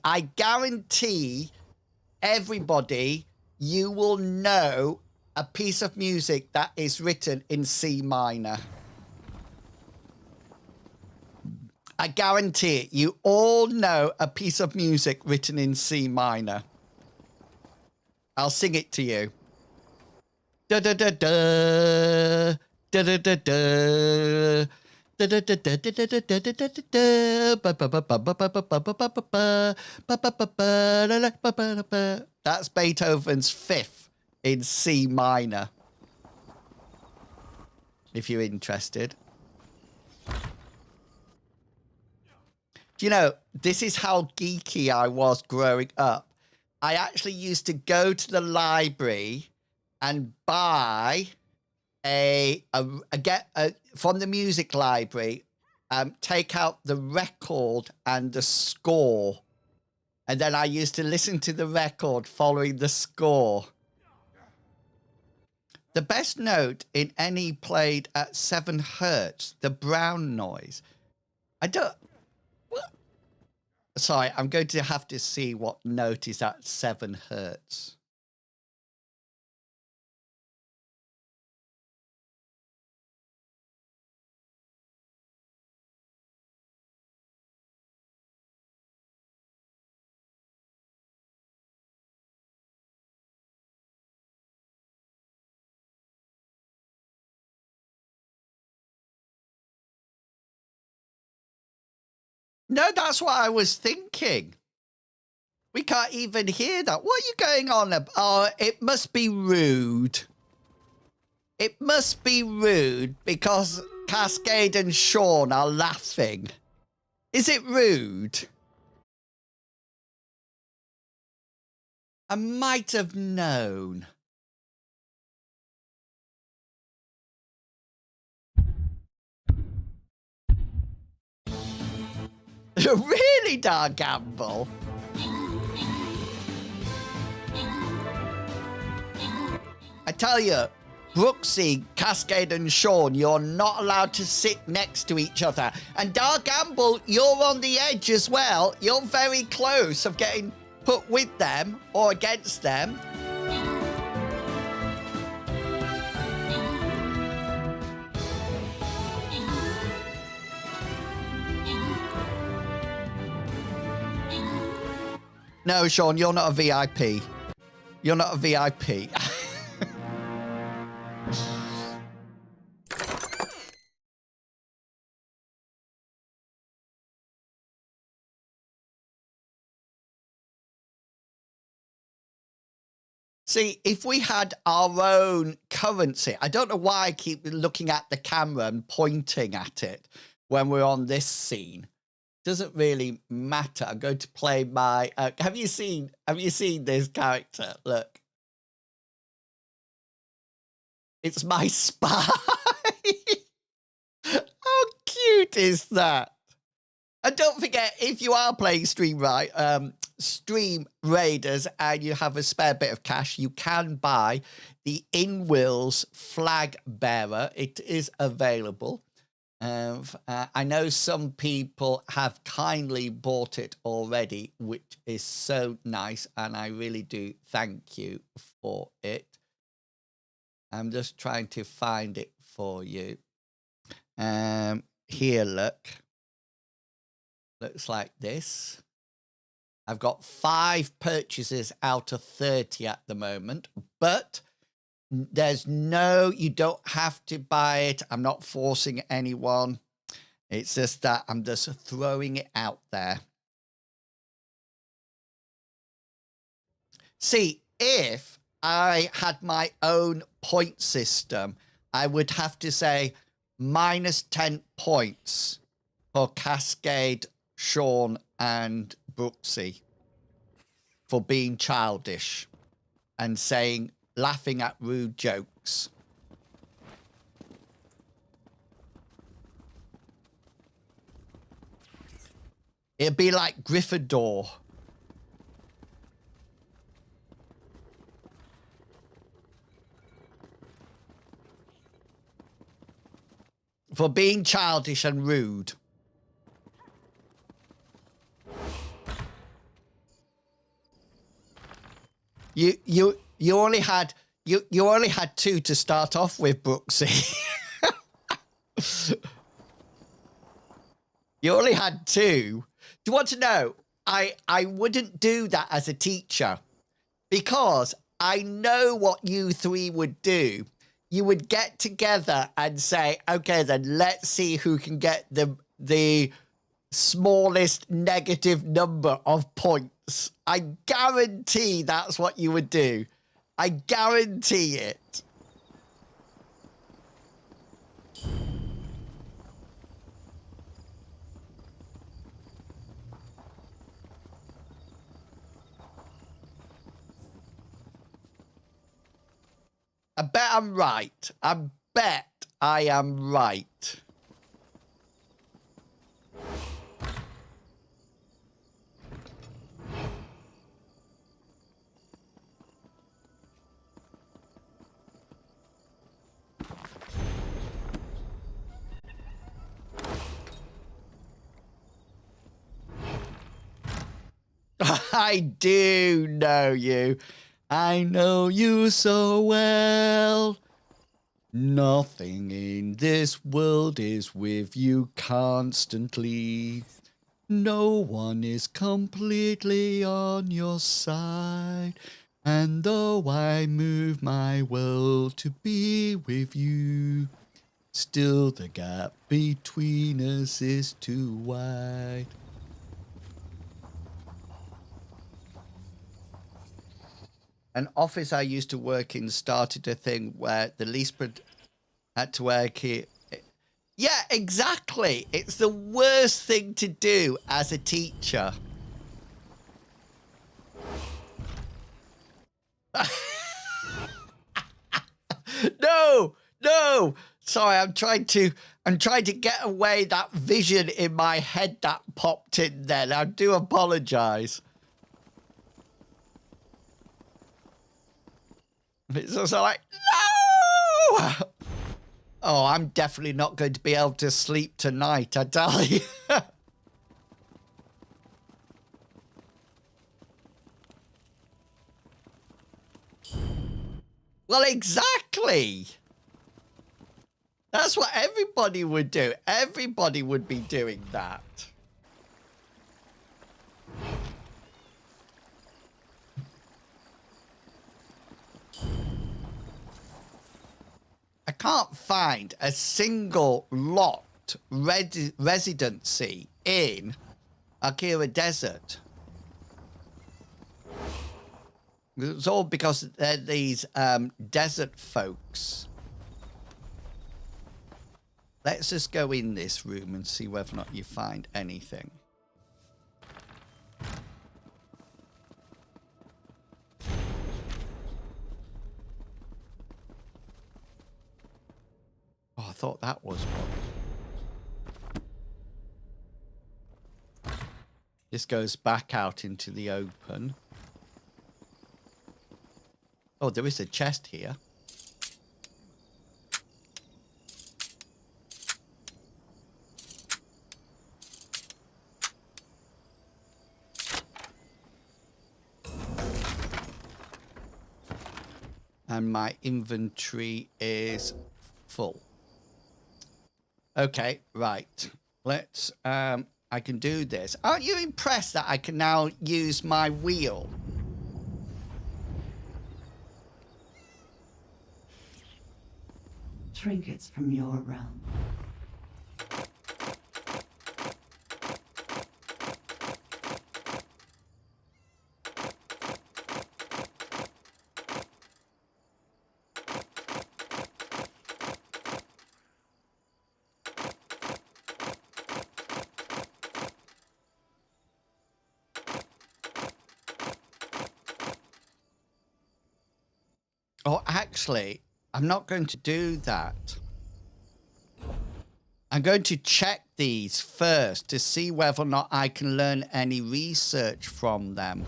everybody, you will know a piece of music that is written in C minor. I guarantee it. You all know a piece of music written in C minor. I'll sing it to you. Da da da da da da da da. That's Beethoven's Fifth in C minor, if you're interested. Do you know, this is how geeky I was growing up. I actually used to go to the library and buy from the music library, take out the record and the score. And then I used to listen to the record following the score. The best note in any played at 7 hertz, the brown noise. Sorry, I'm going to have to see what note is at 7 hertz. No, that's what I was thinking. We can't even hear that. What are you going on about? Oh, it must be rude. It must be rude because Cascade and Sean are laughing. Is it rude? I might have known. Really, Dar Gamble? I tell you, Brooksy, Cascade and Sean, you're not allowed to sit next to each other. And Dar Gamble, you're on the edge as well. You're very close of getting put with them or against them. No, Sean, you're not a VIP. You're not a VIP. See, if we had our own currency, I don't know why I keep looking at the camera and pointing at it when we're on this scene. Doesn't really matter. I'm going to play my have you seen this character? Look, it's my spy. How cute is that? And don't forget, if you are playing Stream Raiders and you have a spare bit of cash, you can buy the In-Wills Flag Bearer. It is available. I know some people have kindly bought it already, which is so nice, and I really do thank you for it. I'm just trying to find it for you. Here, look. Looks like this. I've got 5 purchases out of 30 at the moment, but there's no, you don't have to buy it. I'm not forcing anyone. It's just that I'm just throwing it out there. See, if I had my own point system, I would have to say minus 10 points for Cascade, Sean, and Brooksy for being childish and laughing at rude jokes. It'd be like Gryffindor. For being childish and rude. You only had 2 to start off with, Brooksy. You only had 2. Do you want to know? I wouldn't do that as a teacher because I know what you 3 would do. You would get together and say, okay, then let's see who can get the smallest negative number of points. I guarantee that's what you would do. I guarantee it. I bet I'm right. I bet I am right. I do know you. I know you so well. Nothing in this world is with you constantly. No one is completely on your side. And though I move my world to be with you, still the gap between us is too wide. An office I used to work in started a thing where the least had to work here. Yeah, exactly. It's the worst thing to do as a teacher. No. Sorry, I'm trying to get away that vision in my head that popped in then. I do apologize. It's also like, no! Oh, I'm definitely not going to be able to sleep tonight, I tell you. Well, exactly. That's what everybody would do. Everybody would be doing that. I can't find a single locked residency in Akira Desert. It's all because they're these desert folks. Let's just go in this room and see whether or not you find anything. Oh, I thought that was one. This goes back out into the open. Oh, there is a chest here. And my inventory is full. Okay, right. Let's, I can do this. Aren't you impressed that I can now use my wheel? Trinkets from your realm. Oh, actually, I'm not going to do that. I'm going to check these first to see whether or not I can learn any research from them.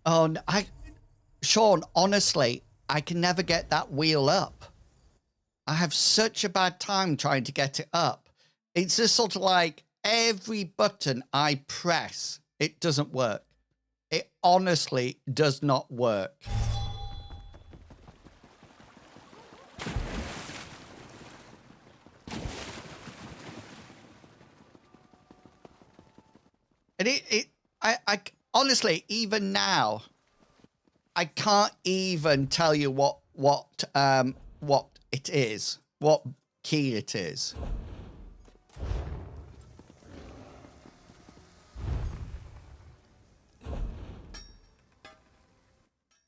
Oh, Sean, honestly, I can never get that wheel up. I have such a bad time trying to get it up. It's just sort of like every button I press, it doesn't work. It honestly does not work. And I honestly, even now, I can't even tell you what it is, what key it is.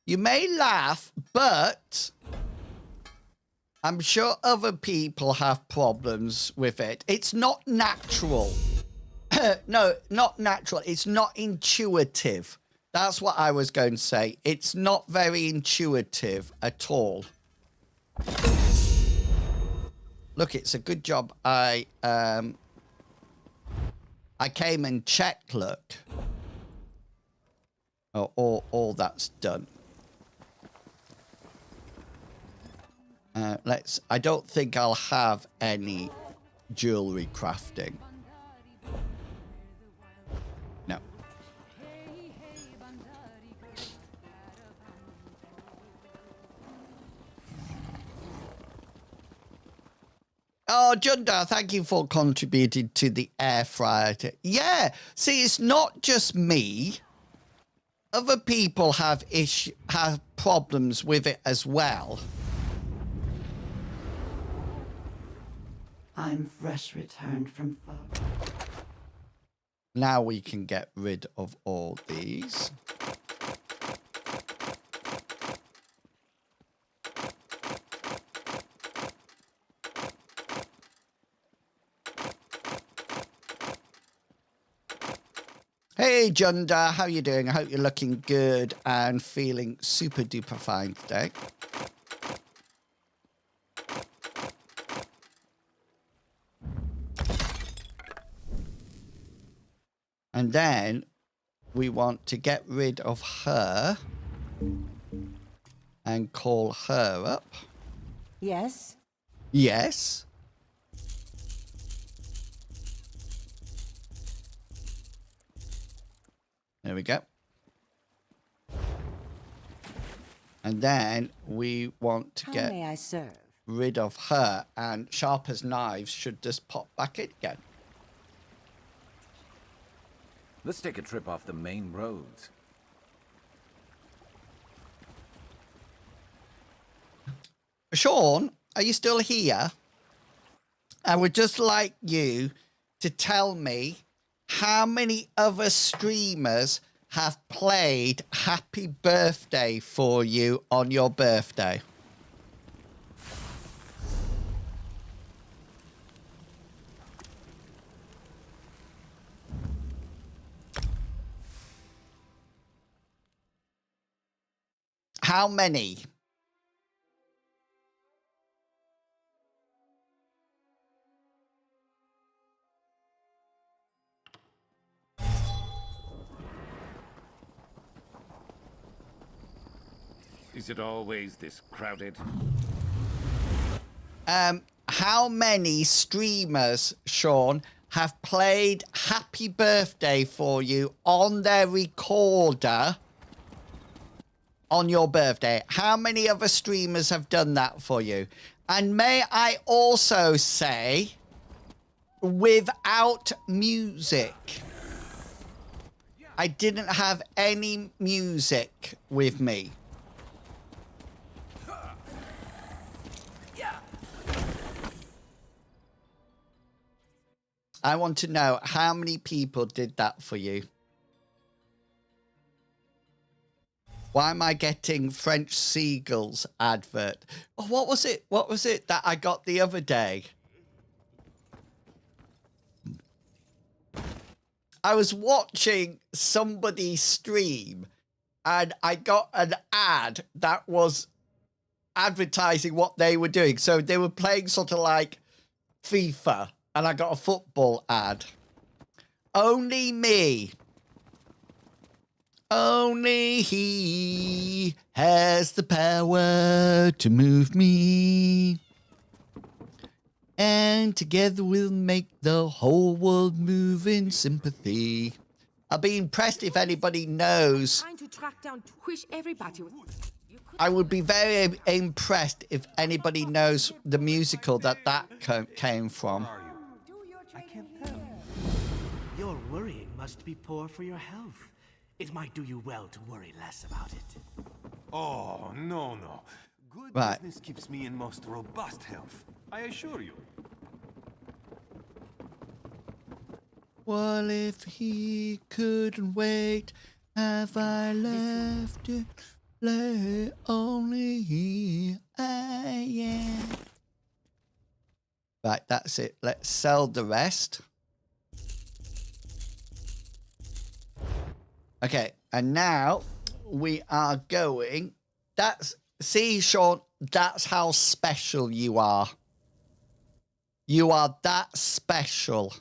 You may laugh, but I'm sure other people have problems with it. It's not natural. No, not natural. It's not intuitive. That's what I was going to say. It's not very intuitive at all. Look, it's a good job I came and checked, look. Oh, all that's done. I don't think I'll have any jewelry crafting. No. Oh, Junda, thank you for contributing to the air fryer. Yeah, see, it's not just me. Other people have problems with it as well. I'm fresh returned from far. Now we can get rid of all these. Hey, Junda, how you doing? I hope you're looking good and feeling super duper fine today. And then we want to get rid of her and call her up. Yes? Yes. There we go. And then we want to get How may I serve? rid of her, and sharp as knives should just pop back in again. Let's take a trip off the main roads. Sean, are you still here? I would just like you to tell me how many other streamers have played Happy Birthday for you on your birthday. How many? Is it always this crowded? How many streamers, Sean, have played Happy Birthday for you on their recorder on your birthday? How many other streamers have done that for you? And may I also say, without music. I didn't have any music with me. I want to know how many people did that for you. Why am I getting French Seagulls advert? Oh, what was it? What was it that I got the other day? I was watching somebody stream and I got an ad that was advertising what they were doing. So they were playing sort of like FIFA and I got a football ad. Only me. Only he has the power to move me. And together we'll make the whole world move in sympathy. I'll be impressed if anybody knows. Trying to track down Wish everybody was. I would be very impressed if anybody knows the musical that came from. I can't tell. Your worrying must be poor for your health. It might do you well to worry less about it. Oh, no, no. Good Right. business keeps me in most robust health. I assure you. Well, if he couldn't wait, have I left it late? Only he, I am. Right, that's it. Let's sell the rest. Okay, and now we are going. See, Sean, that's how special you are. You are that special.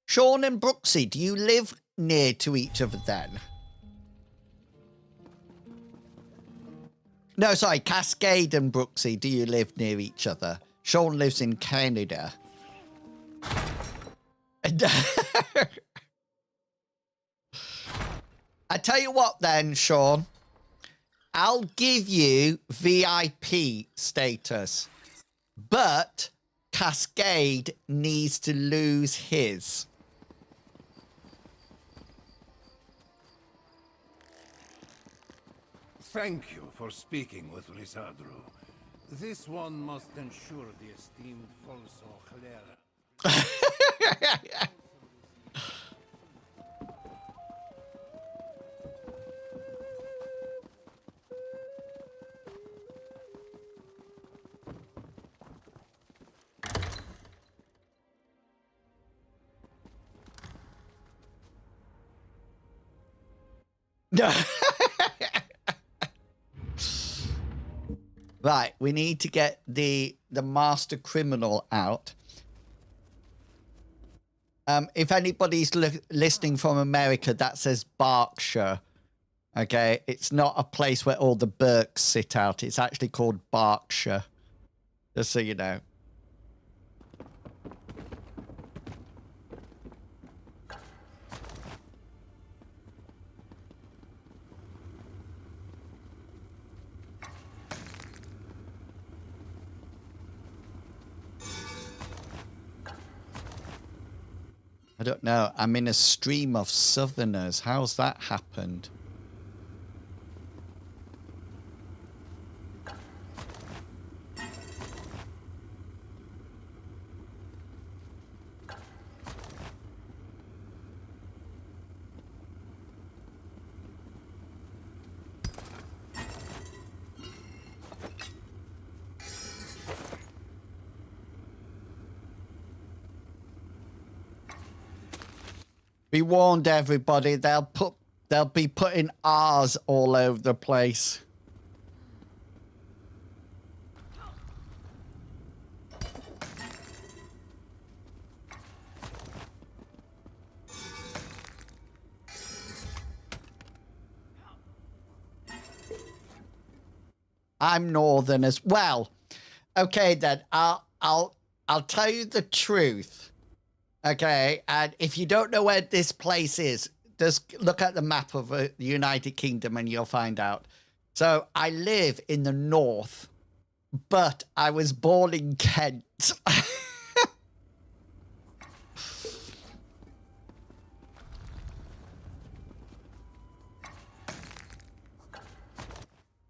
Sean and Brooksy, do you live near to each other then? No, sorry, Cascade and Brooksy, do you live near each other? Sean lives in Canada. I tell you what then, Sean. I'll give you VIP status, but Cascade needs to lose his. Thank you for speaking with Lizardru. This one must ensure the esteemed Folso Chlera. Right, we need to get the master criminal out. If anybody's listening from America, that says Berkshire. Okay, it's not a place where all the Burks sit out. It's actually called Berkshire. Just so you know. I don't know. I'm in a stream of Southerners. How's that happened? Be warned, everybody. They'll be putting R's all over the place. I'm northern as well. Okay, then I'll tell you the truth. Okay, and if you don't know where this place is, just look at the map of the United Kingdom and you'll find out. So I live in the north, but I was born in Kent.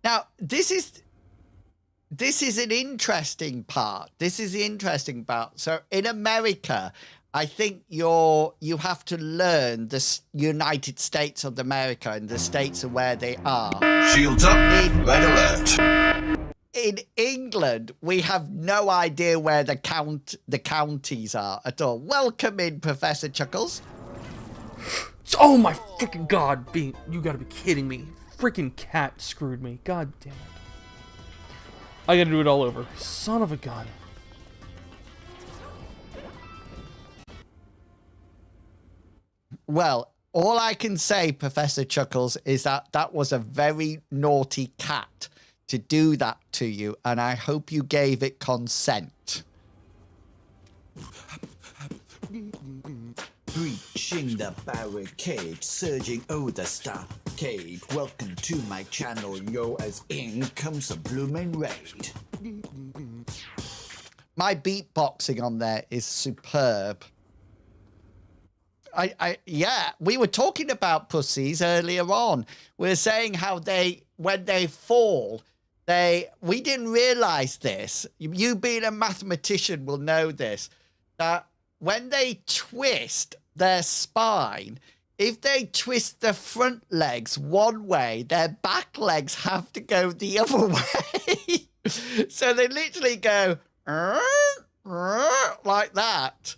Now, this is an interesting part. This is the interesting part. So in America, I think you have to learn the United States of America and the states of where they are. Shields up, red alert. In England, we have no idea where the counties are at all. Welcome in, Professor Chuckles. Oh my freaking god, you gotta be kidding me. Freaking cat screwed me. God damn it. I gotta do it all over. Son of a gun. Well, all I can say, Professor Chuckles, is that was a very naughty cat to do that to you, and I hope you gave it consent. Breaching the barricade, surging over the stockade. Welcome to my channel, yo, as in comes a bloomin' raid. My beatboxing on there is superb. Yeah, we were talking about pussies earlier on. We were saying how when they fall, we didn't realize this. You being a mathematician will know this, that when they twist their spine, if they twist the front legs one way, their back legs have to go the other way. So they literally go like that.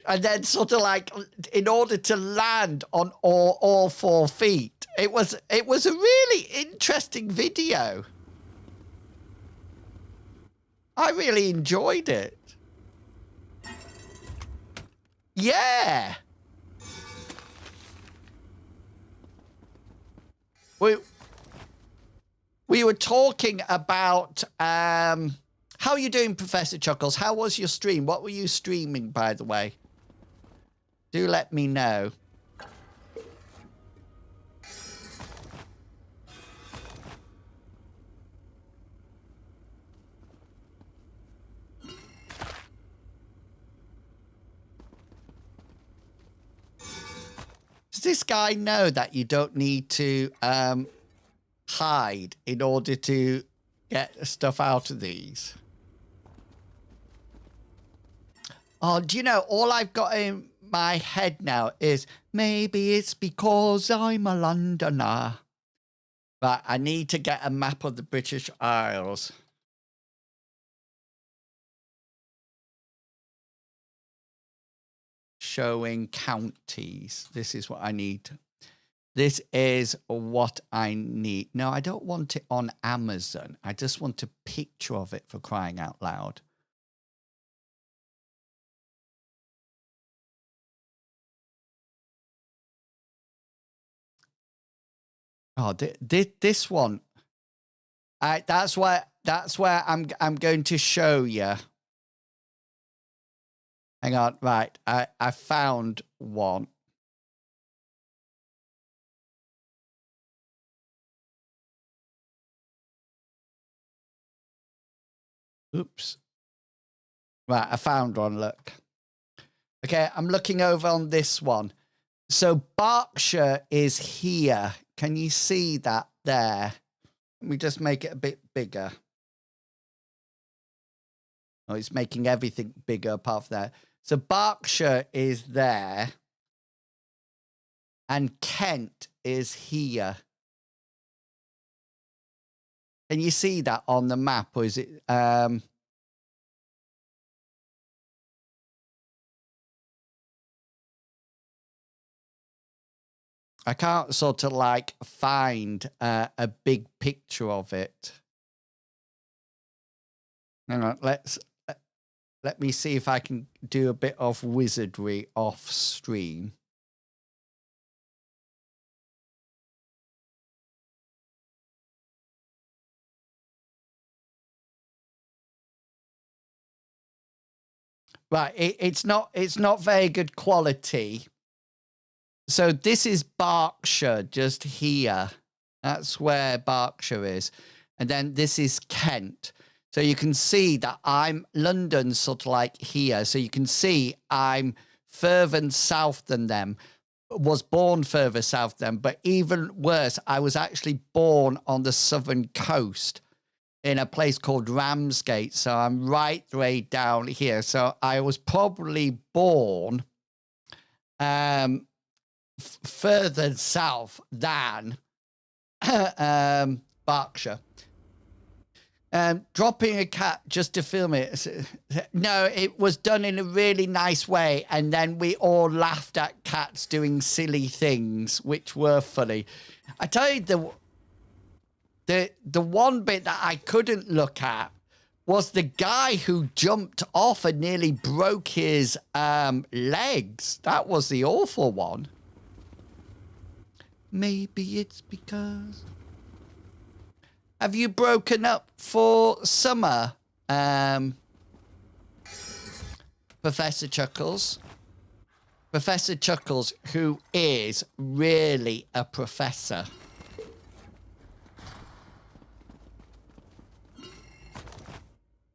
And then sort of like, in order to land on all 4 feet. It was a really interesting video. I really enjoyed it. Yeah. We were talking about how are you doing, Professor Chuckles? How was your stream? What were you streaming, by the way? Do let me know. Does this guy know that you don't need to hide in order to get stuff out of these? Oh, do you know, all I've got in my head now is maybe it's because I'm a Londoner. But I need to get a map of the British Isles. Showing counties. This is what I need. This is what I need. No, I don't want it on Amazon. I just want a picture of it, for crying out loud. Oh, this one. That's where I'm going to show you. Hang on, right. I found one. Oops. Right, I found one, look. Okay, I'm looking over on this one. So Berkshire is here. Can you see that there? Let me just make it a bit bigger. Oh, it's making everything bigger apart from that. So Berkshire is there. And Kent is here. Can you see that on the map? Or is it... I can't sort of like find a big picture of it. Hang on, let me see if I can do a bit of wizardry off stream. Right, it's not very good quality. So this is Berkshire, just here. That's where Berkshire is. And then this is Kent. So you can see that London's sort of like here. So you can see I'm further south than them, was born further south than them. But even worse, I was actually born on the southern coast in a place called Ramsgate. So I'm right way down here. So I was probably born further south than Berkshire. Dropping a cat just to film it. No, it was done in a really nice way. And then we all laughed at cats doing silly things, which were funny. I tell you, the one bit that I couldn't look at was the guy who jumped off and nearly broke his legs. That was the awful one. Maybe it's because... Have you broken up for summer, Professor Chuckles? Professor Chuckles, who is really a professor.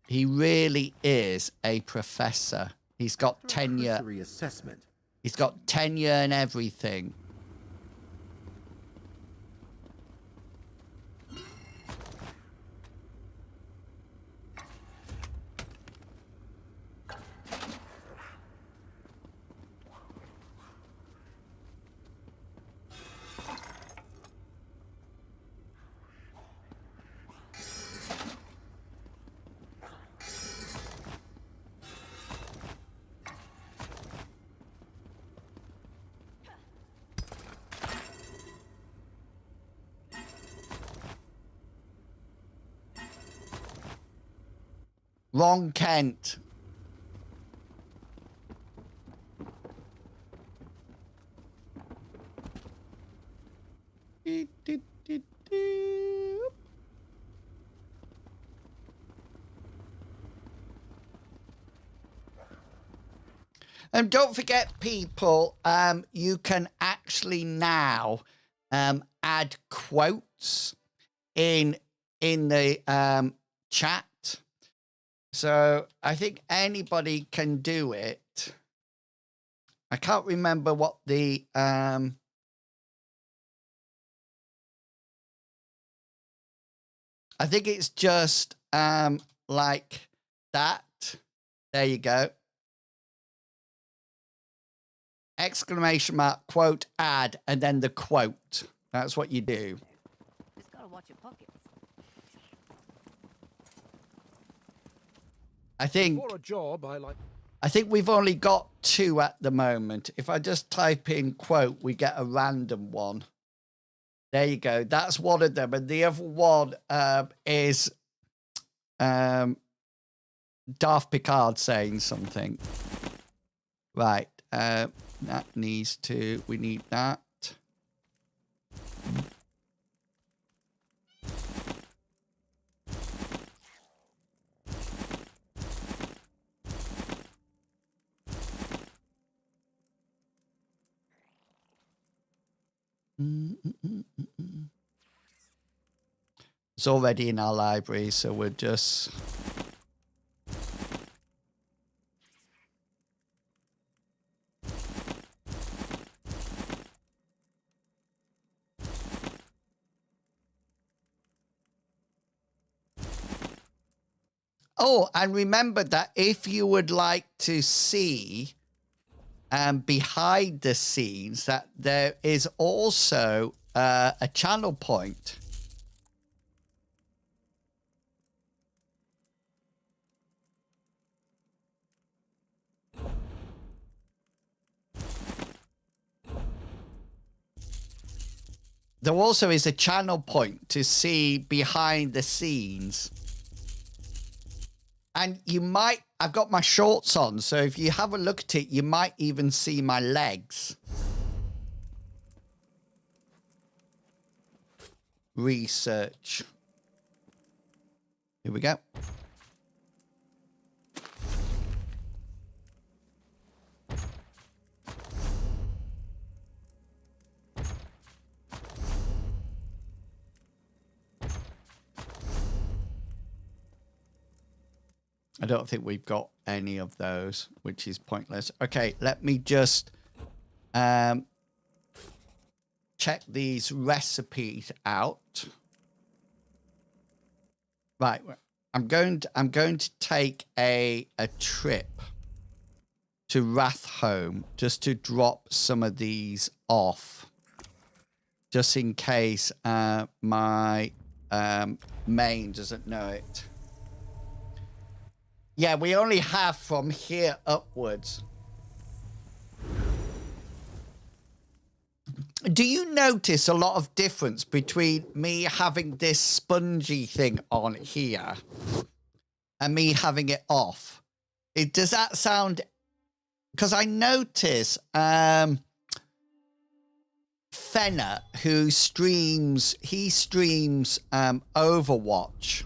He really is a professor. He's got tenure. Assessment. He's got tenure and everything. Wrong Kent. And don't forget, people, you can actually now add quotes in the chat. So I think anybody can do it. I can't remember what the I think it's just like that. There you go. Exclamation mark, quote, add, and then the quote. That's what you do. Just gotta watch your pockets. I think For a job, I think we've only got 2 at the moment. If I just type in quote, we get a random one. There you go. That's one of them. And the other one is Darth Picard saying something. Right. That needs to, we need that. It's already in our library, so we're just... Oh, and remember that if you would like to see behind the scenes, that there is also a channel point. There also is a channel point to see behind the scenes. And you might, I've got my shorts on, so if you have a look at it, you might even see my legs. Research. Here we go. I don't think we've got any of those, which is pointless. Okay, let me just check these recipes out. Right, I'm going to take a trip to Rathhome just to drop some of these off, just in case my main doesn't know it. Yeah, we only have from here upwards. Do you notice a lot of difference between me having this spongy thing on here and me having it off? Does that sound... Because I notice Fenner, who streams... He streams Overwatch.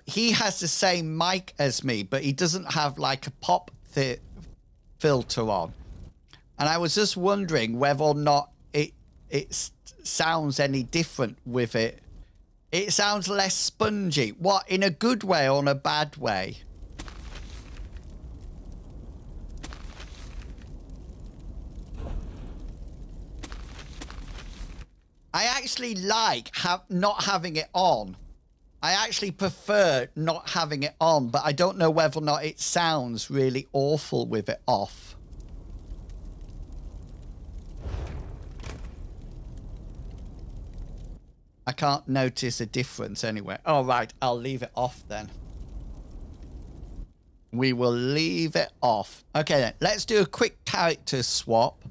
He has the same mic as me, but he doesn't have like a pop filter on. And I was just wondering whether or not it sounds any different with it. It sounds less spongy. What, in a good way or in a bad way? I actually like not having it on. I actually prefer not having it on, but I don't know whether or not it sounds really awful with it off. I can't notice a difference anyway. All right, I'll leave it off then. We will leave it off. Okay then, let's do a quick character swap.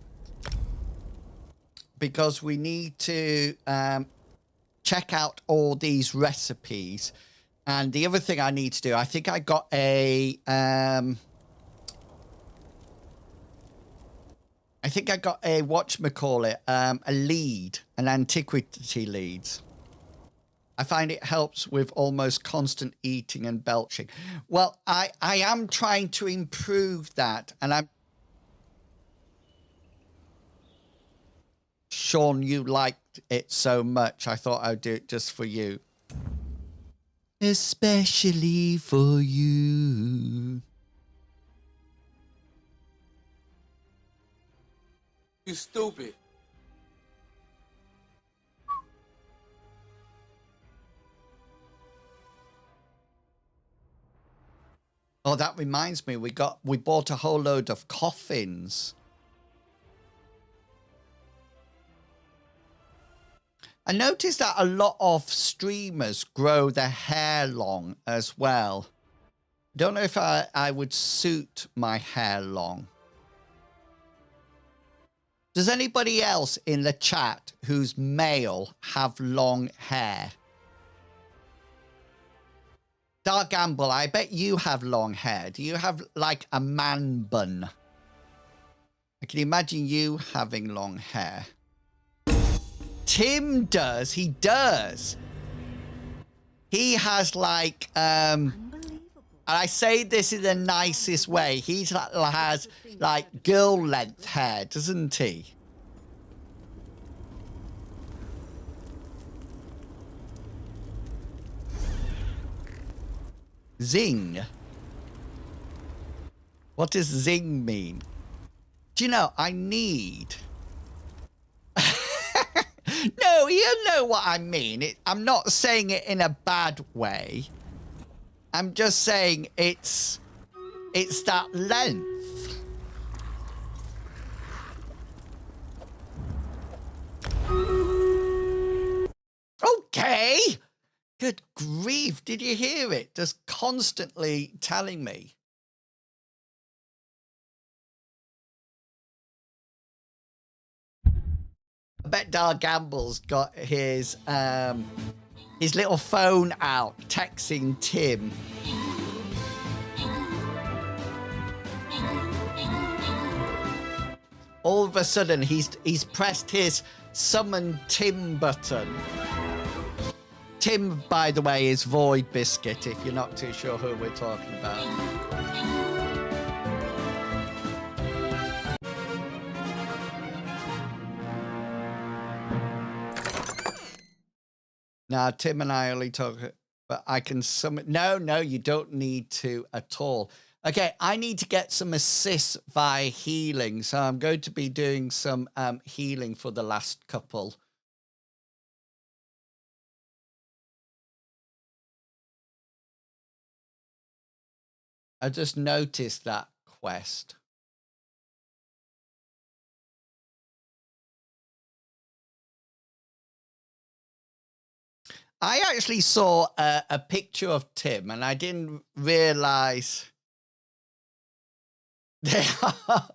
Because we need to check out all these recipes. And the other thing I need to do, I think I got a... whatchamacallit, a lead, an antiquity leads. I find it helps with almost constant eating and belching. Well, I am trying to improve that, and I'm... Sean, you liked it so much, I thought I'd do it just for you. Especially for you. You stupid. Oh, that reminds me, we bought a whole load of coffins. I noticed that a lot of streamers grow their hair long as well. Don't know if I would suit my hair long. Does anybody else in the chat who's male have long hair? Dark Gamble, I bet you have long hair. Do you have like a man bun? I can imagine you having long hair. Tim does. He does. He has like, and I say this in the nicest way. He has like girl length hair, doesn't he? Zing. What does zing mean? Do you know, I need... No, you know what I mean. I'm not saying it in a bad way. I'm just saying it's that length. Okay. Good grief. Did you hear it? Just constantly telling me. I bet Dar Gamble's got his little phone out, texting Tim. All of a sudden, he's pressed his summon Tim button. Tim, by the way, is Void Biscuit, if you're not too sure who we're talking about. Now, Tim and I only talk, but I can summon. No, you don't need to at all. Okay, I need to get some assists via healing, so I'm going to be doing some healing for the last couple. I just noticed that quest. I actually saw a picture of Tim and I didn't realize they are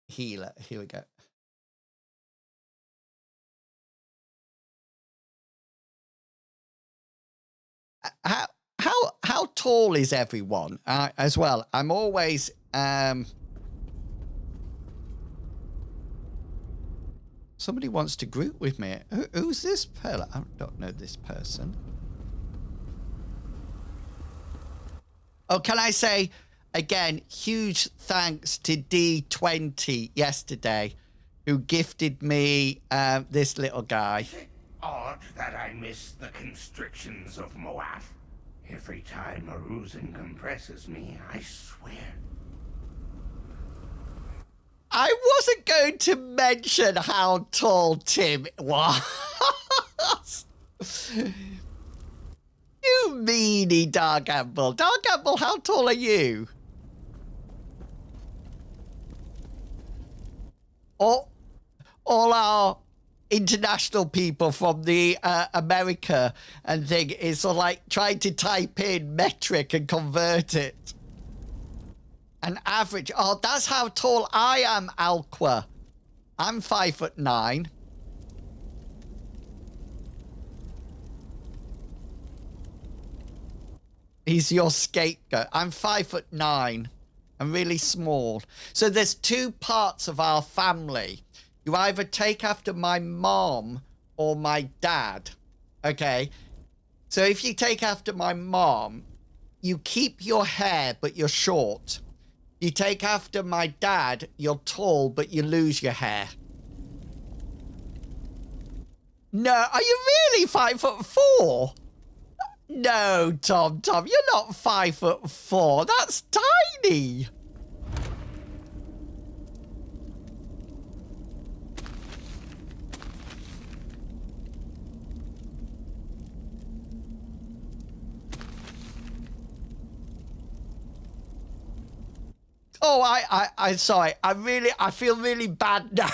healer. Here we go. How tall is everyone as well? I'm always somebody wants to group with me. Who's this fella? I don't know this person. Oh, can I say again, huge thanks to D20 yesterday, who gifted me this little guy. Odd that I miss the constrictions of Moath. Every time Aruzen compresses me, I swear. I wasn't going to mention how tall Tim was. You meanie, Dar Gamble. Dar Gamble, how tall are you? All our international people from the America and thing is sort of like trying to type in metric and convert it. An average. Oh, that's how tall I am, Alqua. I'm 5'9". He's your scapegoat. I'm 5'9". I'm really small. So there's two parts of our family. You either take after my mom or my dad. Okay? So if you take after my mom, you keep your hair, but you're short. You take after my dad, you're tall, but you lose your hair. No, are you really 5'4"? No, Tom, you're not 5'4". That's tiny. Oh, I'm sorry. I feel really bad now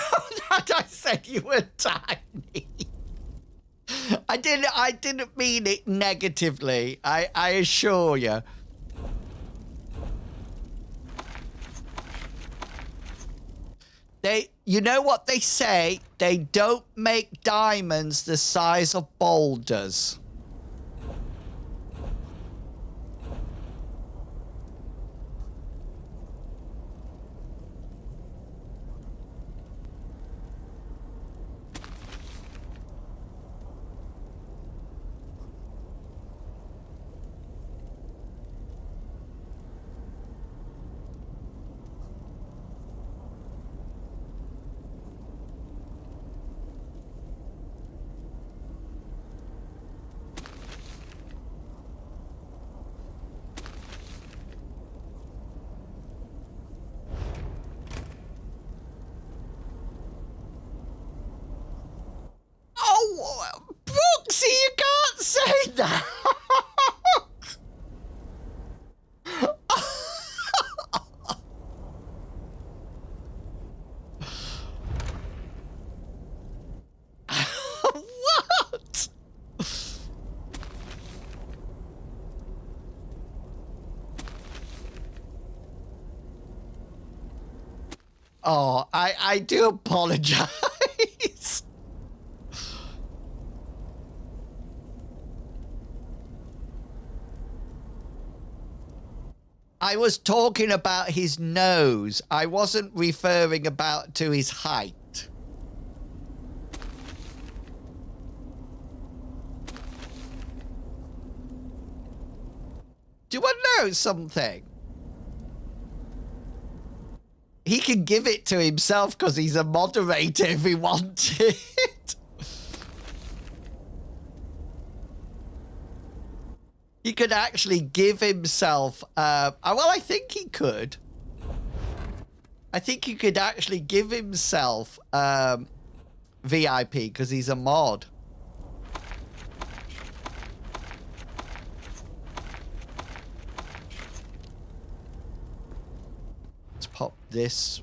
that I said you were tiny. I didn't mean it negatively. I assure you. You know what they say? They don't make diamonds the size of boulders. Oh, I do apologize. I was talking about his nose. I wasn't referring to his height. Do you want to know something? He can give it to himself because he's a moderator if he wanted. He could actually give himself... well, I think he could. I think he could actually give himself VIP because he's a mod. Let's pop this.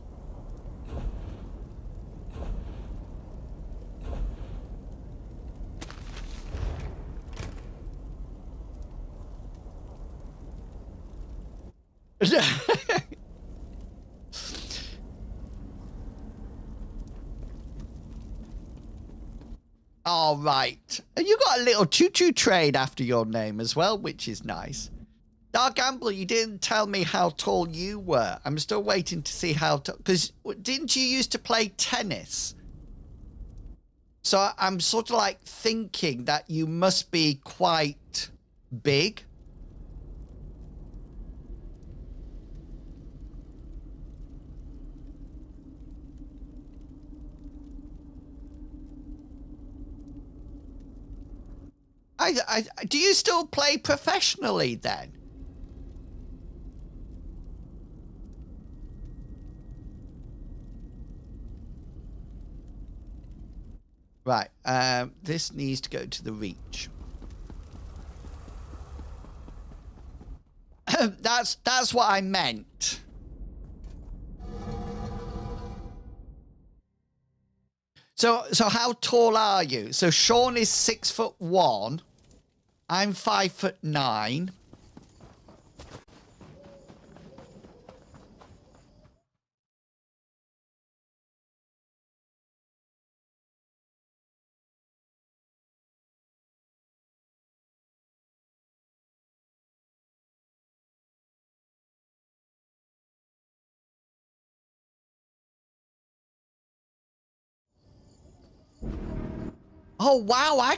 All right. And you got a little choo-choo train after your name as well, which is nice. Dark Gambler, you didn't tell me how tall you were. I'm still waiting to see how tall... Because didn't you used to play tennis? So I'm sort of like thinking that you must be quite big. Do you still play professionally then? Right, this needs to go to the Reach. That's what I meant. So how tall are you? So Sean is 6'1". I'm 5'9". Oh wow, I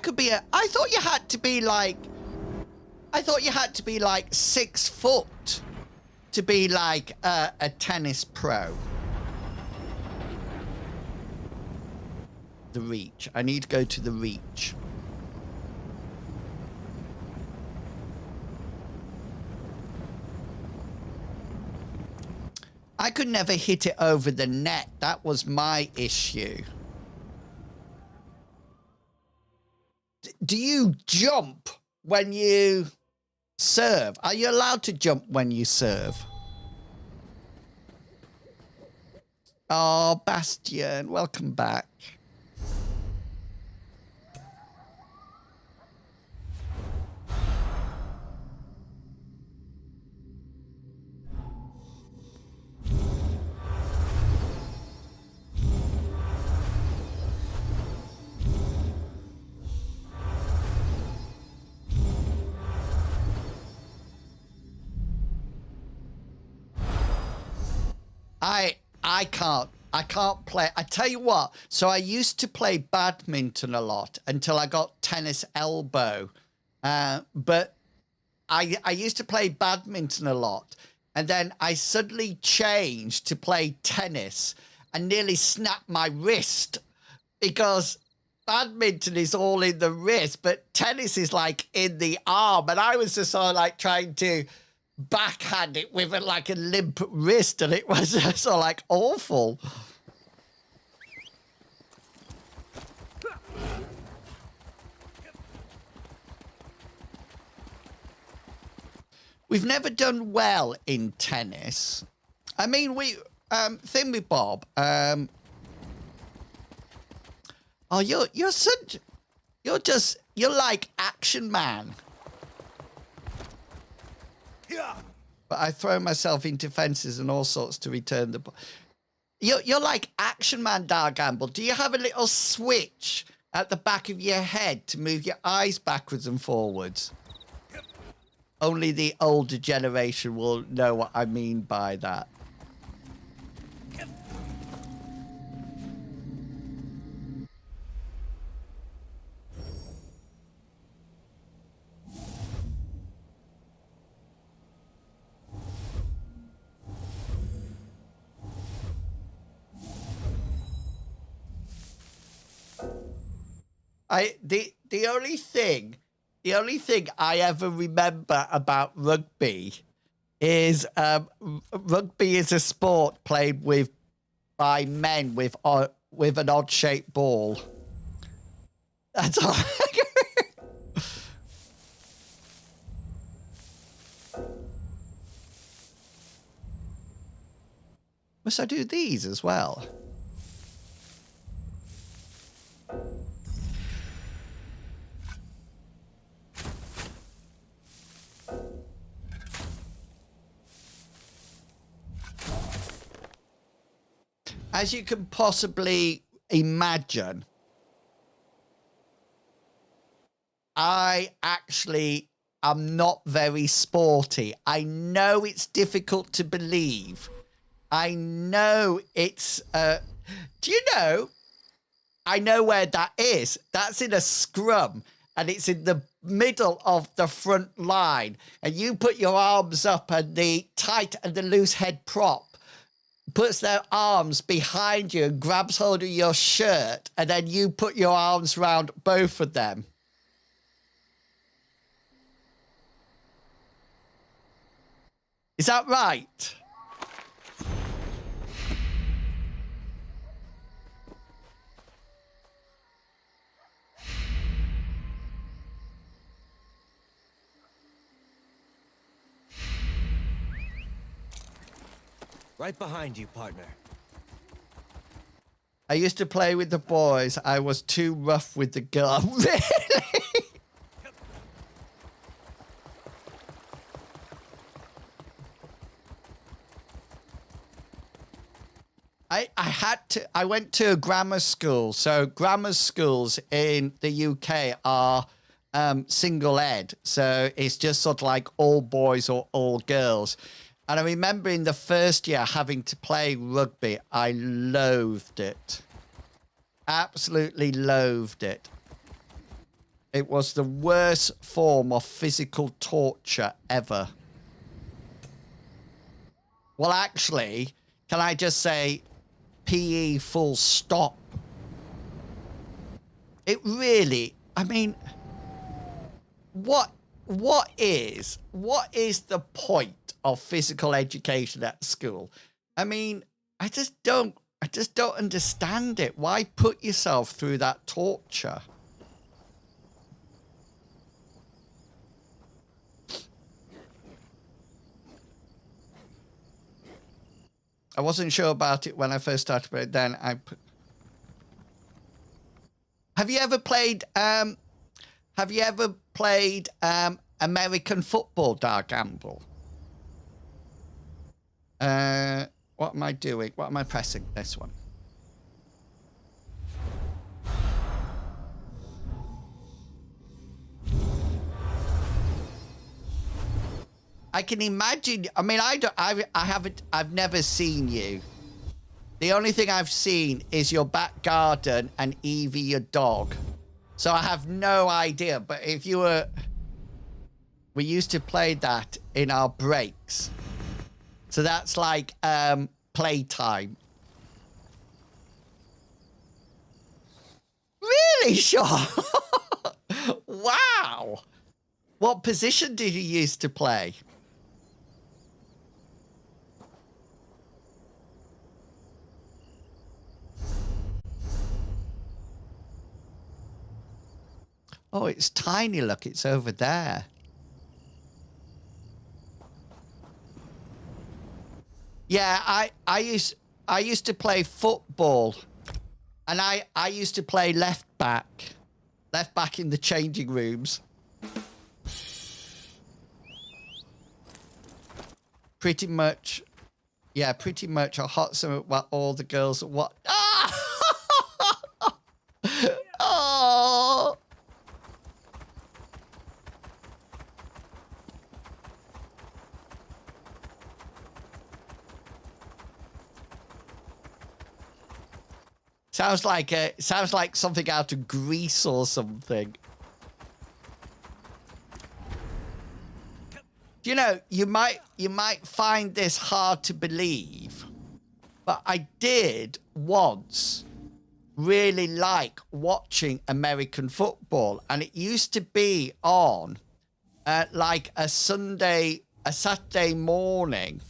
thought you had to be like 6 foot to be like a tennis pro. The Reach. I need to go to the Reach. I could never hit it over the net. That was my issue. Do you jump when you serve? Are you allowed to jump when you serve? Oh, Bastion, welcome back. I can't play. I tell you what, so I used to play badminton a lot until I got tennis elbow. But I used to play badminton a lot. And then I suddenly changed to play tennis and nearly snapped my wrist because badminton is all in the wrist, but tennis is like in the arm. And I was just sort of like trying to backhand it with like a limp wrist, and it was sort of like awful. We've never done well in tennis. I mean, thing with Bob. Oh, you're like Action Man. But I throw myself into fences and all sorts to return the ball. You're like Action Man, Dargamble. Do you have a little switch at the back of your head to move your eyes backwards and forwards? Only the older generation will know what I mean by that. The only thing I ever remember about rugby is rugby is a sport played by men with an odd shaped ball. That's all. Must I do these as well? As you can possibly imagine, I actually am not very sporty. I know it's difficult to believe. I know it's... do you know? I know where that is. That's in a scrum, and it's in the middle of the front line. And you put your arms up, and the tight and the loose head prop puts their arms behind you and grabs hold of your shirt, and then you put your arms around both of them. Is that right? Right behind you, partner. I used to play with the boys. I was too rough with the girl. Really? I went to a grammar school. So grammar schools in the UK are single ed. So it's just sort of like all boys or all girls. And I remember in the first year having to play rugby. I loathed it. Absolutely loathed it. It was the worst form of physical torture ever. Well, actually, can I just say PE full stop? It really, I mean, what is the point of physical education at school? I mean, I just don't understand it. Why put yourself through that torture? I wasn't sure about it when I first started, but then I put... Have you ever played American football, Dargamble? What am I doing? What am I pressing? This one. I can imagine. I mean, I've never seen you. The only thing I've seen is your back garden and Evie, your dog. So I have no idea. But if you were... We used to play that in our breaks. So that's like playtime. Really, Sean? Wow. What position did you used to play? Oh, it's tiny. Look, it's over there. Yeah, I used to play football, and I used to play left back in the changing rooms. Pretty much Yeah, pretty much a hot summer while all the girls what? Ah! Oh! Sounds like something out of Grease or something. You know, you might find this hard to believe, but I did once really like watching American football, and it used to be on like a Saturday morning,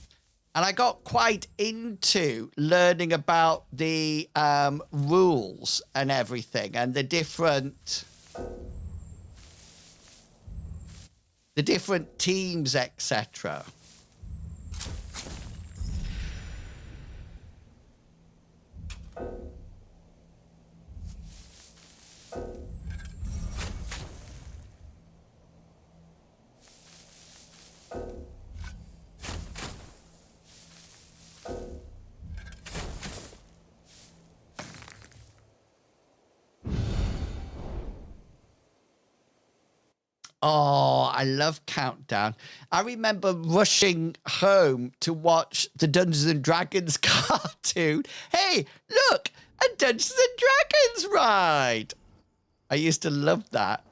and I got quite into learning about the rules and everything, and the different teams, etc. Oh, I love Countdown. I remember rushing home to watch the Dungeons and Dragons cartoon. Hey, look, a Dungeons and Dragons ride. I used to love that.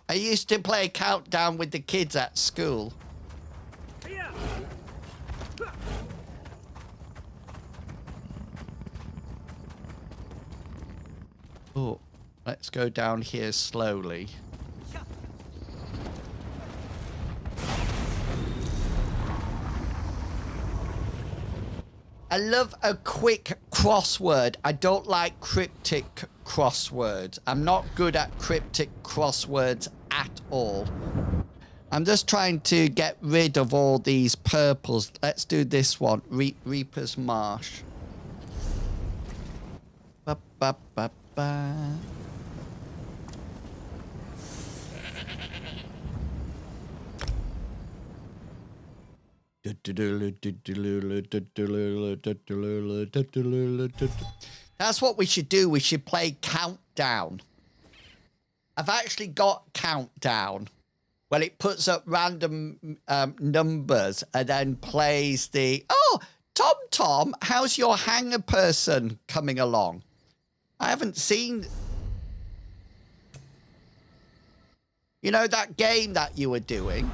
I used to play Countdown with the kids at school. Oh, let's go down here slowly. I love a quick crossword. I don't like cryptic crosswords. I'm not good at cryptic crosswords at all. I'm just trying to get rid of all these purples. Let's do this one. Reaper's Marsh. Ba, ba, ba, ba. That's what we should do. We should play Countdown. I've actually got Countdown. Well, it puts up random numbers and then plays the... Oh, Tom, how's your hanger person coming along? I haven't seen... You know that game that you were doing?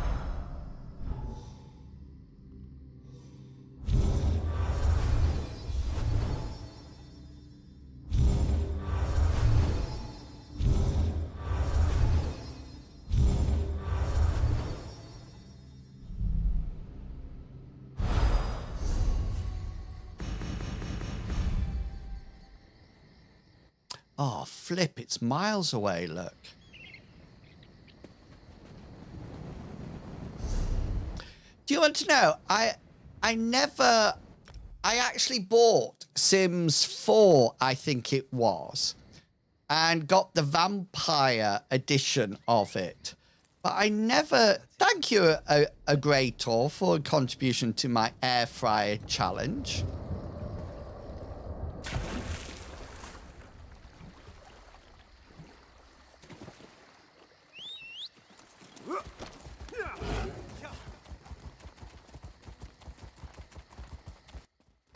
Oh, flip, it's miles away, look. Do you want to know? I actually bought Sims 4, I think it was, and got the vampire edition of it. But I never... Thank you, a Greator, for a contribution to my air fryer challenge.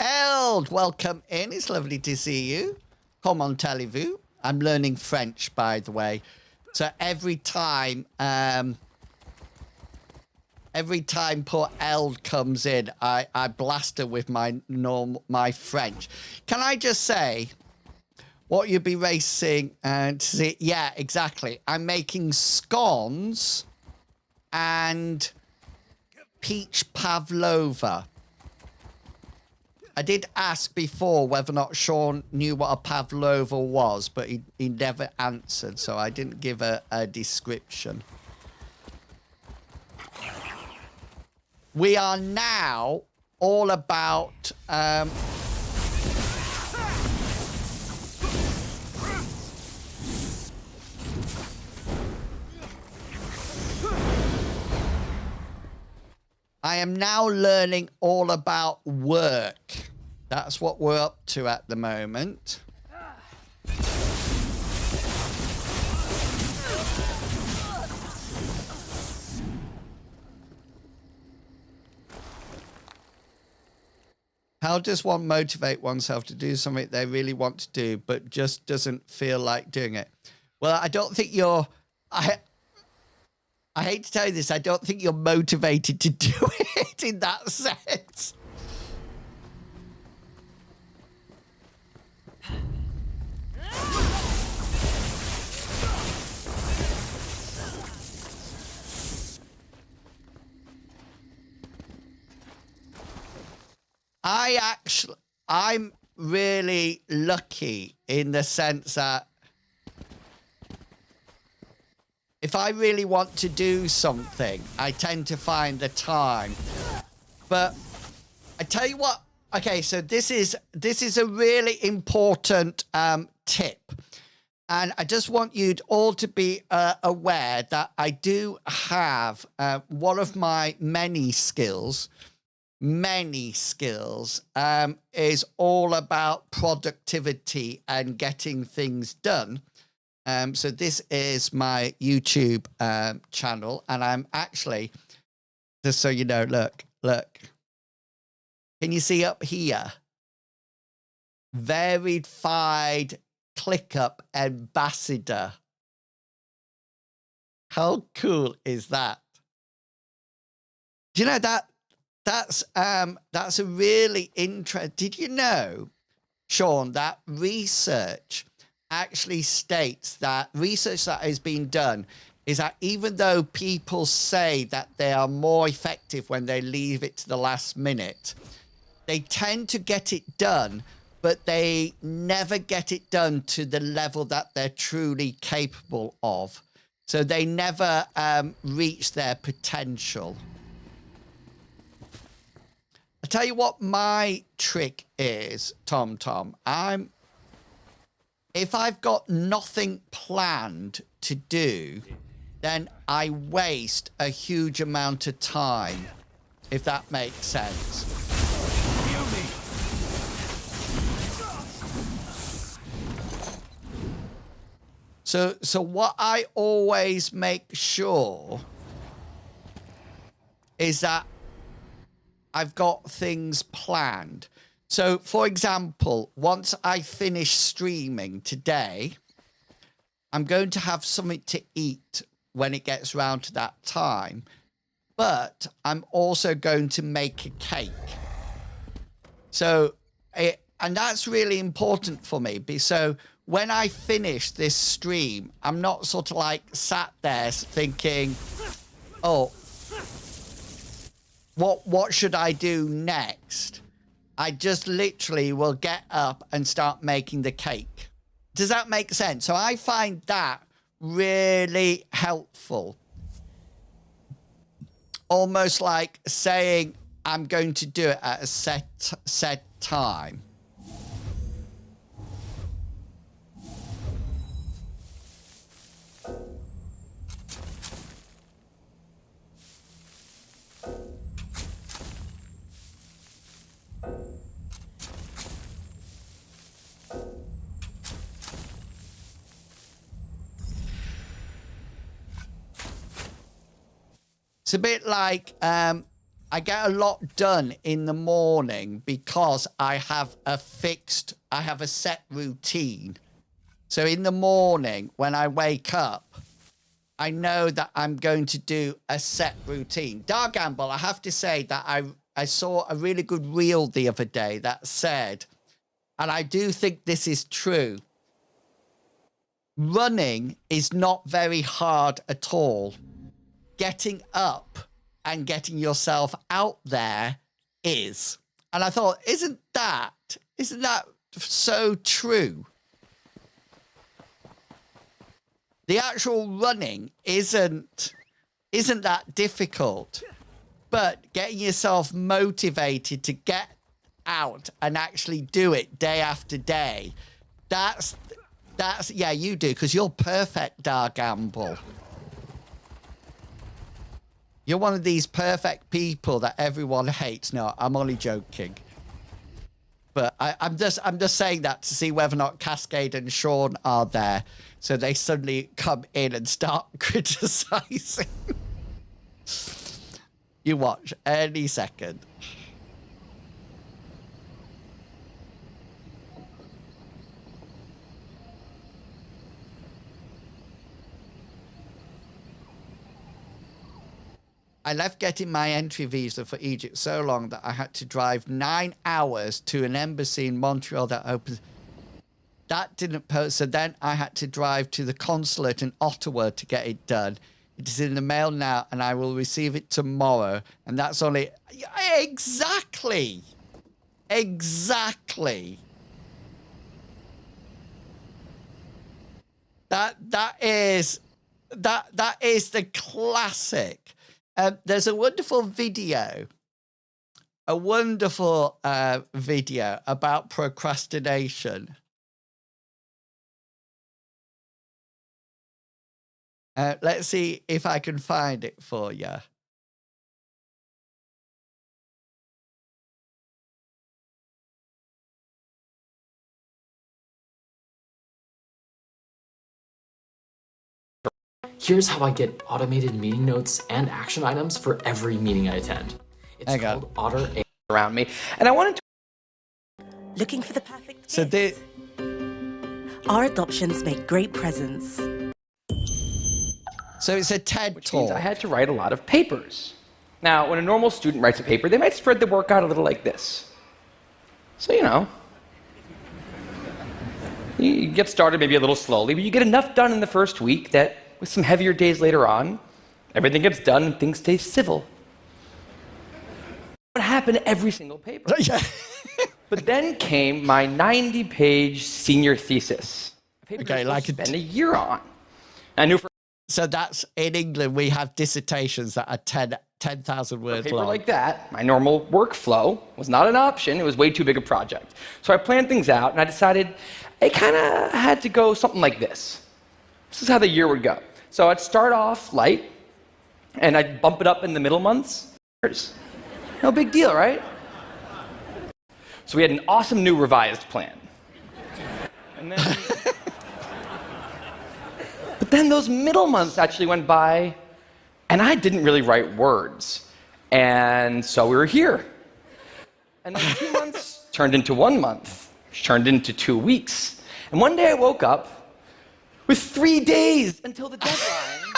Eld, welcome in. It's lovely to see you. Comment allez-vous? I'm learning French, by the way. So every time poor Eld comes in, I blast her with my French. Can I just say what you'll be racing and see? Yeah, exactly. I'm making scones and peach pavlova. I did ask before whether or not Sean knew what a pavlova was, but he never answered, so I didn't give a description. We are now all about... I am now learning all about work. That's what we're up to at the moment. How does one motivate oneself to do something they really want to do, but just doesn't feel like doing it? Well, I don't think you're... I hate to tell you this, I don't think you're motivated to do it in that sense. I'm really lucky in the sense that if I really want to do something, I tend to find the time. But I tell you what, okay, so this is a really important tip. And I just want you all to be aware that I do have one of my many skills is all about productivity and getting things done. So this is my YouTube channel, and I'm actually, just so you know, look. Can you see up here? Verified ClickUp ambassador. How cool is that? Do you know that? That's a really interesting... Did you know, Sean, that research actually states that research that has been done is that even though people say that they are more effective when they leave it to the last minute, they tend to get it done, but they never get it done to the level that they're truly capable of. So they never reach their potential. I tell you what my trick is, Tom. If I've got nothing planned to do, then I waste a huge amount of time, if that makes sense. So what I always make sure is that I've got things planned. So, for example, once I finish streaming today, I'm going to have something to eat when it gets round to that time. But I'm also going to make a cake. So, and that's really important for me. So when I finish this stream, I'm not sort of like sat there thinking, oh, what should I do next? I just literally will get up and start making the cake. Does that make sense? So I find that really helpful. Almost like saying I'm going to do it at a set time. It's a bit like I get a lot done in the morning because I have a set routine. So in the morning when I wake up, I know that I'm going to do a set routine. Dargamble, I have to say that I saw a really good reel the other day that said, and I do think this is true, running is not very hard at all. Getting up and getting yourself out there is. And I thought, isn't that so true? The actual running isn't that difficult, but getting yourself motivated to get out and actually do it day after day, that's yeah, you do, because you're perfect, Dargamble. You're one of these perfect people that everyone hates. No, I'm only joking. But I'm just saying that to see whether or not Cascade and Sean are there, so they suddenly come in and start criticizing. You watch any second. I left getting my entry visa for Egypt so long that I had to drive 9 hours to an embassy in Montreal that opens. That didn't post. So then I had to drive to the consulate in Ottawa to get it done. It is in the mail now and I will receive it tomorrow. And that's only... Exactly. Exactly. That is the classic. There's a wonderful video, video about procrastination. Let's see if I can find it for you. Here's how I get automated meeting notes and action items for every meeting I attend. It's called Otter around me, and I wanted to. Looking for the perfect so gift? Our adoptions make great presents. So it's a TED talk. I had to write a lot of papers. Now, when a normal student writes a paper, they might spread the work out a little like this. So, you know, you get started maybe a little slowly, but you get enough done in the first week that with some heavier days later on, everything gets done and things stay civil. What happened to every single paper? But then came my 90-page senior thesis. A paper I spent a year on. I knew for so that's in England we have dissertations that are 10,000 words paper long. Like that, my normal workflow was not an option. It was way too big a project. So I planned things out and I decided it kind of had to go something like this. This is how the year would go. So I'd start off light, and I'd bump it up in the middle months. No big deal, right? So we had an awesome new revised plan. And then, but then those middle months actually went by, and I didn't really write words. And so we were here. And then 2 months turned into 1 month, which turned into 2 weeks. And one day I woke up with 3 days until the deadline,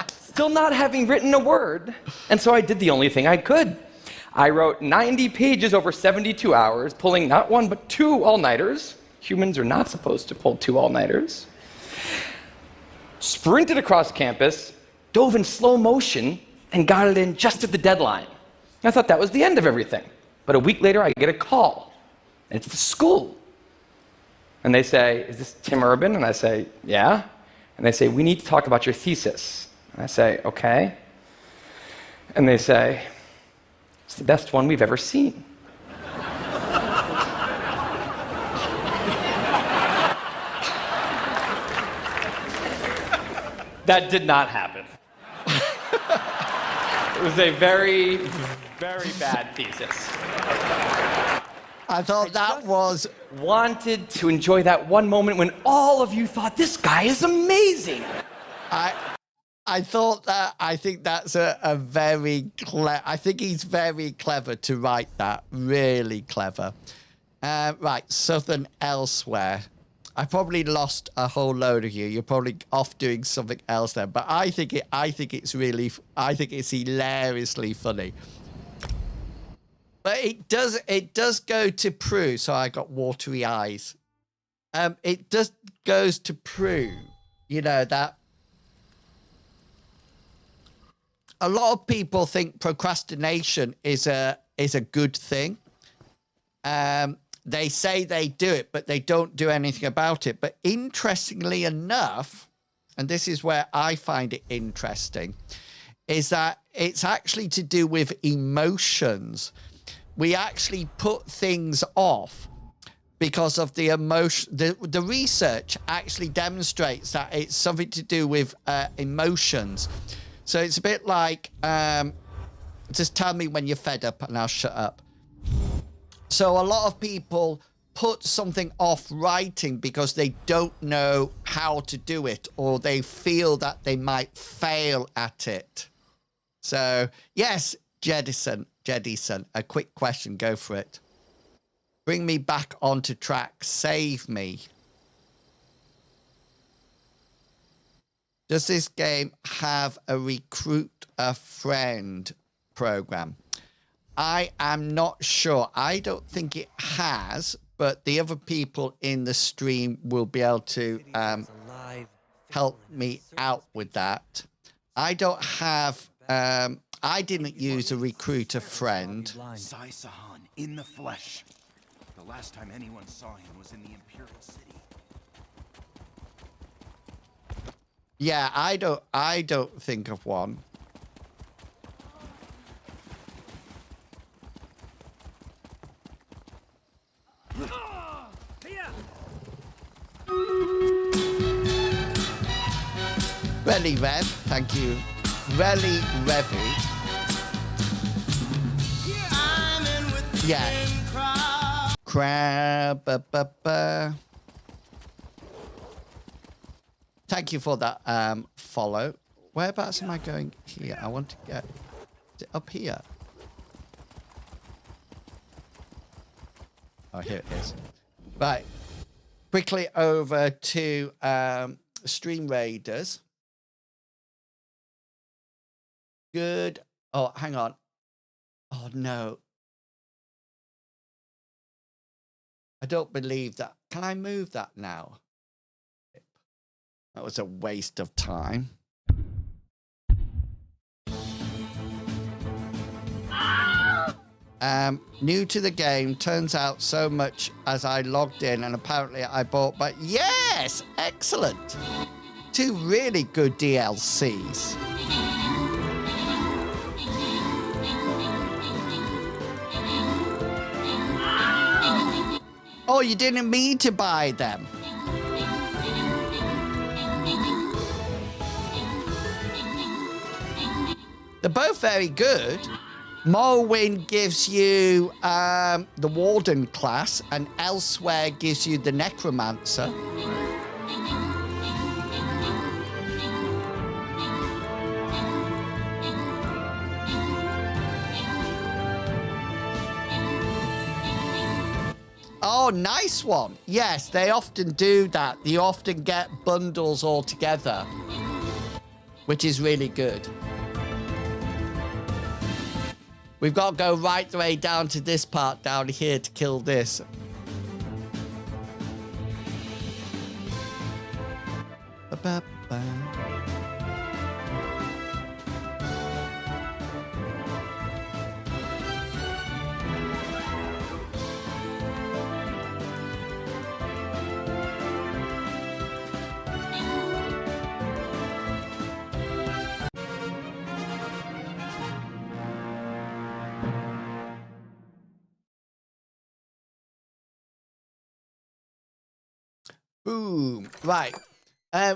still not having written a word. And so I did the only thing I could. I wrote 90 pages over 72 hours, pulling not 1 but 2 all-nighters. Humans are not supposed to pull 2 all-nighters. Sprinted across campus, dove in slow motion, and got it in just at the deadline. I thought that was the end of everything. But a week later, I get a call. And it's the school. And they say, is this Tim Urban? And I say, yeah. And they say, we need to talk about your thesis. And I say, okay. And they say, it's the best one we've ever seen. That did not happen. It was a very, very bad thesis. I thought that was... wanted to enjoy that one moment when all of you thought, this guy is amazing. I think that's a very clever... I think he's very clever to write that. Really clever. Right, Southern Elsewhere. I probably lost a whole load of you. You're probably off doing something else there. But I think it's hilariously funny. But it does go to prove, so I got watery eyes. It just goes to prove, you know, that a lot of people think procrastination is a good thing. They say they do it, but they don't do anything about it. But interestingly enough, and this is where I find it interesting, is that it's actually to do with emotions. We actually put things off because of the emotion. The research actually demonstrates that it's something to do with emotions. So it's a bit like, just tell me when you're fed up and I'll shut up. So a lot of people put something off writing because they don't know how to do it, or they feel that they might fail at it. So yes, Jedison, a quick question, go for it. Bring me back onto track, save me. Does this game have a recruit a friend program? I am not sure. I don't think it has, but the other people in the stream will be able to help me out with that. I don't have, I didn't use a recruit a friend. Sai Sahan in the flesh. The last time anyone saw him was in the Imperial City. Yeah, I don't think of one. Relly Rev, thank you. Relly Revy. Yeah. Crab. Thank you for that follow. Whereabouts am I going here? I want to get up here. Oh, here it is. Right. Quickly over to Stream Raiders. Good. Oh, hang on. Oh, no. I don't believe that. Can I move that now? That was a waste of time. New to the game, turns out so much as I logged in, and apparently I bought, but yes, excellent. 2 really good DLCs. Oh, you didn't mean to buy them. They're both very good. Morrowind gives you the Warden class, and Elsewhere gives you the Necromancer. Oh, nice one. Yes, they often do that. They often get bundles all together, which is really good. We've got to go right the way down to this part down here to kill this. Ba-ba-ba. Boom. Right.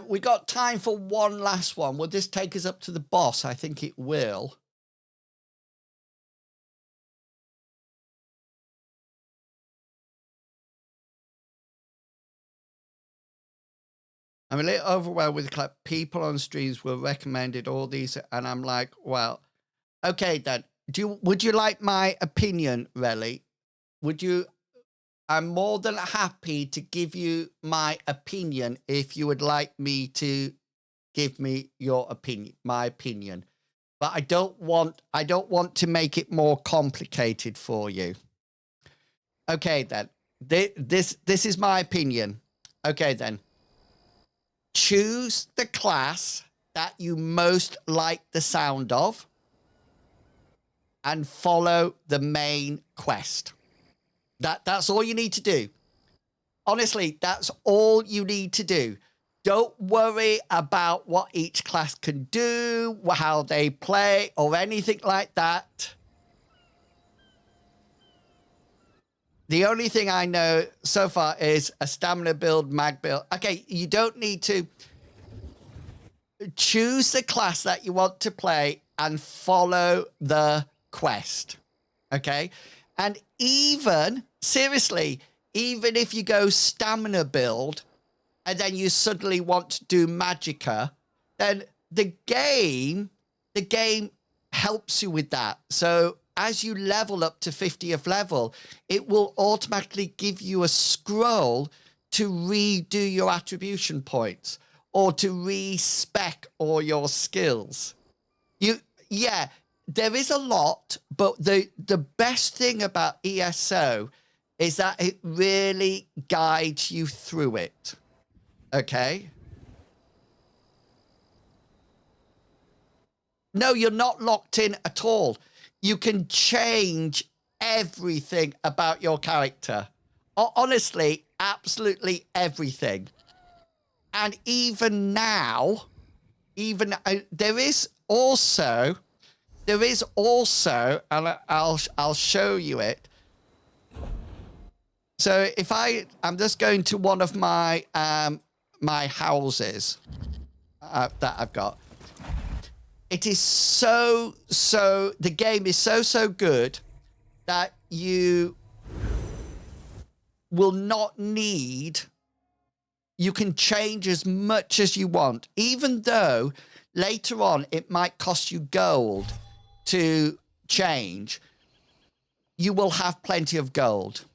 We got time for one last one. Will this take us up to the boss? I think it will. I'm a little overwhelmed with the clap. People on streams will recommended all these, and I'm like, well, okay then. Would you like my opinion, Relly? Would you? I'm more than happy to give you my opinion if you would like me to give me your opinion, my opinion. But I don't want to make it more complicated for you. Okay then. This is my opinion. Okay then. Choose the class that you most like the sound of and follow the main quest. That's all you need to do. Honestly, that's all you need to do. Don't worry about what each class can do, how they play, or anything like that. The only thing I know so far is a stamina build, mag build. Okay, you don't need to... choose the class that you want to play and follow the quest. Okay? And even, seriously, even if you go stamina build and then you suddenly want to do magicka, then the game helps you with that. So as you level up to 50th level, it will automatically give you a scroll to redo your attribution points or to respec all your skills. Yeah, there is a lot, but the best thing about ESO is that it really guides you through it. Okay? No, you're not locked in at all. You can change everything about your character. Honestly, absolutely everything. And even now, there is also, and I'll show you it. So if I'm just going to one of my my houses that I've got. It is so the game is so good that you will not need, you can change as much as you want, even though later on it might cost you gold to change. You will have plenty of gold.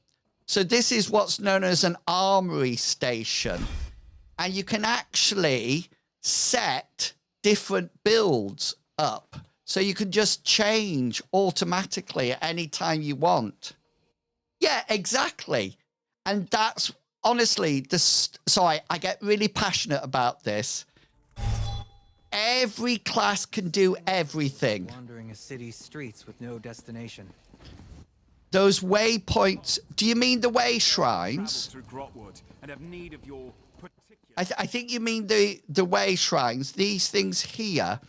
So this is what's known as an armory station, and you can actually set different builds up, so you can just change automatically at any time you want. Yeah, exactly. And that's honestly sorry, I get really passionate about this. Every class can do everything. Wandering a city's streets with no destination. Those waypoints, do you mean the way shrines? I think you mean the way shrines, these things here.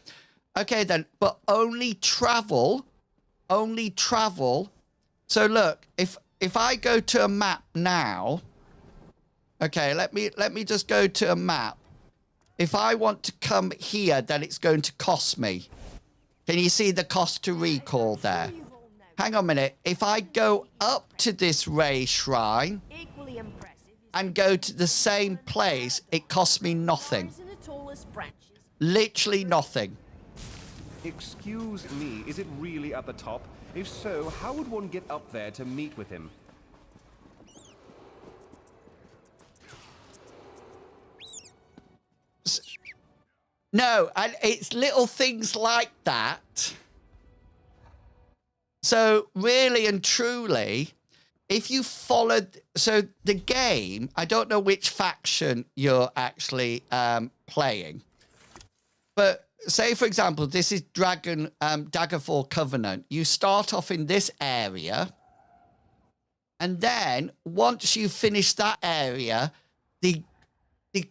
Okay then, but only travel. So look, if I go to a map now, okay, let me just go to a map. If I want to come here, then it's going to cost me. Can you see the cost to recall there? Hang on a minute. If I go up to this Ray Shrine and go to the same place, it costs me nothing. Literally nothing. Excuse me, is it really at the top? If so, how would one get up there to meet with him? No, and it's little things like that. So really and truly, if you followed, so the game, I don't know which faction you're actually playing, but say for example, this is Daggerfall Covenant. You start off in this area, and then once you finish that area, the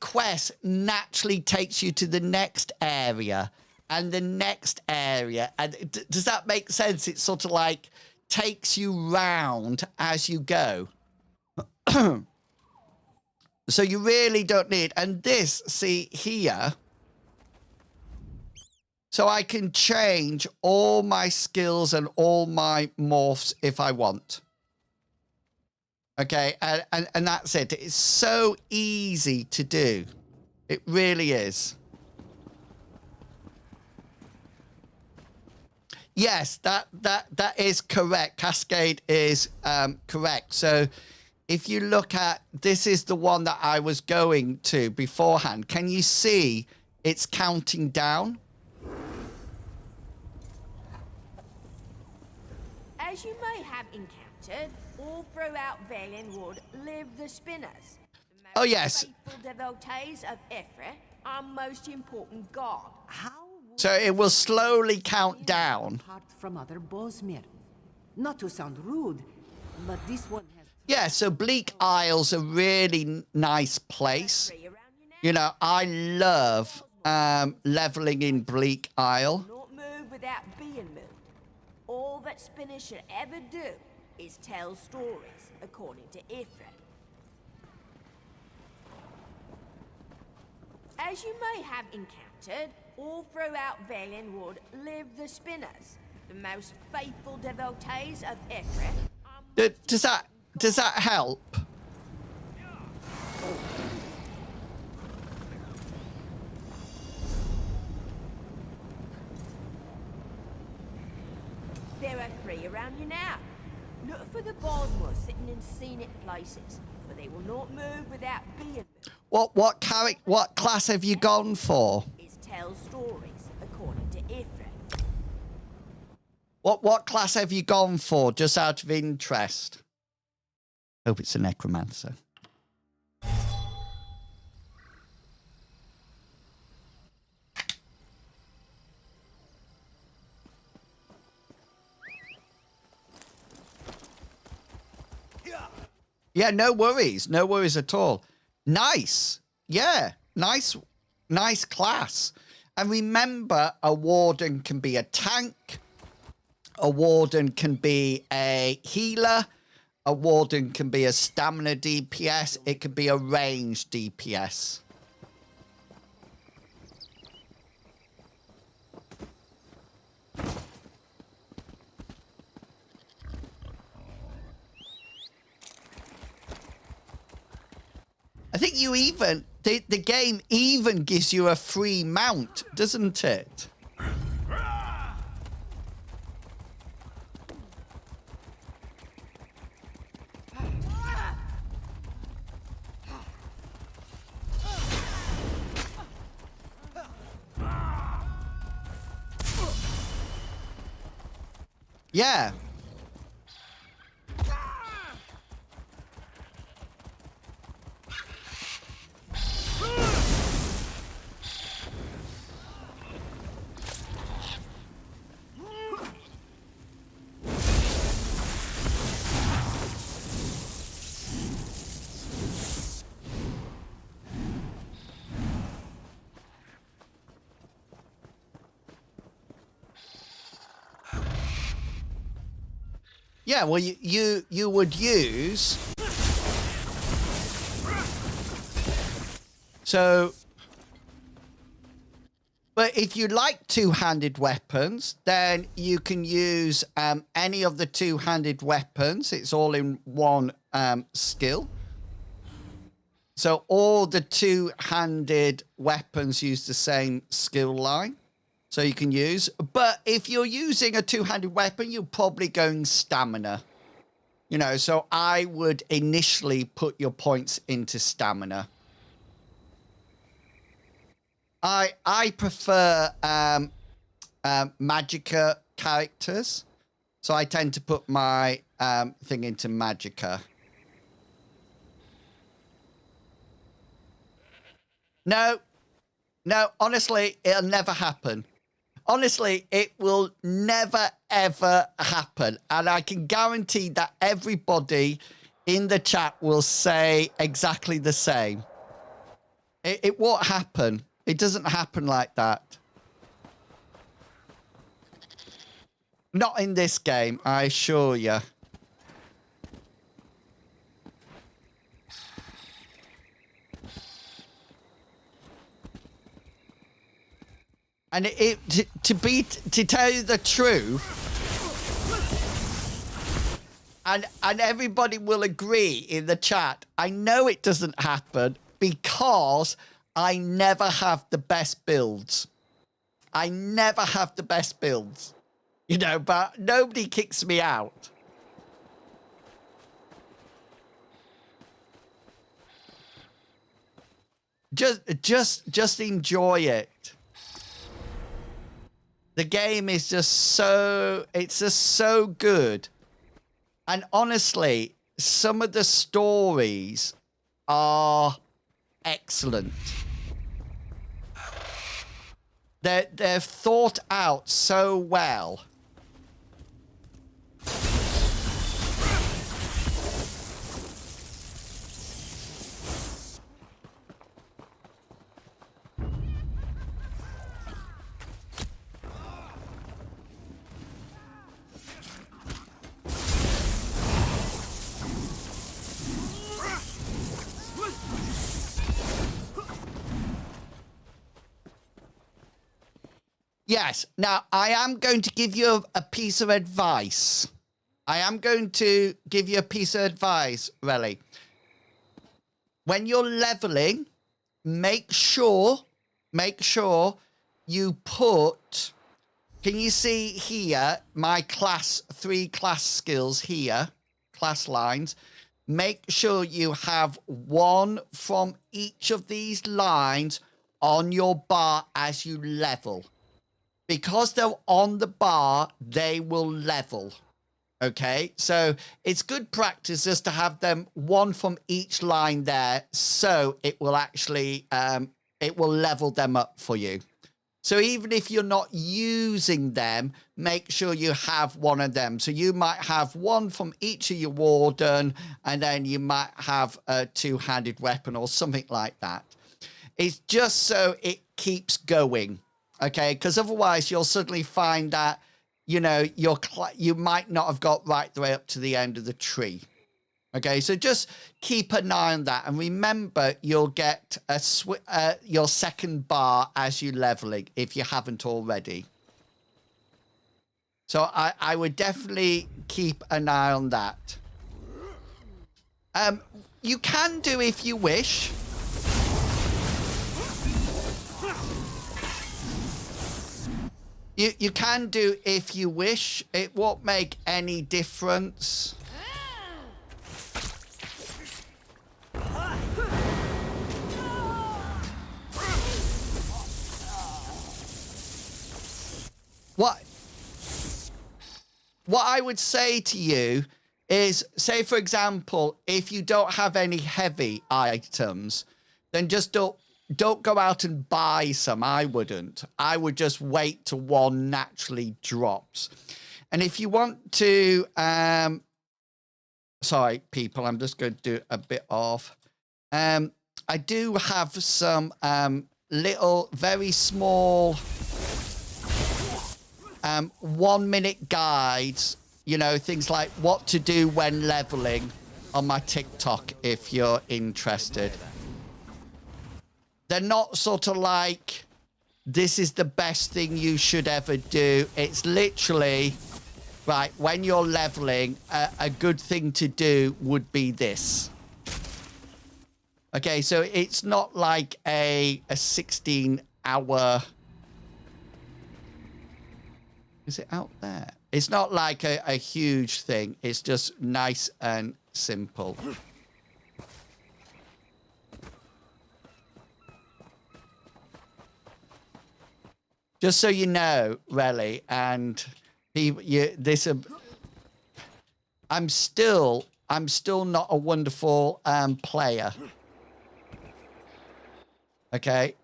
quest naturally takes you to the next area and the next area. And does that make sense? It's sort of like takes you round as you go. So you really don't need, and this, see here, so I can change all my skills and all my morphs if I want. Okay, and that's it. It's so easy to do. It really is. Yes, that is correct. Cascade is correct. So if you look at, this is the one that I was going to beforehand. Can you see it's counting down? As you may have encountered, all throughout Valenwood live the Spinners. Oh, yes. Faithful devotees of Ifrit, our most important god. So it will slowly count down. Apart from other Bosmir. Not to sound rude, but this one has... Yeah, so Bleak Isle's a really nice place. You know, I love leveling in Bleak Isle. Not move without being moved. All that Spinners should ever do is tell stories, according to Ifrit. as you may have encountered, all throughout Valenwood live the Spinners, the most faithful devotees of Ifrit. Does that help? There are 3 around you now. Look for the Bosmore sitting in scenic places, but they will not move without being moved. What class have you gone for? Is tell stories according to Ifrit. What class have you gone for, just out of interest? Hope it's a necromancer. Yeah, no worries. No worries at all. Nice. Yeah, nice class. And remember, a warden can be a tank. A warden can be a healer. A warden can be a stamina DPS. It could be a range DPS. I think you even, the game even gives you a free mount, doesn't it? Yeah. Yeah, well, you would use... So... But if you like two-handed weapons, then you can use any of the two-handed weapons. It's all in one skill. So all the two-handed weapons use the same skill line. So you can use, but if you're using a two-handed weapon, you're probably going stamina. You know, so I would initially put your points into stamina. I prefer Magicka characters, so I tend to put my thing into Magicka. No, honestly, it'll never happen. Honestly, it will never, ever happen. And I can guarantee that everybody in the chat will say exactly the same. It won't happen. It doesn't happen like that. Not in this game, I assure you. And to tell you the truth, and everybody will agree in the chat, I know it doesn't happen because I never have the best builds. I never have the best builds, you know, but nobody kicks me out. Just enjoy it. The game is just so, it's just so good. And honestly, some of the stories are excellent. They're thought out so well. Yes. Now, I am going to give you a piece of advice. Relly. When you're leveling, make sure you put... Can you see here, my three class skills here, class lines? Make sure you have one from each of these lines on your bar as you level. Because they're on the bar, they will level. Okay, so it's good practice just to have them one from each line there, so it will actually, it will level them up for you. So even if you're not using them, make sure you have one of them. So you might have one from each of your warden, and then you might have a two-handed weapon or something like that. It's just so it keeps going, okay? Because otherwise you'll suddenly find that, you know, you might not have got right the way up to the end of the tree. Okay, so just keep an eye on that, and remember you'll get your second bar as you leveling if you haven't already. So I would definitely keep an eye on that. You can do if you wish. You can do if you wish. It won't make any difference. What I would say to you is, say, for example, if you don't have any heavy items, then just don't go out and buy some. I wouldn't. I would just wait till one naturally drops. And if you want to... sorry, people, I'm just going to do a bit of... I do have some little, very small... 1-minute guides, you know, things like what to do when leveling on my TikTok if you're interested. They're not sort of like, this is the best thing you should ever do. It's literally, right, when you're leveling, a good thing to do would be this. Okay, so it's not like a 16-hour... Is it out there? It's not like a huge thing. It's just nice and simple. Just so you know, Relly, and people, I'm still not a wonderful player. Okay,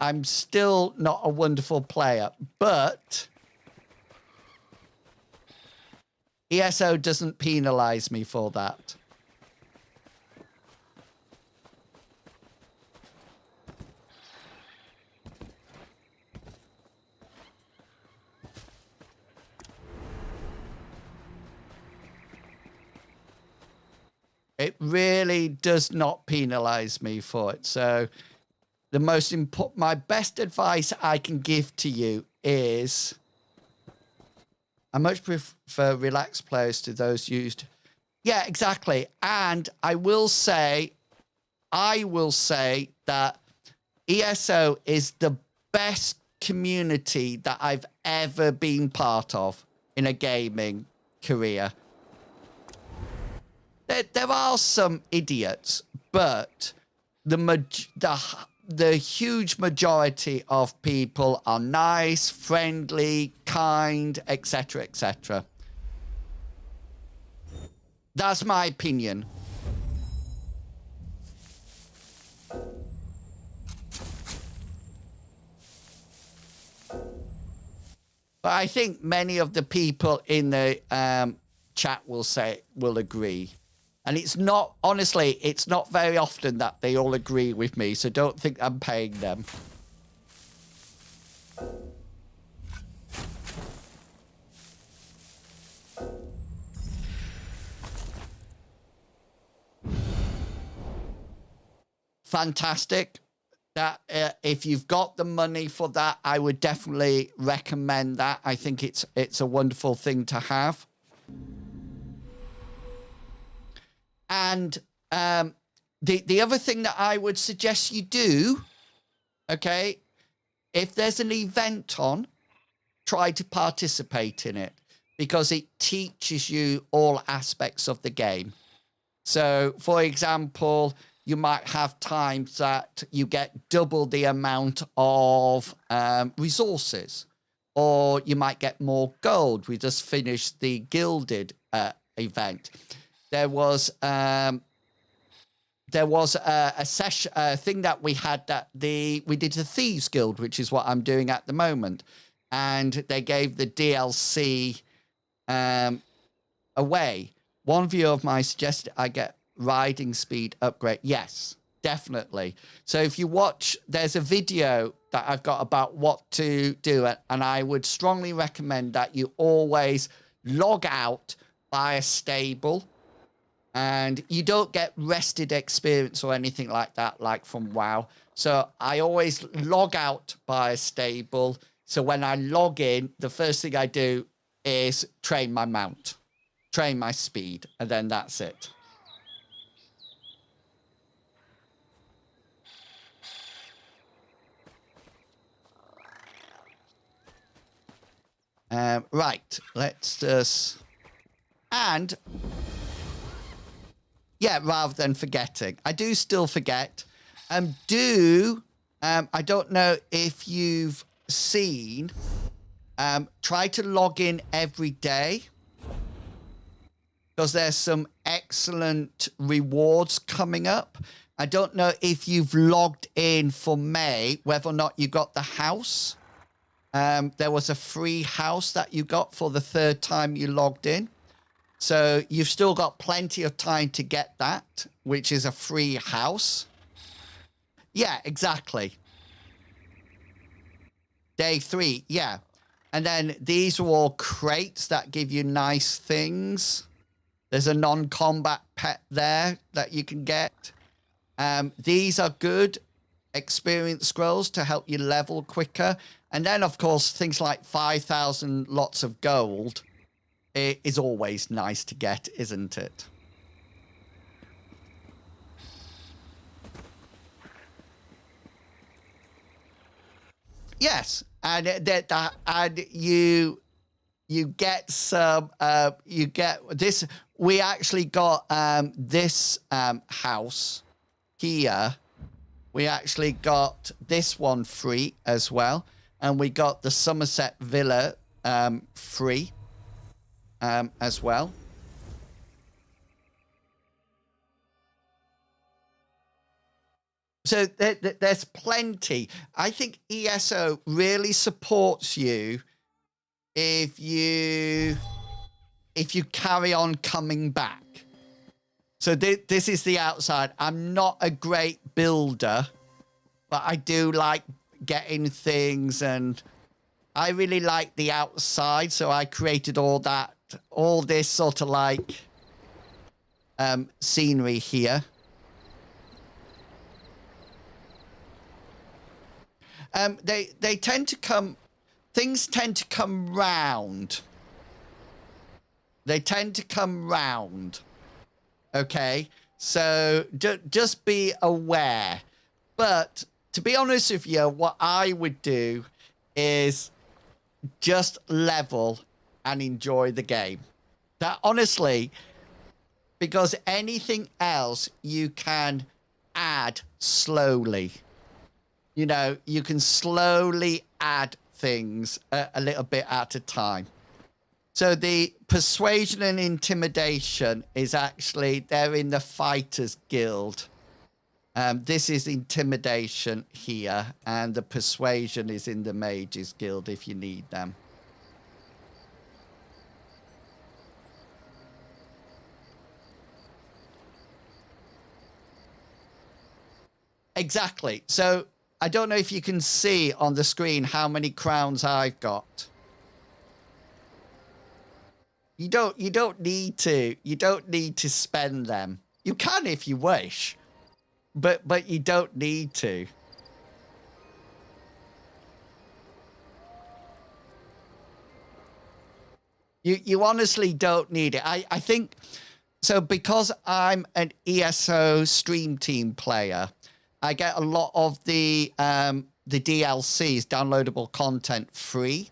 I'm still not a wonderful player, but ESO doesn't penalize me for that. It really does not penalize me for it. So the most important, my best advice I can give to you is, I much prefer relaxed players to those used. Yeah, exactly. And I will say that ESO is the best community that I've ever been part of in a gaming career. There are some idiots, but the huge majority of people are nice, friendly, kind, etc., etc. That's my opinion. But I think many of the people in the chat will agree. And it's not, honestly, it's not very often that they all agree with me, so don't think I'm paying them. Fantastic. that if you've got the money for that, I would definitely recommend that. I think it's a wonderful thing to have. And the other thing that I would suggest you do, okay, if there's an event on, try to participate in it, because it teaches you all aspects of the game. So, for example, you might have times that you get double the amount of resources, or you might get more gold. We just finished the Gilded event. There was a session, thing that we had that we did the Thieves Guild, which is what I'm doing at the moment, and they gave the DLC away. One viewer of mine suggested I get riding speed upgrade. Yes, definitely. So if you watch, there's a video that I've got about what to do, and I would strongly recommend that you always log out, buy a stable, and you don't get rested experience or anything like that, like from WoW. So I always log out, buy a stable. So when I log in, the first thing I do is train my mount, train my speed, and then that's it. Right, let's just... And... yeah, rather than forgetting. I do still forget. I don't know if you've seen, try to log in every day, because there's some excellent rewards coming up. I don't know if you've logged in for May, whether or not you got the house. There was a free house that you got for the 3rd time you logged in. So you've still got plenty of time to get that, which is a free house. Yeah, exactly. Day 3, yeah. And then these are all crates that give you nice things. There's a non-combat pet there that you can get. These are good experience scrolls to help you level quicker. And then, of course, things like 5,000 lots of gold. It is always nice to get, isn't it? Yes, and you get some. You get this. We actually got this house here. We actually got this one free as well, and we got the Somerset Villa free. As well. So there's plenty. I think ESO really supports you if you carry on coming back. So this is the outside. I'm not a great builder, but I do like getting things, and I really like the outside, so I created all this sort of like scenery here. They tend to come, things tend to come round. They tend to come round. Okay, so just be aware. But to be honest with you, what I would do is just level and enjoy the game. That honestly, because anything else you can add slowly. You know, you can slowly add things a little bit at a time. So the persuasion and intimidation is actually, they're in the Fighters Guild. This is intimidation here, and the persuasion is in the Mages Guild if you need them. Exactly. So I don't know if you can see on the screen how many crowns I've got. You don't need to. You don't need to spend them. You can if you wish, but you don't need to. You honestly don't need it. I think so because I'm an ESO Stream Team player. I get a lot of the DLCs, downloadable content, free,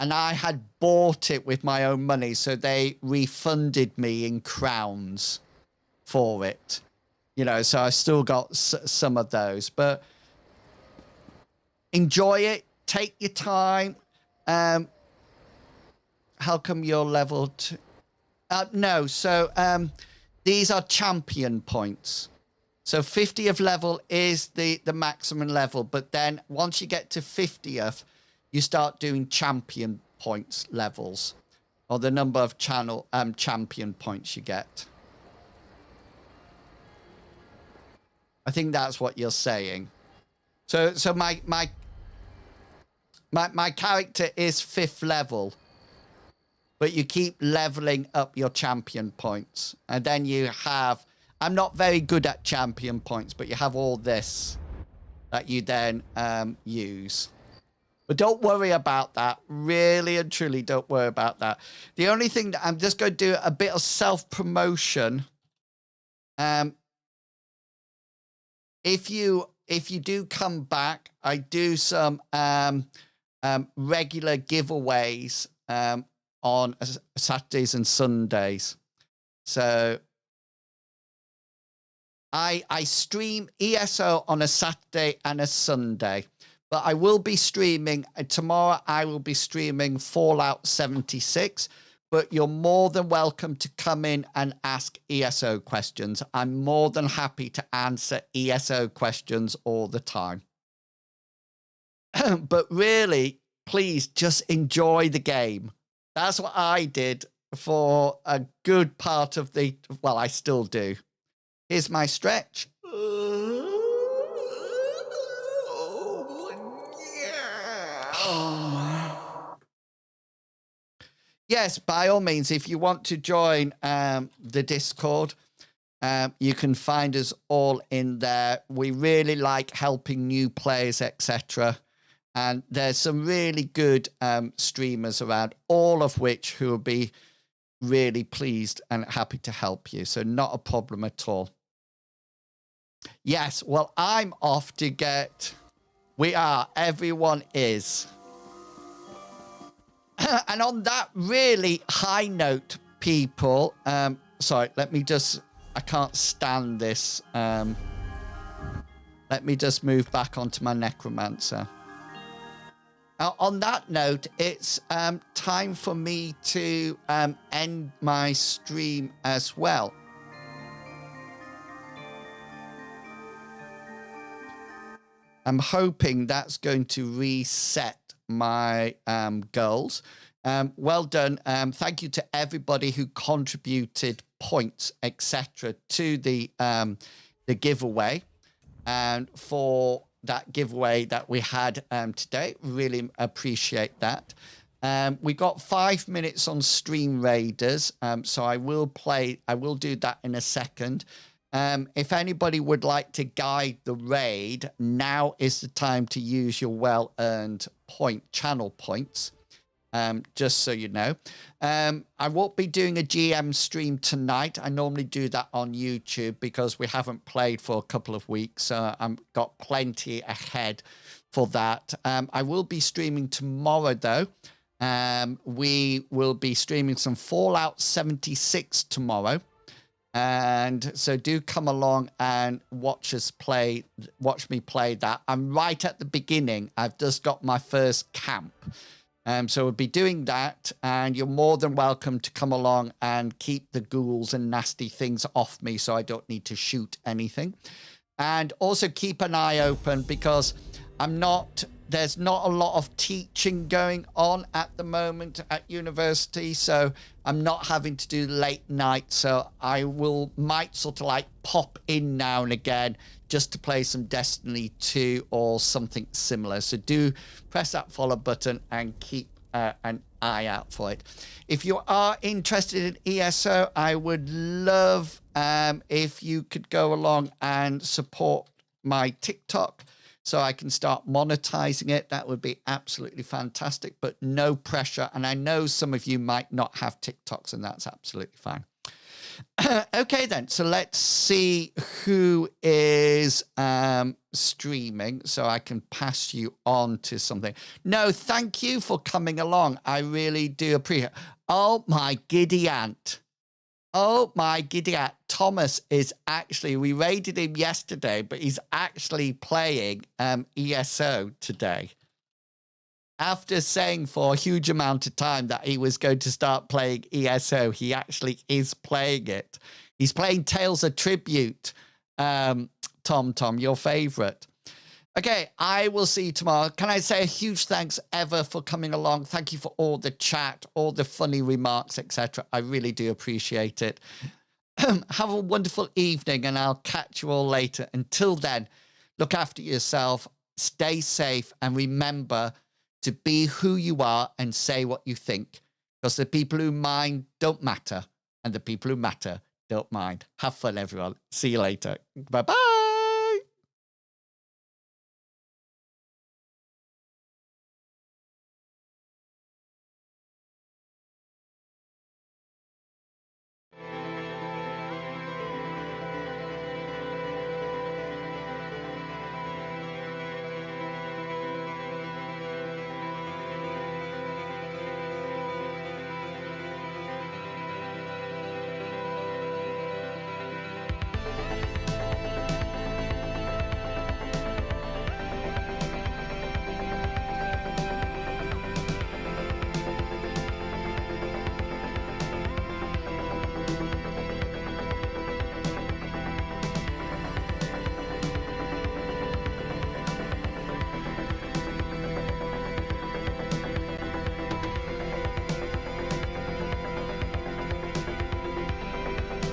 and I had bought it with my own money, so they refunded me in crowns for it. You know, so I still got some of those, but enjoy it. Take your time. How come you're level 2? No, so these are champion points. So 50 of level is the maximum level, but then once you get to 50th, you start doing champion points levels, or the number of champion points you get. I think that's what you're saying. So my character is 5th level, but you keep leveling up your champion points, and then you have. I'm not very good at champion points, but you have all this that you then use. But don't worry about that. Really and truly, don't worry about that. The only thing that I'm just going to do a bit of self-promotion. If you do come back, I do some regular giveaways on Saturdays and Sundays. So I stream ESO on a Saturday and a Sunday, but I will be streaming tomorrow. I will be streaming Fallout 76, but you're more than welcome to come in and ask ESO questions. I'm more than happy to answer ESO questions all the time. But really, please just enjoy the game. That's what I did for a good part of the, well, I still do. Here's my stretch. Yes, by all means, if you want to join the Discord, you can find us all in there. We really like helping new players, etc. And there's some really good streamers around, all of which who will be really pleased and happy to help you. So not a problem at all. Yes, well, I'm off to get... We are. Everyone is. And on that really high note, people... sorry, let me just... I can't stand this. Let me just move back onto my necromancer. On that note, it's time for me to end my stream as well. I'm hoping that's going to reset my goals. Well done. Thank you to everybody who contributed points, etc., to the giveaway, and for that giveaway that we had today. Really appreciate that. We got 5 minutes on Stream Raiders, so I will do that in a second. If anybody would like to guide the raid, now is the time to use your well-earned channel points, just so you know. I won't be doing a GM stream tonight. I normally do that on YouTube because we haven't played for a couple of weeks, so I've got plenty ahead for that. I will be streaming tomorrow, though. We will be streaming some Fallout 76 tomorrow. And so do come along and watch me play that. I'm right at the beginning. I've just got my first camp. So we'll be doing that, and you're more than welcome to come along and keep the ghouls and nasty things off me so I don't need to shoot anything. And also keep an eye open because there's not a lot of teaching going on at the moment at university, so I'm not having to do late night, so I might sort of like pop in now and again just to play some Destiny 2 or something similar. So do press that follow button and keep an eye out for it. If you are interested in ESO, I would love if you could go along and support my TikTok. so I can start monetizing it, that would be absolutely fantastic, but no pressure. And I know some of you might not have TikToks, and that's absolutely fine. Okay, then. So let's see who is streaming so I can pass you on to something. No, thank you for coming along. I really do appreciate it. Oh, my giddy aunt. Oh, my giddy aunt. Thomas is actually, we raided him yesterday, but he's actually playing ESO today. After saying for a huge amount of time that he was going to start playing ESO, he actually is playing it. He's playing Tales of Tribute, Tom, your favorite. Okay, I will see you tomorrow. Can I say a huge thanks ever for coming along? Thank you for all the chat, all the funny remarks, etc. I really do appreciate it. Have a wonderful evening, and I'll catch you all later. Until then, look after yourself, stay safe, and remember to be who you are and say what you think, because the people who mind don't matter, and the people who matter don't mind. Have fun, everyone. See you later. Bye-bye.